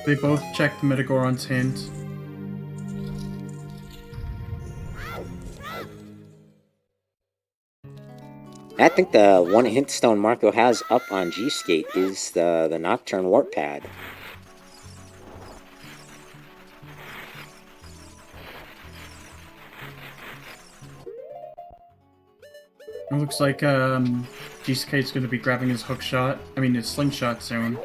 They both checked Metagoron's hint. I think the one hint stone Marco has up on gsk8 is the Nocturne Warp Pad. It looks like gsk8's going to be grabbing his hook shot. I mean, his slingshot soon.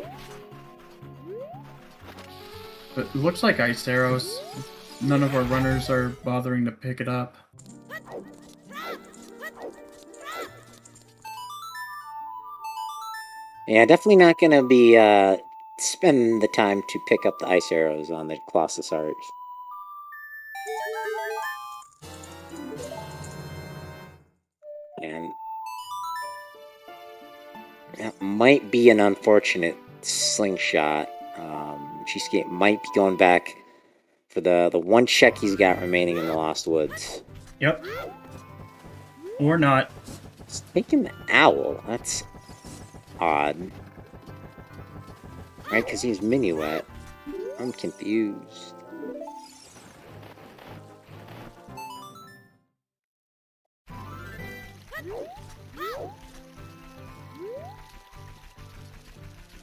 But it looks like ice arrows. None of our runners are bothering to pick it up. Yeah, definitely not gonna be spending the time to pick up the ice arrows on the Colossus Arch. And that might be an unfortunate slingshot. Cheesecake might be going back for the one check he's got remaining in the Lost Woods. Yep. Or not. He's taking the owl. That's odd. Right, because he's Minuet. I'm confused.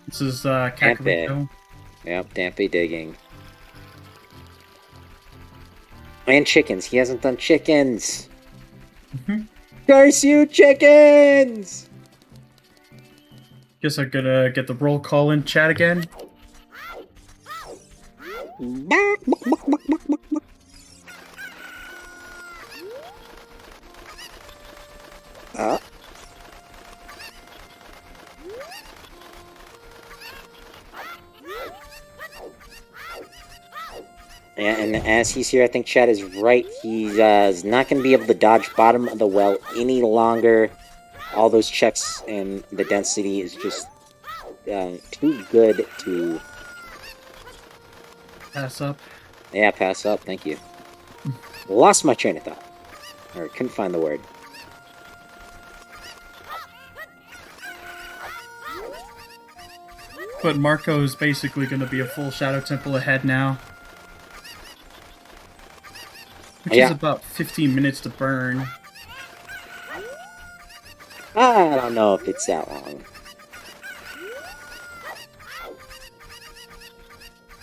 This is Kakariko. Yep, Dampe digging. And chickens. He hasn't done chickens. Curse you, chickens! Guess I'm gonna get the roll call in chat again. Yeah, and as he's here, I think Chad is right. He's not going to be able to dodge bottom of the well any longer. All those checks and the density is just too good to... Pass up. Yeah, pass up. Thank you. Lost my train of thought. Or couldn't find the word. But Marco is basically going to be a full Shadow Temple ahead now. Which is about 15 minutes to burn. I don't know if it's that long.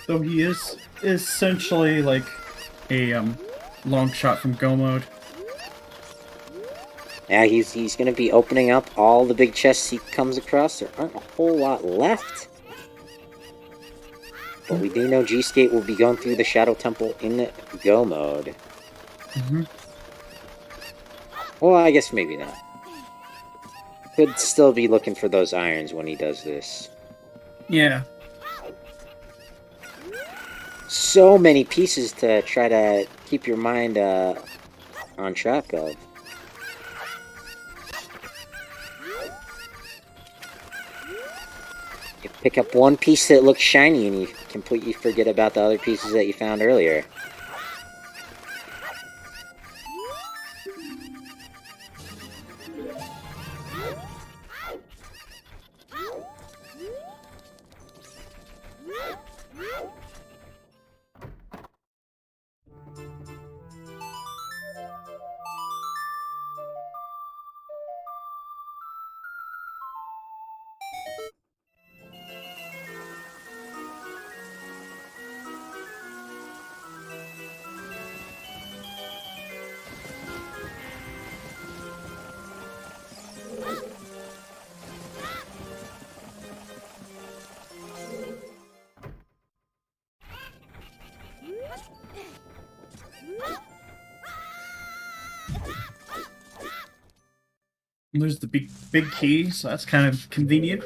Though he is essentially like a long shot from Go mode. Yeah, he's going to be opening up all the big chests he comes across. There aren't a whole lot left. But we do know gsk8 will be going through the Shadow Temple in Go mode. Well, I guess maybe not. Could still be looking for those irons when he does this. Yeah. So many pieces to try to keep your mind on track of. You pick up one piece that looks shiny and you completely forget about the other pieces that you found earlier. There's the big key, so that's kind of convenient.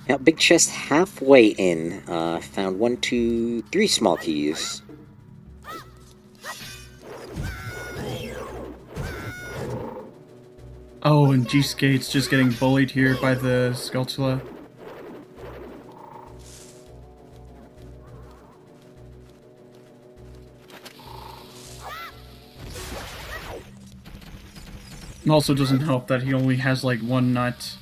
Now, big chest halfway in. Found 1, 2, 3 small keys. Oh, and gsk8's just getting bullied here by the Skulltula. It also doesn't help that he only has like one nut.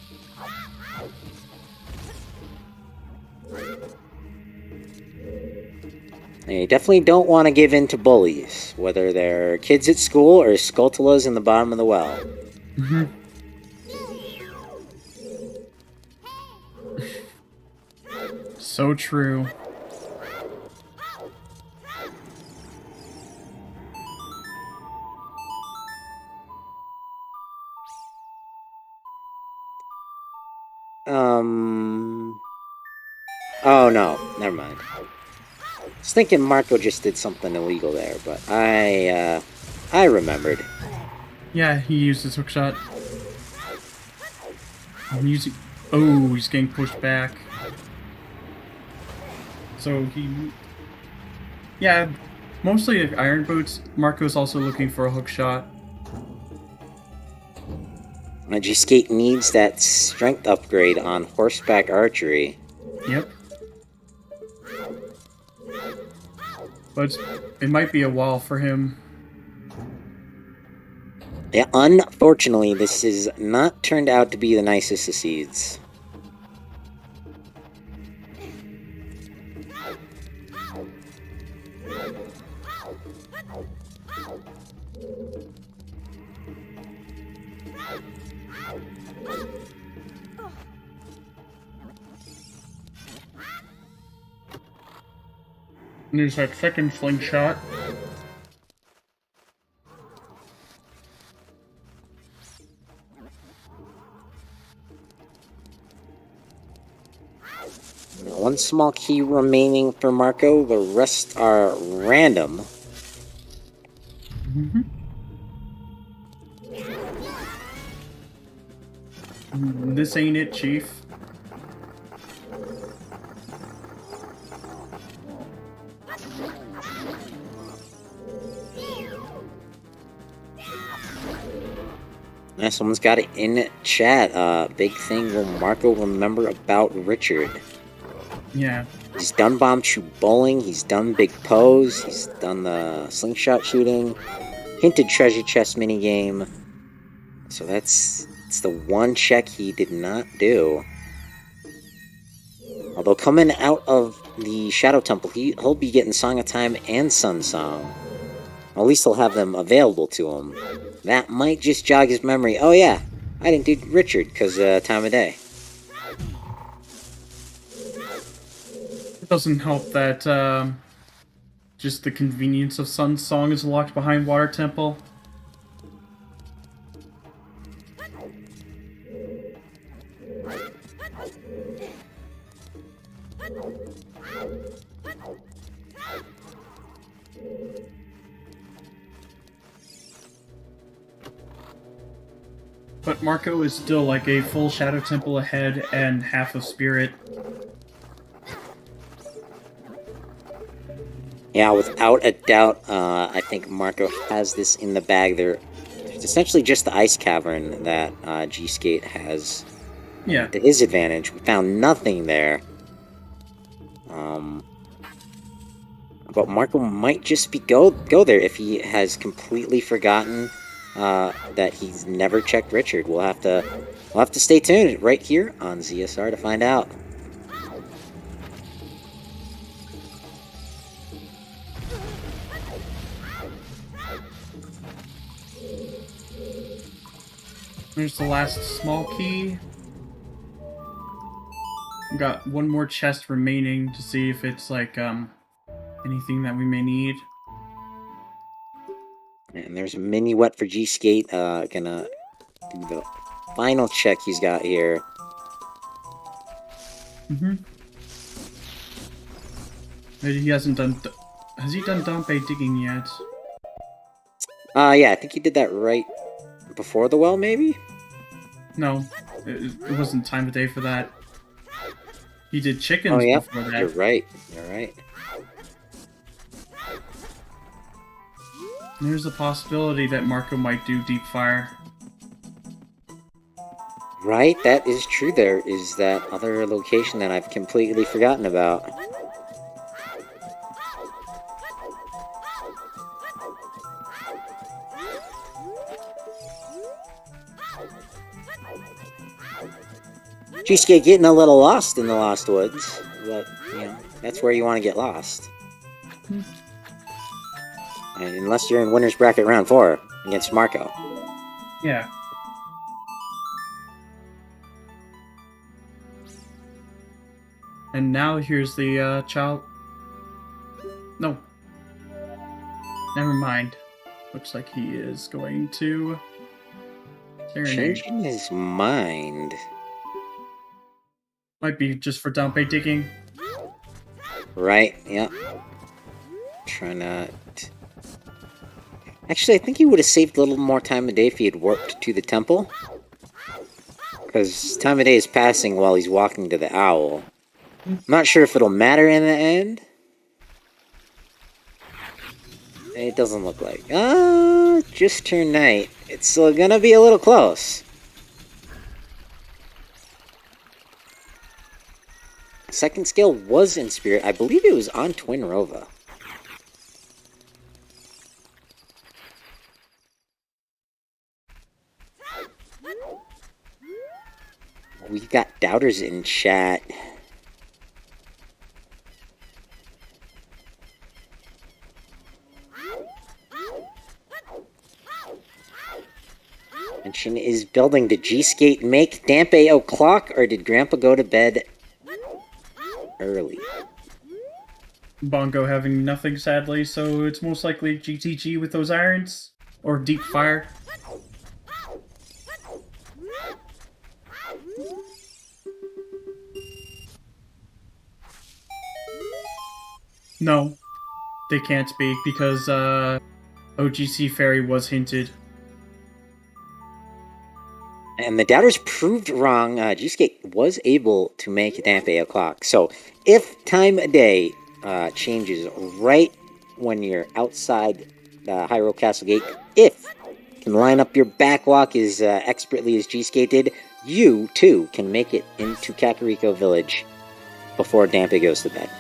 You definitely don't want to give in to bullies, whether they're kids at school or Skulltulas in the bottom of the well. So true. Oh no, never mind. was thinking Marco just did something illegal there, but I remembered. Yeah, he used his hookshot. I'm using. Oh, he's getting pushed back. So he. Yeah, mostly Iron Boots. Marco's also looking for a hookshot. gsk8 needs that strength upgrade on horseback archery. Yep. But it might be a while for him. Yeah, unfortunately, this has not turned out to be the nicest of seeds. And there's that second slingshot. One small key remaining for Marco, the rest are random. This ain't it, Chief. Yeah, someone's got it in chat. Big thing will Marco remember about Richard. Yeah. He's done bomb shoot bowling, he's done big pose, he's done the slingshot shooting, hinted treasure chest minigame. So it's the one check he did not do. Although coming out of the Shadow Temple, he'll be getting Song of Time and Sun Song. At least he'll have them available to him. That might just jog his memory. Oh yeah, I didn't do Richard because time of day. It doesn't help that just the convenience of Sun Song is locked behind Water Temple. But Marco is still like a full Shadow Temple ahead and half of Spirit. Yeah, without a doubt, I think Marco has this in the bag. There's essentially just the Ice Cavern that gsk8 has to his advantage. We found nothing there. But Marco might just be go there if he has completely forgotten that he's never checked Richard. We'll have to stay tuned right here on ZSR to find out. There's the last small key. We've got one more chest remaining to see if it's like anything that we may need. And there's a mini wet for gsk8. Gonna do the final check he's got here. He hasn't done. Has he done Dompe digging yet? Yeah, I think he did that right before the well, maybe? No, it wasn't time of day for that. He did chickens before that. You're right. You're right. There's a possibility that Marco might do Deep Fire. Right, that is true. There is that other location that I've completely forgotten about. gsk8 getting a little lost in the Lost Woods, but, you know, that's where you want to get lost. Unless you're in winner's bracket round 4 against Marco. Yeah. And now here's the child. No. Never mind. Looks like he is going to Changing his mind. Might be just for Dompe digging. Right, yeah. Try not... Actually, I think he would have saved a little more time of day if he had warped to the temple. Because time of day is passing while he's walking to the owl. I'm not sure if it'll matter in the end. It doesn't look like. Just turned night. It's still gonna be a little close. Second skill was in spirit. I believe it was on Twin Rova. We've got doubters in chat. Mention is building. Did gsk8 make Dampe o'clock, or did Grandpa go to bed early? Bongo having nothing, sadly, so it's most likely GTG with those irons. Or deep fire. No, they can't speak because OGC Fairy was hinted. And the doubters proved wrong. gsk8 was able to make Dampe o'clock. So if time of day changes right when you're outside the Hyrule Castle Gate, if you can line up your backwalk as expertly as gsk8 did, you too can make it into Kakariko Village before Dampe goes to bed.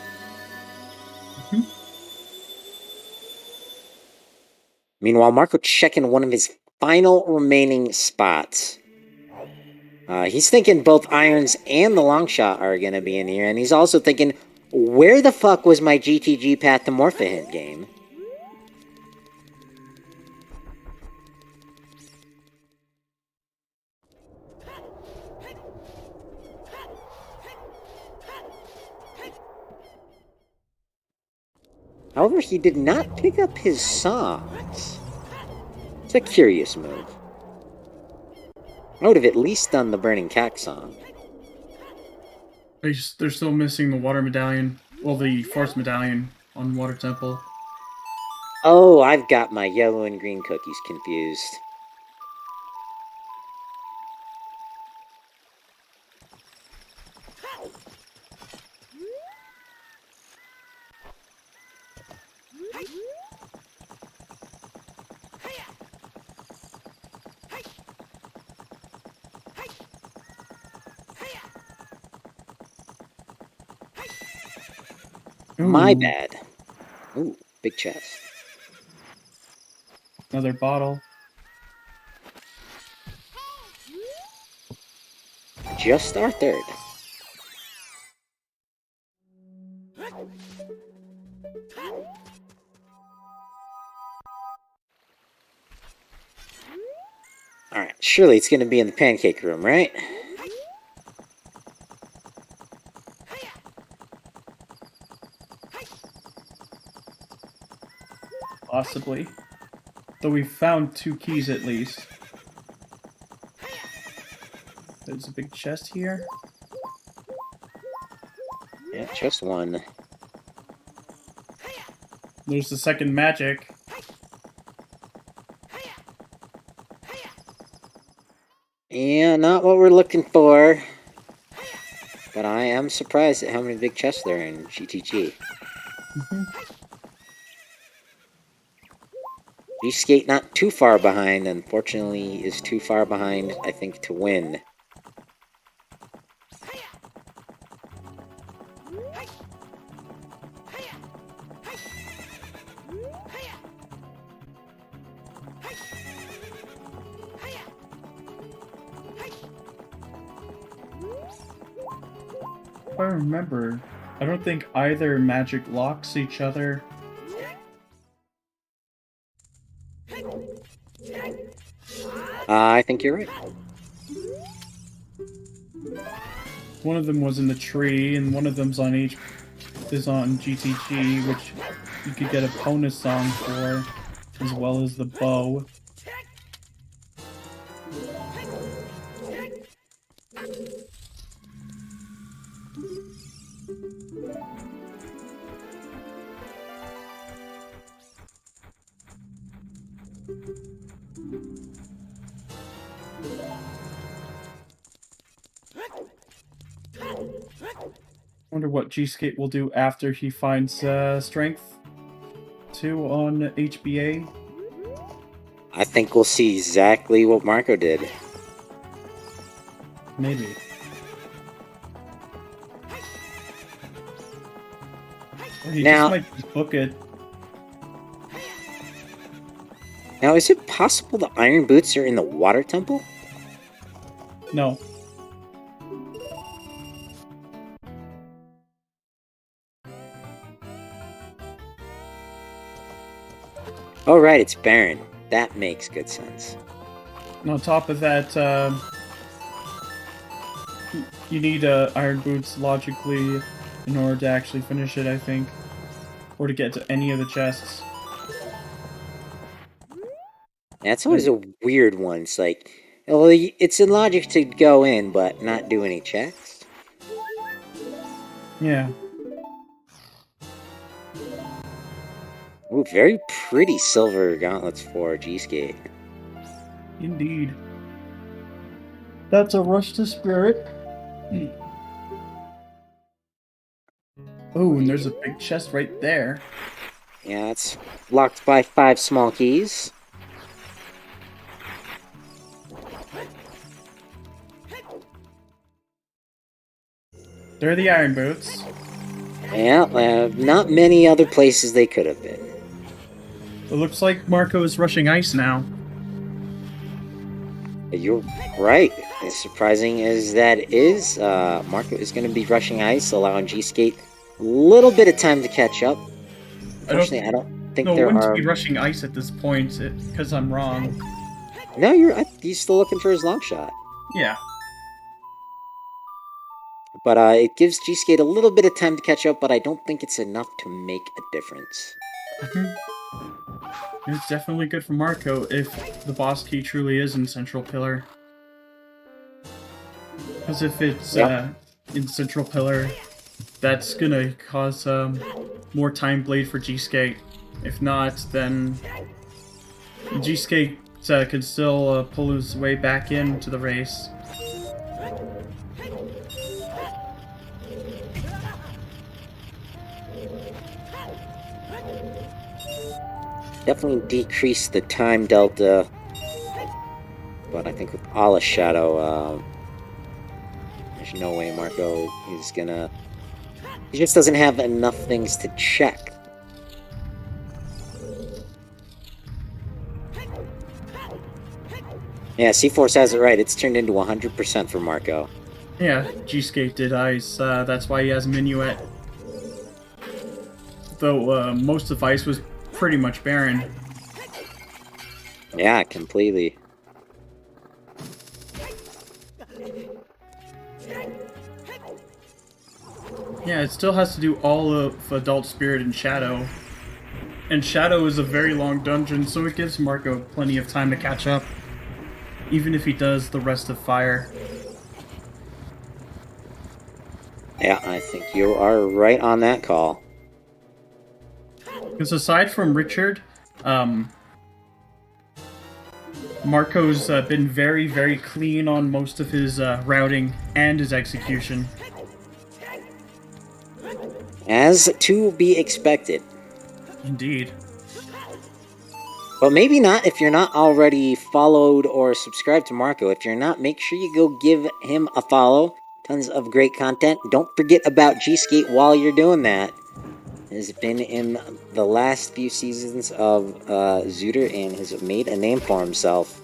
Meanwhile, Marco checking one of his final remaining spots. He's thinking both irons and the Longshot are going to be in here, and he's also thinking, where the fuck was my GTG Path to Morphahint game? However, he did not pick up his songs. It's a curious move. I would have at least done the Burning Cack song. They're still missing the water medallion. Well, the force medallion on Water Temple. Oh, I've got my yellow and green cookies confused. My bad. Ooh, big chest. Another bottle. Just our third. Alright, surely it's gonna be in the pancake room, right? Possibly. Though we've found 2 keys at least. There's a big chest here. Yeah, just one. There's the second magic. Yeah, not what we're looking for. But I am surprised at how many big chests there are in GTG. gsk8 not too far behind, unfortunately is too far behind, I think, to win. If I remember, I don't think either magic locks each other. I think you're right. One of them was in the tree, and one of them's on GTG, which you could get a bonus song for, as well as the bow. Wonder what gsk8 will do after he finds strength 2 on HBA. I think we'll see exactly what Marco did. Maybe. Or he Now- just might just book it. Now, is it possible the Iron Boots are in the Water Temple? No. Oh, right, it's Baron. That makes good sense. And on top of that, you need Iron Boots logically in order to actually finish it, I think. Or to get to any of the chests. That's always a weird one. It's like, well, it's in logic to go in, but not do any checks. Yeah. Ooh, very pretty silver gauntlets for gsk8. Indeed. That's a rush to spirit. Oh, and there's a big chest right there. Yeah, it's locked by 5 small keys. They're the Iron Boots. Yeah, not many other places they could have been. It looks like Marco is rushing ice now. You're right. As surprising as that is, Marco is going to be rushing ice, allowing gsk8 a little bit of time to catch up. Unfortunately, I don't think No, there wouldn't are... be rushing ice at this point, because I'm wrong. No, he's still looking for his long shot. Yeah. But it gives gsk8 a little bit of time to catch up, but I don't think it's enough to make a difference. It's definitely good for Marco if the boss key truly is in Central Pillar. Because if it's in Central Pillar, that's gonna cause more time blade for gsk8. If not, then gsk8 can still pull his way back into the race. Definitely decrease the time delta, but I think with Ala Shadow, there's no way Marco is gonna... He just doesn't have enough things to check. Yeah, C-Force has it right. It's turned into 100% for Marco. Yeah, gsk8 did ice. That's why he has Minuet. Though most of ice was pretty much barren. Yeah, completely. Yeah, it still has to do all of Adult Spirit and Shadow. And Shadow is a very long dungeon, so it gives Marco plenty of time to catch up. Even if he does the rest of Fire. Yeah, I think you are right on that call. Because aside from Richard, Marco's been very, very clean on most of his routing and his execution. As to be expected. Indeed. But maybe not if you're not already followed or subscribed to Marco. If you're not, make sure you go give him a follow. Tons of great content. Don't forget about gsk8 while you're doing that. Has been in the last few seasons of Zooter and has made a name for himself.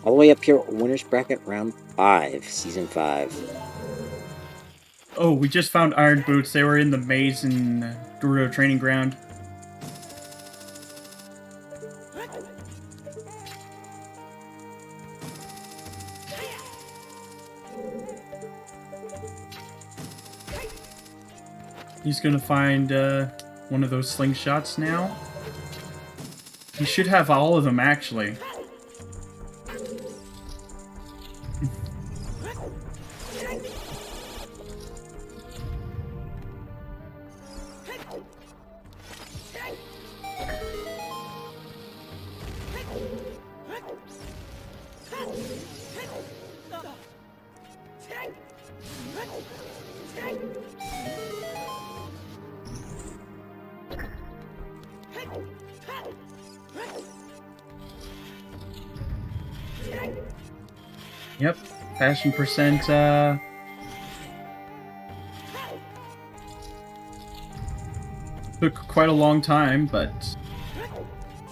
All the way up here, Winners Bracket Round 5, Season 5. Oh, we just found Iron Boots. They were in the maze in Gerudo Training Ground. He's gonna find one of those slingshots now. He should have all of them, actually. Yep, passion percent. Took quite a long time, but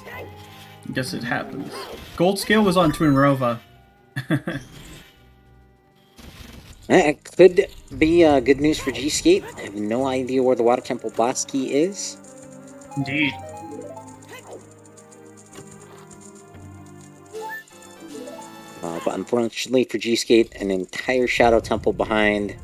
I guess it happens. Gold scale was on Twin Rova. It could be good news for gsk8. I have no idea where the Water Temple boss key is. Indeed. But unfortunately for gsk8, an entire Shadow Temple behind.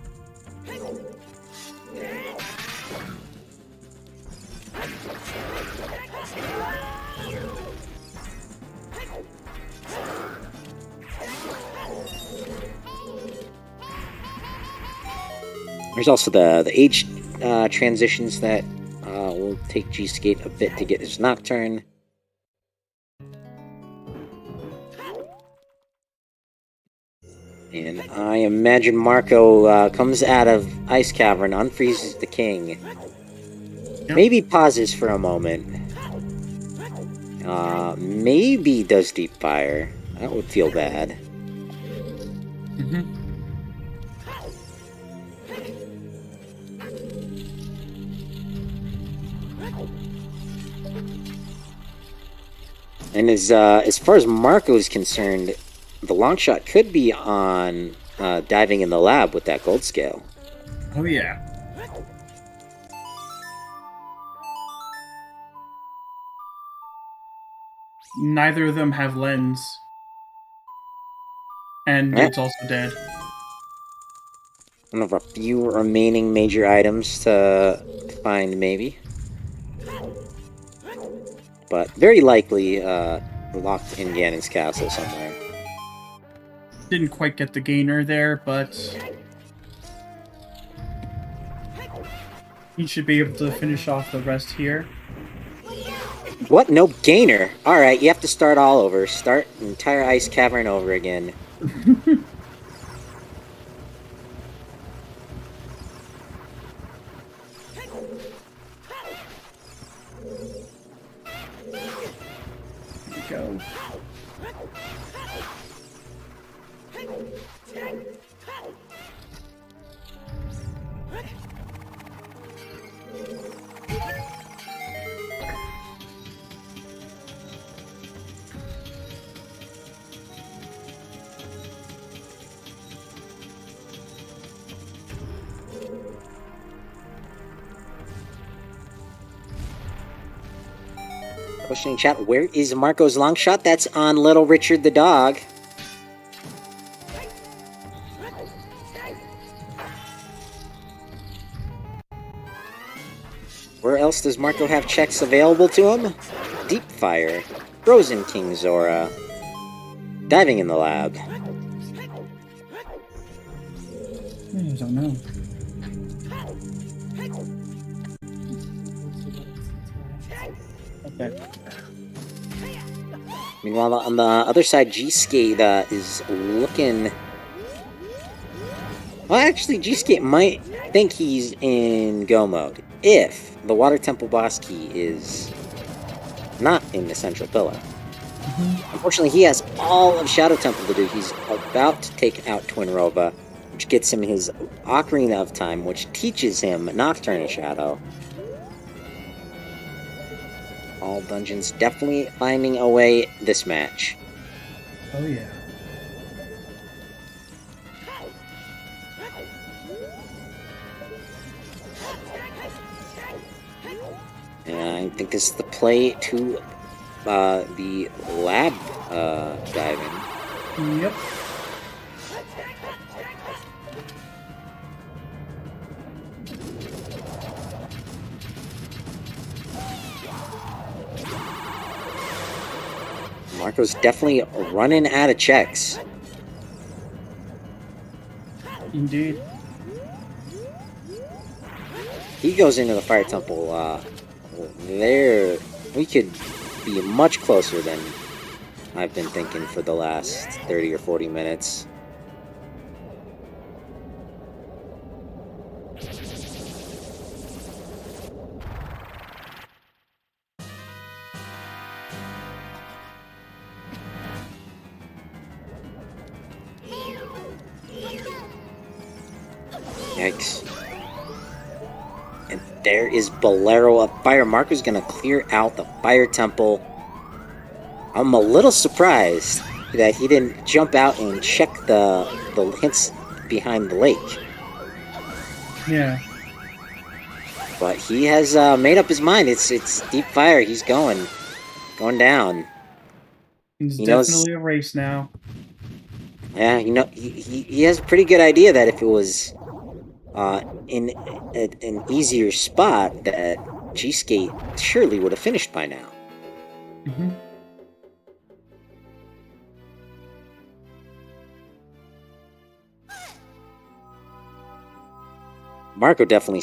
There's also the age transitions that will take gsk8 a bit to get his Nocturne. And I imagine Marco comes out of Ice Cavern, unfreezes the king. Yep. Maybe pauses for a moment. Maybe does Deep Fire. That would feel bad. Mm-hmm. And as far as Marco is concerned, the Longshot could be on diving in the lab with that gold scale. Oh yeah. Neither of them have lens. And it's also dead. One of our few remaining major items to find, maybe. But very likely locked in Ganon's castle somewhere. Didn't quite get the gainer there, but he should be able to finish off the rest here. What? No gainer? Alright, you have to start all over. Start the entire Ice Cavern over again. Go. Question in chat, where is Marco's Longshot? That's on Little Richard the dog. Where else does Marco have checks available to him? Deep Fire, Frozen King Zora, diving in the lab. I don't know. Okay. Meanwhile, on the other side, gsk8 is looking... Well, actually, gsk8 might think he's in go mode if the Water Temple boss key is not in the central pillar. Unfortunately, he has all of Shadow Temple to do. He's about to take out Twin Rova, which gets him his Ocarina of Time, which teaches him Nocturne Shadow. All dungeons definitely finding a way this match. Oh yeah. And I think this is the play to the lab diving. Yep. Marco's definitely running out of checks. Indeed. He goes into the Fire Temple. There, we could be much closer than I've been thinking for the last 30 or 40 minutes. Yikes. And there is Bolero up fire. Marco's gonna clear out the fire temple. I'm a little surprised that he didn't jump out and check the hints behind the lake. Yeah. But he has made up his mind. It's deep fire. He's going down. It's He definitely knows, a race now. yeah, he has a pretty good idea that if it was in an easier spot, that gsk8 surely would have finished by now. Mm-hmm. Marco definitely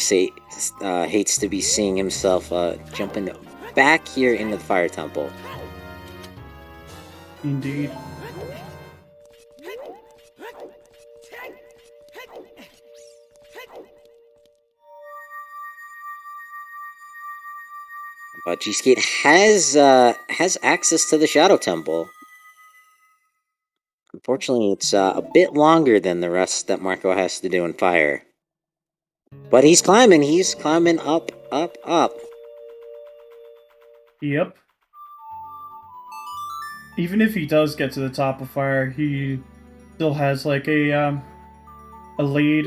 hates to be seeing himself jumping back here into the fire temple. Indeed. But gsk8 has access to the Shadow Temple. Unfortunately, it's a bit longer than the rest that Marco has to do in fire. But he's climbing up, up, up. Yep. Even if he does get to the top of fire, he still has like a lead.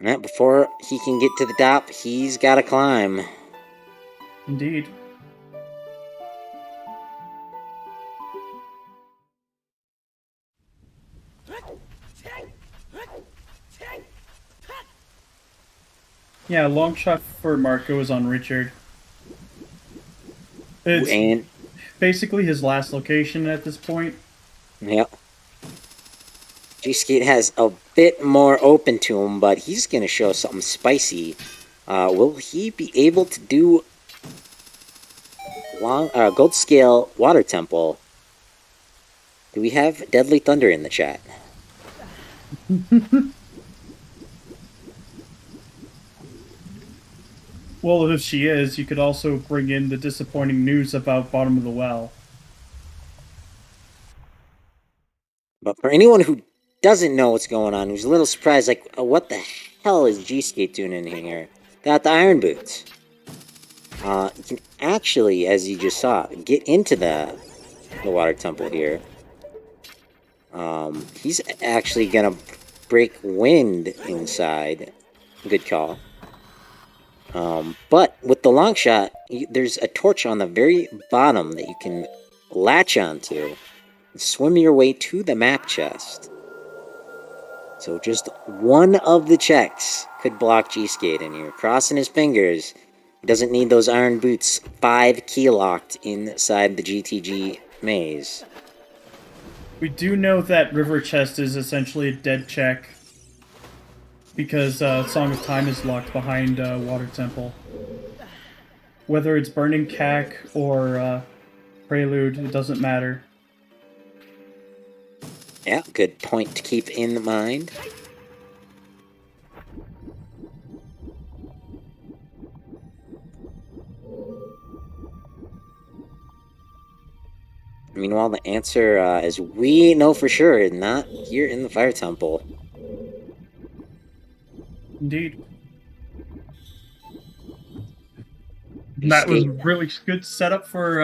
Yeah, before he can get to the top, he's got to climb. Indeed. Yeah, long shot for Marco is on Richard. It's And basically his last location at this point. yep. gsk8 has a bit more open to him, but he's going to show something spicy. Will he be able to do gold scale water temple? Do we have Deadly Thunder in the chat? Well, if she is, you could also bring in the disappointing news about Bottom of the Well. But for anyone who doesn't know what's going on, who's a little surprised, like, what the hell is gsk8 doing in here? Got the iron boots. You can actually, as you just saw, get into the water temple here. He's actually gonna break wind inside. Good call. But with the long shot, there's a torch on the very bottom that you can latch onto and swim your way to the map chest. So just one of the checks could block gsk8, and you're crossing his fingers. He doesn't need those iron boots 5 key locked inside the GTG maze. We do know that River Chest is essentially a dead check, because Song of Time is locked behind Water Temple. Whether it's Burning Cack or Prelude, it doesn't matter. Yeah, good point to keep in mind. Meanwhile, the answer, as we know for sure, is not here in the Fire Temple. Indeed. That was really good setup for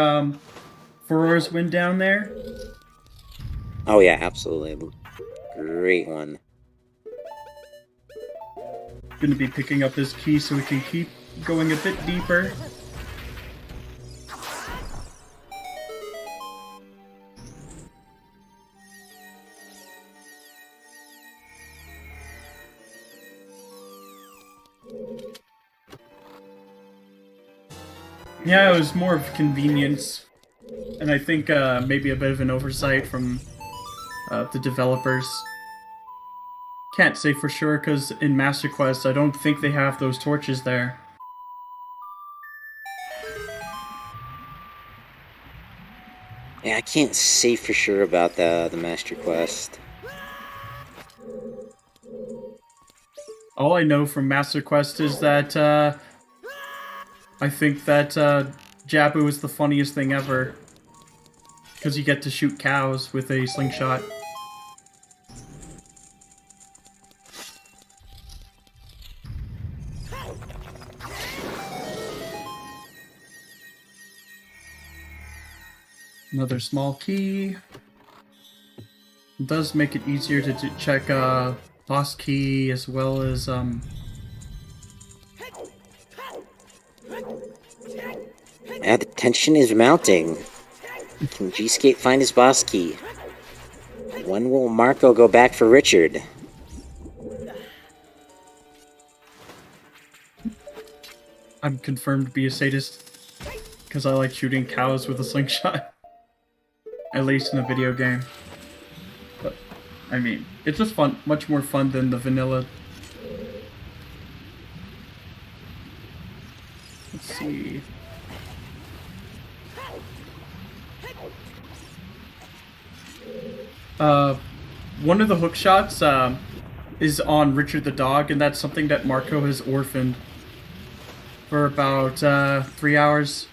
Aurora's win down there. Oh yeah, absolutely. Great one. Gonna be picking up his key so we can keep going a bit deeper. Yeah, it was more of convenience, and I think maybe a bit of an oversight from the developers. Can't say for sure, because in Master Quest, I don't think they have those torches there. Yeah, I can't say for sure about the Master Quest. All I know from Master Quest is that I think that Jabu is the funniest thing ever. Because you get to shoot cows with a slingshot. Another small key. It does make it easier to check boss key as well as Yeah, the tension is mounting. Can gsk8 find his boss key? When will Marco go back for Richard? I'm confirmed to be a sadist because I like shooting cows with a slingshot. At least in a video game. But, I mean, it's just fun, much more fun than the vanilla. Let's see. One of the hook shots is on Richard the dog, and that's something that Marco has orphaned for about 3 hours.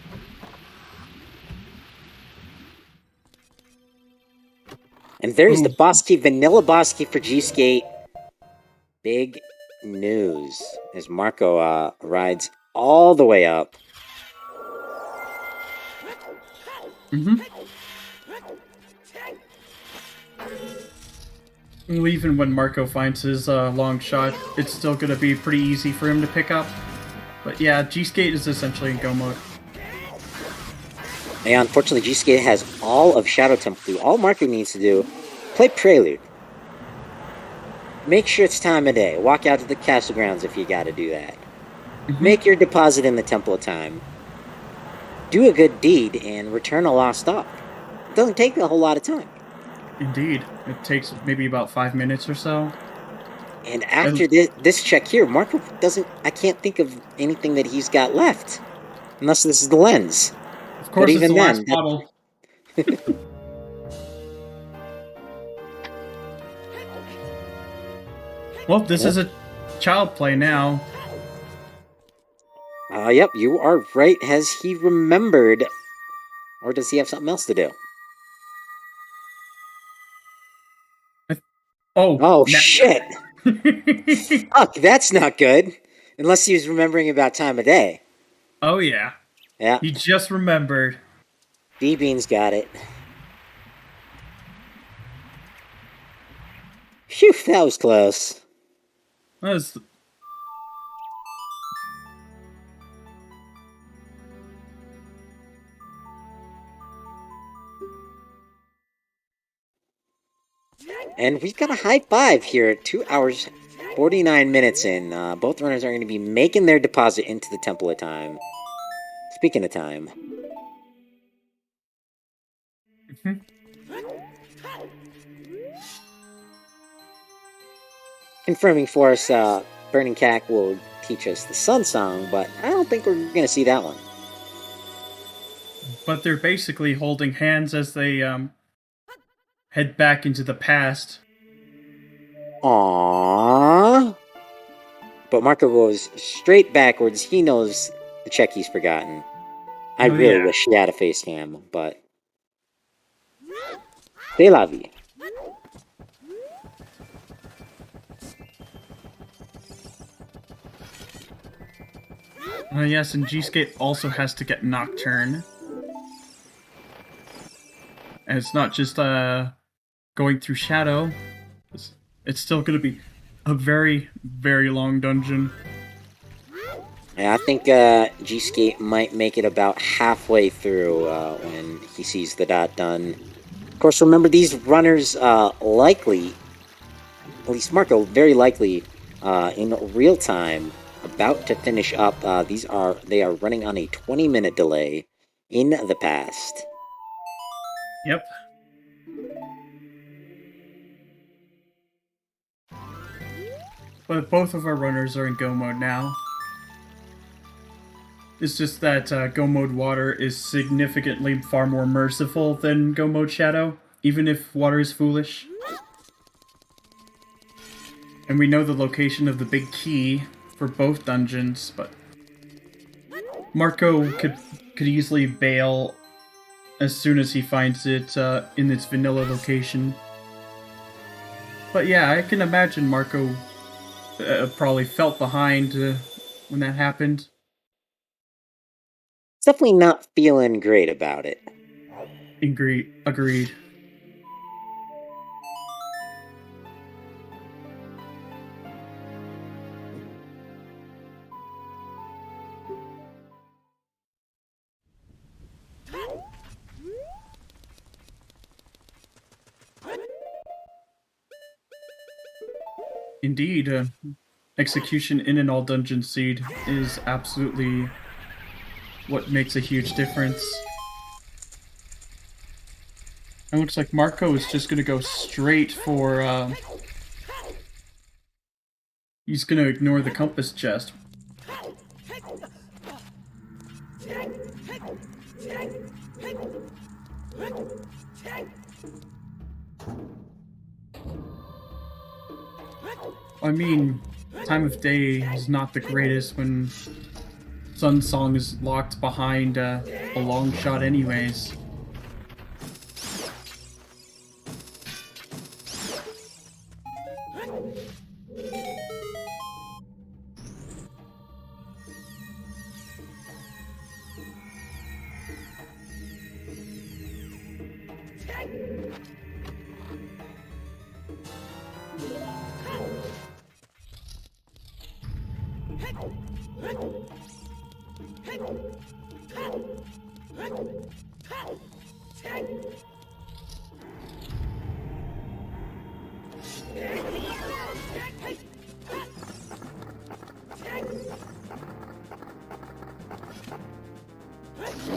And there's the boss key, vanilla boss key for gsk8. Big news as Marco rides all the way up. Well, even when Marco finds his long shot, it's still going to be pretty easy for him to pick up. But yeah, gsk8 is essentially in go mode. Yeah, unfortunately, gsk8 has all of Shadow Temple. All Marco needs to do, play Prelude. Make sure it's time of day. Walk out to the castle grounds if you gotta do that. Make your deposit in the Temple of Time. Do a good deed and return a lost dog. It doesn't take a whole lot of time. Indeed. It takes maybe about 5 minutes or so. And after this check here, Marco doesn't... I can't think of anything that he's got left. Unless this is the lens. Of course, but even it's the then, last bottle. Well, this is a child play now. Yep, you are right. Has he remembered? Or does he have something else to do? Oh, shit! Fuck, that's not good. Unless he was remembering about time of day. Oh, yeah. Yeah. He just remembered. D-Bean's got it. Phew, that was close. That was... And we've got a high five here at 2 hours, 49 minutes in. Both runners are going to be making their deposit into the Temple of Time. Speaking of time. Confirming for us, Burning Cack will teach us the Sun Song, but I don't think we're going to see that one. But they're basically holding hands as they head back into the past. Aww. But Marco goes straight backwards. He knows the check he's forgotten. I really wish he had a face cam, but... C'est la vie. Yes, and gsk8 also has to get Nocturne. And it's not just going through Shadow. It's still going to be a very, very long dungeon. Yeah, I think gsk8 might make it about halfway through when he sees the dot done. Of course, remember, these runners likely, at least Marco, very likely, in real time, about to finish up. They are running on a 20-minute delay in the past. Yep. But both of our runners are in Go mode now. It's just that Go mode Water is significantly far more merciful than Go mode Shadow, even if Water is foolish. And we know the location of the big key for both dungeons, but Marco could easily bail as soon as he finds it in its vanilla location. But yeah, I can imagine Marco probably felt behind when that happened. Definitely not feeling great about it. Agreed. Indeed, execution in an all-dungeon seed is absolutely what makes a huge difference. It looks like Marco is just going to go straight for... he's going to ignore the compass chest. I mean, time of day is not the greatest when Sun Song is locked behind a Longshot anyways.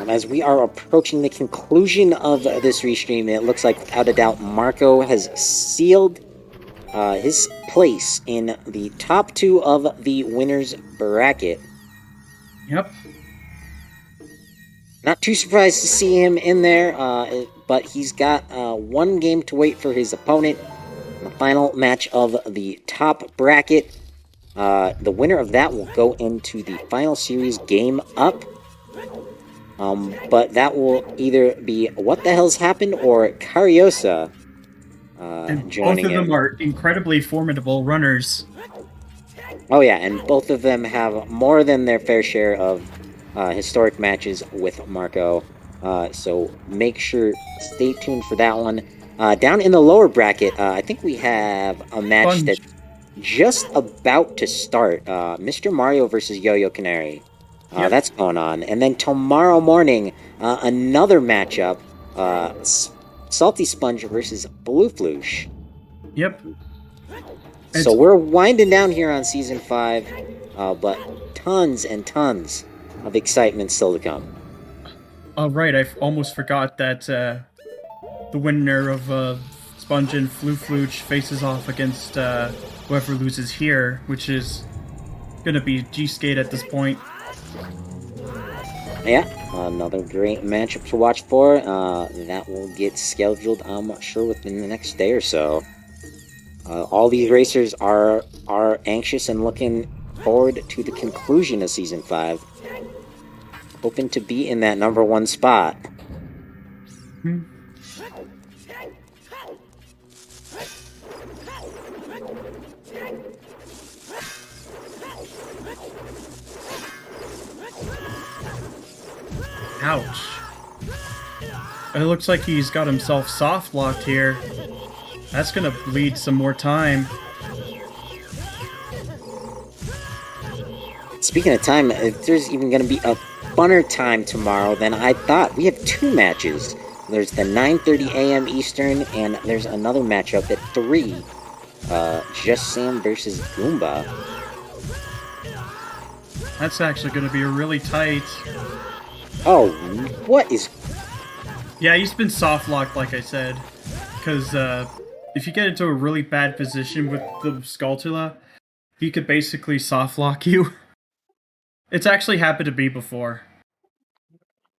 As we are approaching the conclusion of this restream, it looks like, without a doubt, Marco has sealed his place in the top 2 of the winner's bracket. Yep. Not too surprised to see him in there, but he's got 1 game to wait for his opponent. The final match of the top bracket. The winner of that will go into the final series game up. But that will either be What the Hell's Happened or Cariosa joining both of them in. are incredibly formidable runners. Oh yeah, and both of them have more than their fair share of historic matches with Marco. So make sure, stay tuned for that one. Down in the lower bracket, I think we have a match that's just about to start. Mr. Mario versus Yo-Yo Canary. Yep. That's going on. And then tomorrow morning, another matchup. Salty Sponge versus Blue Floosh. Yep. So we're winding down here on Season 5, but tons and tons of excitement still to come. Right, I almost forgot that the winner of Sponge and Floosh faces off against whoever loses here, which is going to be gsk8 at this point. Yeah, another great matchup to watch for. That will get scheduled, I'm sure, within the next day or so. All these racers are anxious and looking forward to the conclusion of Season 5. Hoping to be in that number 1 spot. Ouch. It looks like he's got himself soft locked here. That's gonna bleed some more time. Speaking of time, if there's even gonna be a funner time tomorrow than I thought. We have 2 matches. There's the 9:30 a.m. Eastern, and there's another matchup at 3. Just Sam versus Goomba. That's actually gonna be really tight. Oh, what is... Yeah, he's been soft locked, like I said. Because if you get into a really bad position with the Skulltula, he could basically soft lock you. It's actually happened to me before.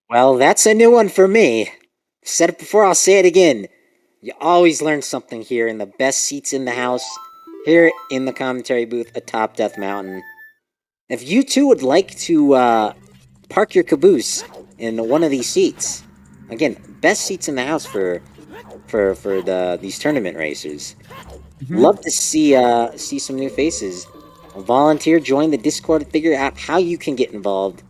Well, that's a new one for me. Said it before, I'll say it again. You always learn something here in the best seats in the house. here in the commentary booth atop Death Mountain. If you too would like to park your caboose in one of these seats, again, best seats in the house for these tournament racers. Love to see some new faces. Volunteer, join the Discord, figure out how you can get involved.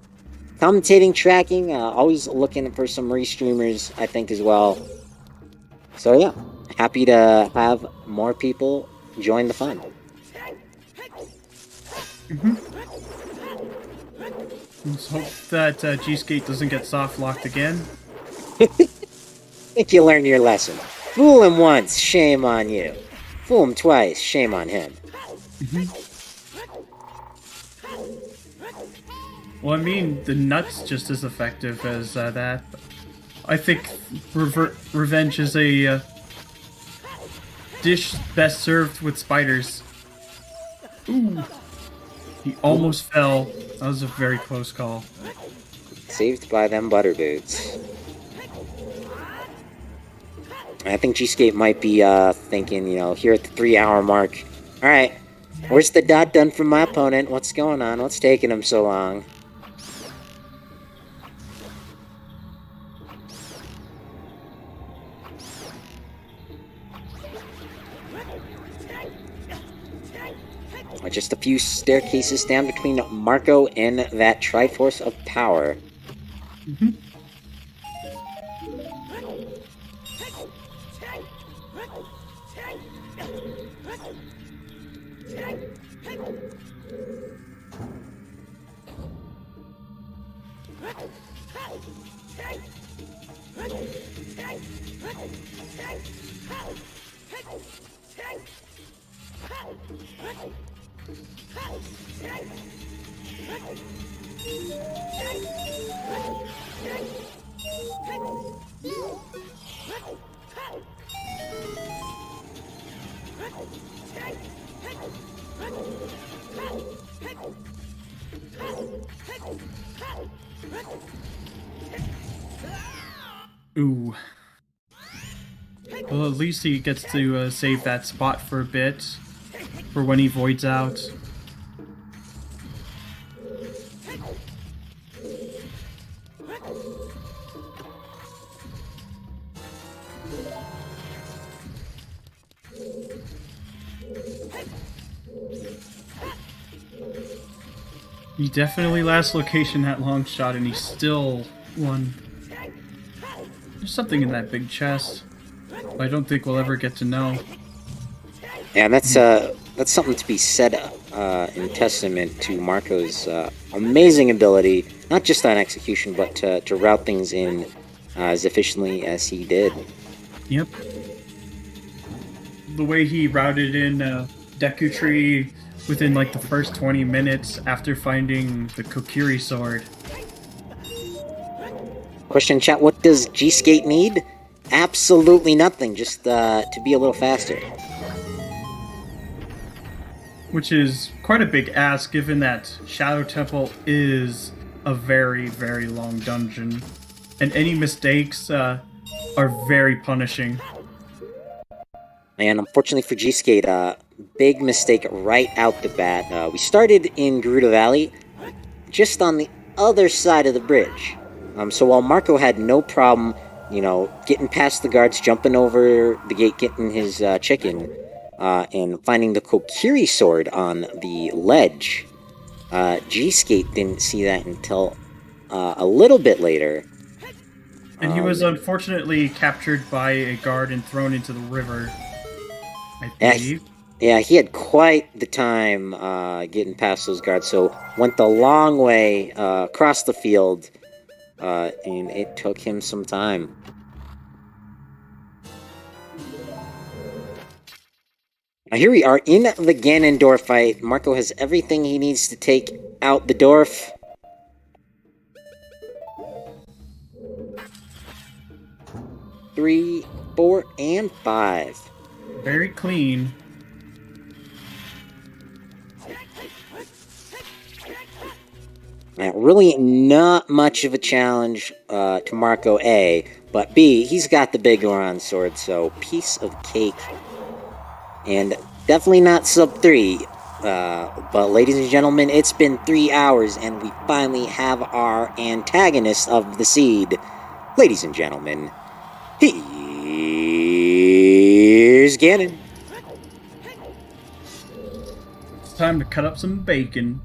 Commentating, tracking, always looking for some restreamers, I think, as well. So yeah, happy to have more people join the fun. Let's hope that gsk8 doesn't get soft locked again. Think you learned your lesson. Fool him once, shame on you. Fool him twice, shame on him. Well, I mean, the nut's just as effective as that. I think revenge is a dish best served with spiders. Ooh. He almost fell. That was a very close call. Saved by them butter boots. I think gsk8 might be thinking, here at the 3-hour mark. Alright, where's the dot done from my opponent? What's going on? What's taking him so long? Just a few staircases down between Marco and that Triforce of Power. Ooh. Well, at least he gets to save that spot for a bit, for when he voids out. He definitely last location at Longshot, and he still won. There's something in that big chest, but I don't think we'll ever get to know. Yeah, that's something to be said in testament to Marco's amazing ability, not just on execution, but to route things in as efficiently as he did. Yep. The way he routed in Deku Tree within like the first 20 minutes after finding the Kokiri sword. Question in chat, what does gsk8 need? Absolutely nothing, just to be a little faster. Which is quite a big ask, given that Shadow Temple is a very, very long dungeon. And any mistakes are very punishing. And unfortunately for gsk8, big mistake right out the bat. We started in Gerudo Valley, just on the other side of the bridge. So while Marco had no problem, getting past the guards, jumping over the gate, getting his chicken, and finding the Kokiri sword on the ledge, gsk8 didn't see that until a little bit later. And he was unfortunately captured by a guard and thrown into the river, I believe. Yeah, he had quite the time getting past those guards, so went the long way across the field, and it took him some time. Now here we are in the Ganondorf fight. Marco has everything he needs to take out the dwarf. Three, 4, and 5. Very clean. Now, really not much of a challenge to Marco A, but B, he's got the big Goron sword, so piece of cake. And Definitely not sub 3. But ladies and gentlemen, it's been 3 hours and we finally have our antagonist of the seed. Ladies and gentlemen, here's Ganon. It's time to cut up some bacon.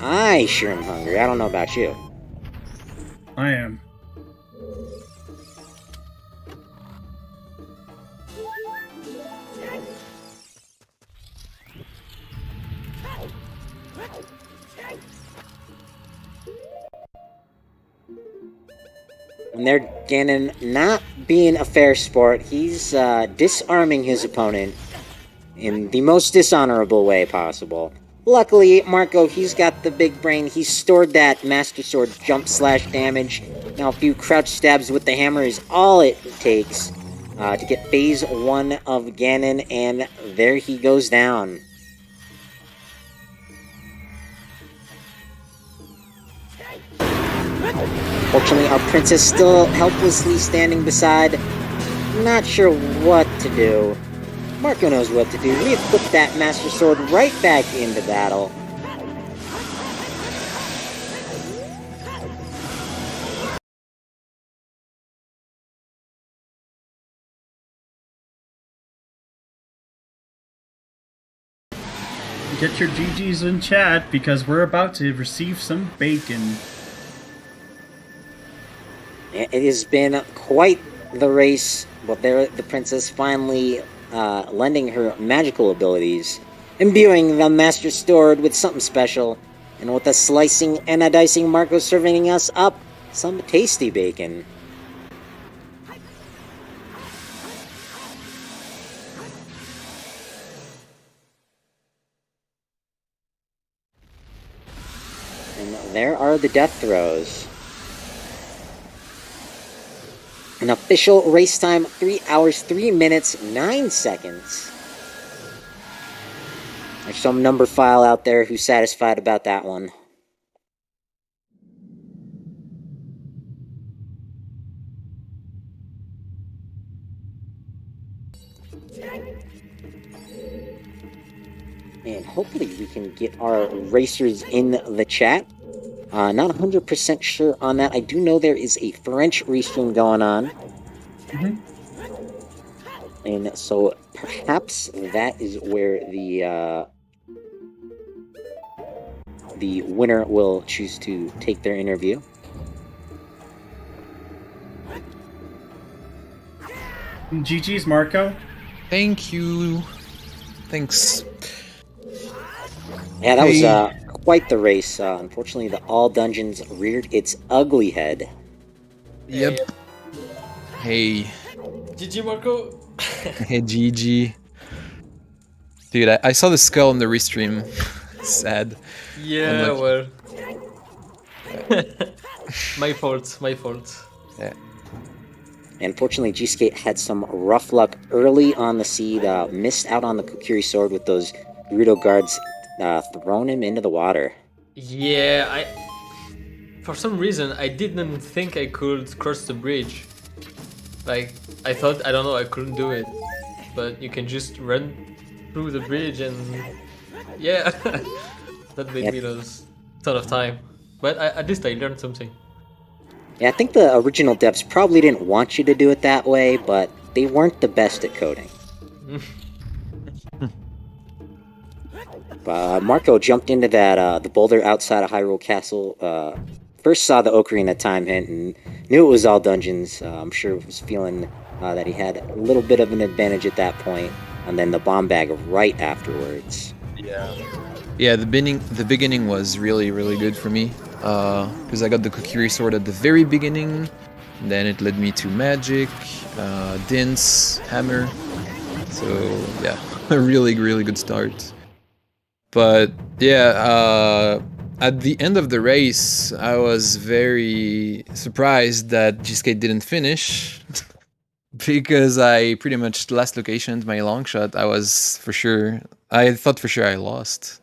I sure am hungry. I don't know about you. I am. And they're Ganon not being a fair sport. He's disarming his opponent in the most dishonorable way possible. Luckily, Marco, he's got the big brain. He's stored that Master Sword jump slash damage. Now a few crouch stabs with the hammer is all it takes to get phase 1 of Ganon, and there he goes down. Fortunately, our princess still helplessly standing beside. Not sure what to do. Marco knows what to do. Re-equip that Master Sword right back into battle. Get your GGs in chat because we're about to receive some bacon. It has been quite the race, but there the princess finally lending her magical abilities, imbuing the Master Sword with something special, and with a slicing and a dicing, Marco serving us up some tasty bacon. And there are the death throws. An official race time, 3 hours, 3 minutes, 9 seconds. There's some number file out there who's satisfied about that one. And hopefully we can get our racers in the chat. Not 100% sure on that. I do know there is a French restream going on. Mm-hmm. And so perhaps that is where the winner will choose to take their interview. GG's, Marco. Thank you. Thanks. Yeah, that was quite the race. Unfortunately, the all dungeons reared its ugly head. Yep. Hey. GG, Marco. Hey, GG. Dude, I saw the skull in the restream. Sad. Yeah, Unlucky. well. My fault, my fault. Yeah. Unfortunately, gsk8 had some rough luck early on the seed. Missed out on the Kokiri sword with those Gerudo guards thrown him into the water. Yeah, for some reason, I didn't think I could cross the bridge. Like, I thought, I don't know, I couldn't do it. But you can just run through the bridge and... Yeah, that made me lose a ton of time. But at least I learned something. Yeah, I think the original devs probably didn't want you to do it that way, but they weren't the best at coding. Marco jumped into that the boulder outside of Hyrule Castle. First saw the Ocarina time hint and knew it was all dungeons. I'm sure was feeling that he had a little bit of an advantage at that point, and then the bomb bag right afterwards. Yeah, the beginning was really good for me because I got the Kokiri sword at the very beginning. Then it led me to magic, Din's hammer. So yeah, a really good start. But yeah, at the end of the race, I was very surprised that gsk8 didn't finish because I pretty much last locationed my long shot. I thought for sure I lost.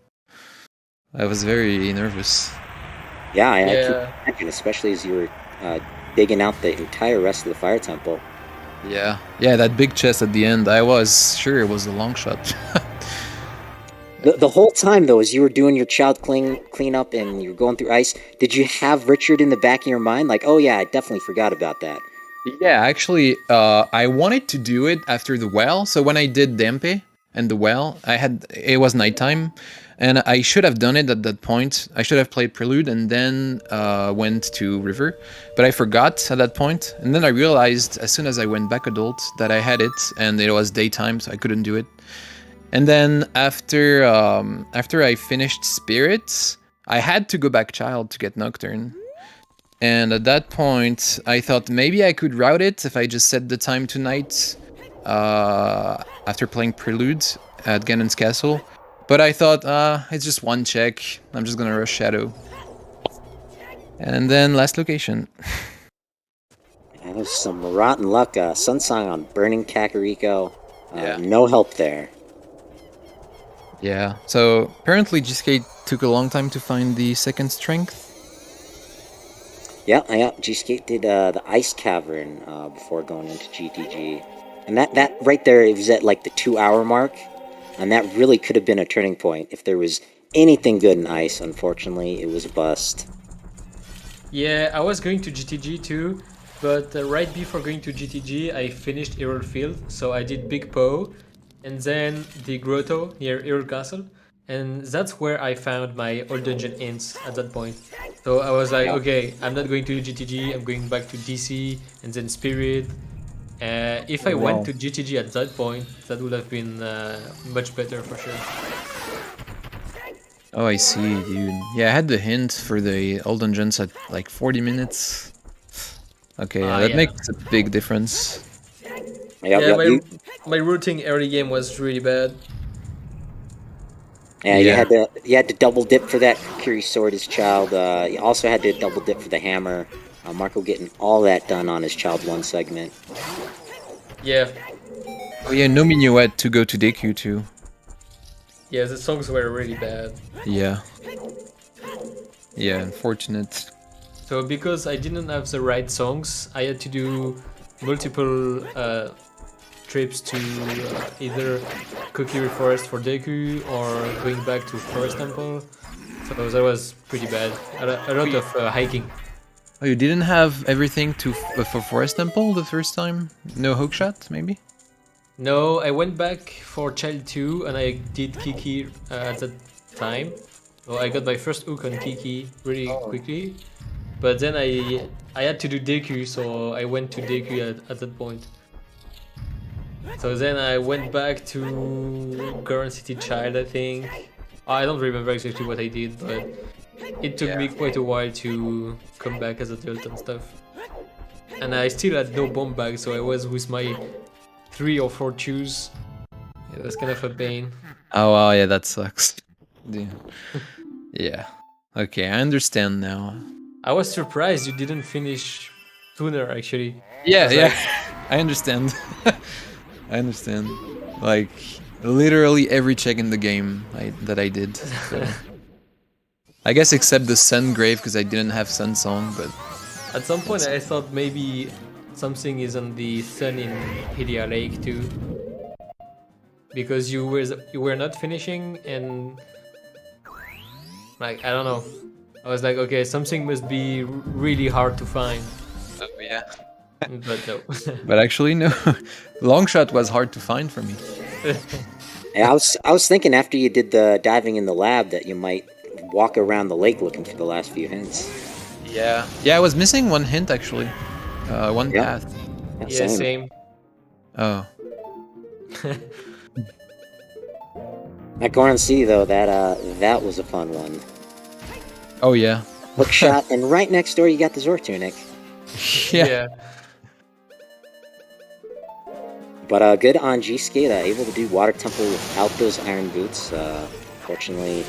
I was very nervous. Yeah, I can imagine, especially as you were digging out the entire rest of the fire temple. Yeah, yeah, that big chest at the end. I was sure it was a long shot. The whole time, though, as you were doing your child cleanup and you were going through ice, did you have Richard in the back of your mind? Like, oh yeah, I definitely forgot about that. Yeah, actually, I wanted to do it after the well. So when I did Dempe and the well, it was nighttime, and I should have done it at that point. I should have played Prelude and then went to River, but I forgot at that point. And then I realized as soon as I went back adult that I had it, and it was daytime, so I couldn't do it. And then after I finished Spirits, I had to go back Child to get Nocturne. And at that point, I thought maybe I could route it if I just set the time to night after playing Prelude at Ganon's Castle. But I thought, it's just one check. I'm just gonna rush Shadow. And then last location. That was some rotten luck. Sunsong on Burning Kakariko. Yeah. No help there. Yeah, so apparently gsk8 took a long time to find the second strength. Yeah. gsk8 did the Ice Cavern before going into GTG. And that right there, it was at like the 2-hour mark. And that really could have been a turning point. If there was anything good in Ice, unfortunately, it was a bust. Yeah, I was going to GTG too, but right before going to GTG, I finished Hyrule Field, so I did Big Poe, and then the Grotto near Hyrule Castle, and that's where I found my old dungeon hints at that point. So I was like, okay, I'm not going to GTG, I'm going back to DC, and then Spirit. If I went to GTG at that point, that would have been much better for sure. Oh, I see, dude. Yeah, I had the hint for the old dungeons at like 40 minutes. Okay, that makes a big difference. My routing early game was really bad. Yeah, you had to double dip for that Kukuri sword as child. You also had to double dip for the hammer. Marco getting all that done on his child 1 segment. Yeah. Oh yeah, no minuet to go to Deku too. Yeah, the songs were really bad. Yeah. Yeah, unfortunate. So because I didn't have the right songs, I had to do multiple trips to either Kokiri Forest for Deku or going back to Forest Temple. So that was pretty bad. A lot of hiking. Oh, you didn't have everything for Forest Temple the first time? No hookshot, maybe? No, I went back for Child 2 and I did Kiki at that time. So I got my first hook on Kiki really quickly. But then I had to do Deku, so I went to Deku at that point. So then I went back to Goron City Child, I think. I don't remember exactly what I did, but it took me quite a while to come back as adult and stuff. And I still had no bomb bag, so I was with my 3 or 4 chews. It was kind of a pain. Oh wow, yeah, that sucks. Yeah. Okay, I understand now. I was surprised you didn't finish sooner, actually. Yeah. I understand. I understand. Like, literally every check in the game that I did. So. I guess except the Sun Grave, because I didn't have Sun Song, but... At some point I thought maybe something is on the sun in Hylia Lake too. Because you were not finishing and... Like, I don't know. I was like, okay, something must be really hard to find. Oh yeah. But no. But actually, no. Longshot was hard to find for me. Yeah, I was thinking after you did the diving in the lab that you might walk around the lake looking for the last few hints. Yeah. Yeah, I was missing one hint actually. One path. Yeah, same. Oh. At Goron City though, that was a fun one. Oh yeah. Hook shot, and right next door you got the Zor Tunic. Yeah. But good on gsk8, able to do Water Temple without those iron boots. Fortunately,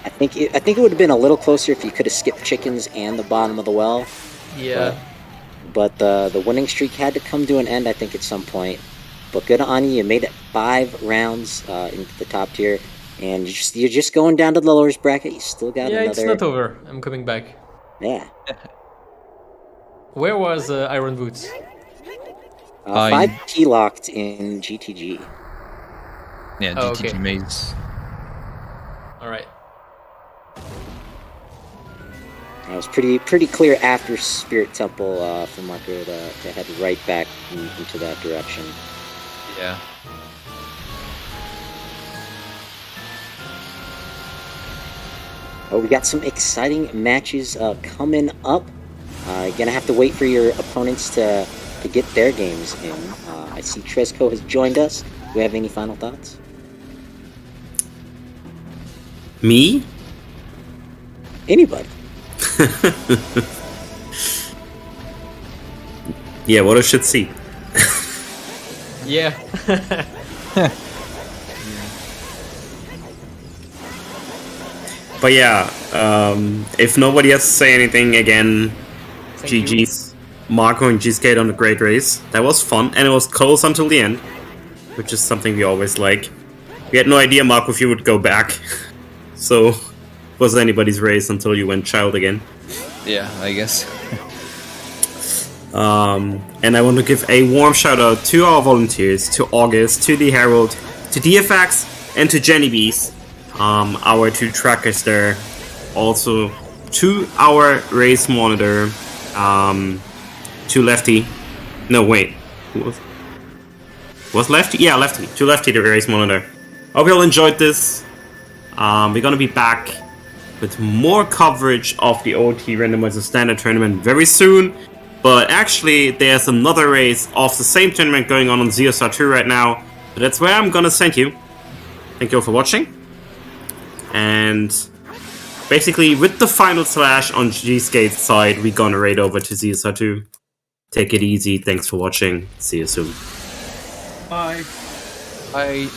I think it would have been a little closer if you could have skipped chickens and the bottom of the well. Yeah. But the winning streak had to come to an end, I think, at some point. But good on you. You made it 5 rounds into the top tier, and you're just going down to the lowest bracket. You still got another. Yeah, it's not over. I'm coming back. Yeah. Where was Iron Boots? 5 key locked in GTG. Yeah, Oh, GTG okay. maze. Alright. It was pretty clear after Spirit Temple for Marco to head right back into that direction. Yeah. Oh, we got some exciting matches coming up. Gonna have to wait for your opponents to get their games in. I see Tresco has joined us. Do we have any final thoughts? Me? Anybody? Yeah, what I should see. Yeah. But yeah, if nobody has to say anything again, Thank you. GG's. Marco and gsk8 on a great race. That was fun, and it was close until the end, which is something we always like. We had no idea, Marco, if you would go back. So, it was anybody's race until you went child again. Yeah, I guess. And I want to give a warm shout out to our volunteers, to August, to the Herald, to DFX, and to Jenny Bees, our 2 trackers there. Also to our race monitor, to Lefty. No, wait. Who was Lefty? Yeah, Lefty. To Lefty, the race monitor. Hope you all enjoyed this. We're gonna be back with more coverage of the OT Randomizer Standard Tournament very soon. But actually, there's another race of the same tournament going on ZSR 2 right now. So that's where I'm gonna send you. Thank you all for watching. And basically, with the final slash on gsk8's side, we're gonna raid over to ZSR 2. Take it easy. Thanks for watching. See you soon. Bye. I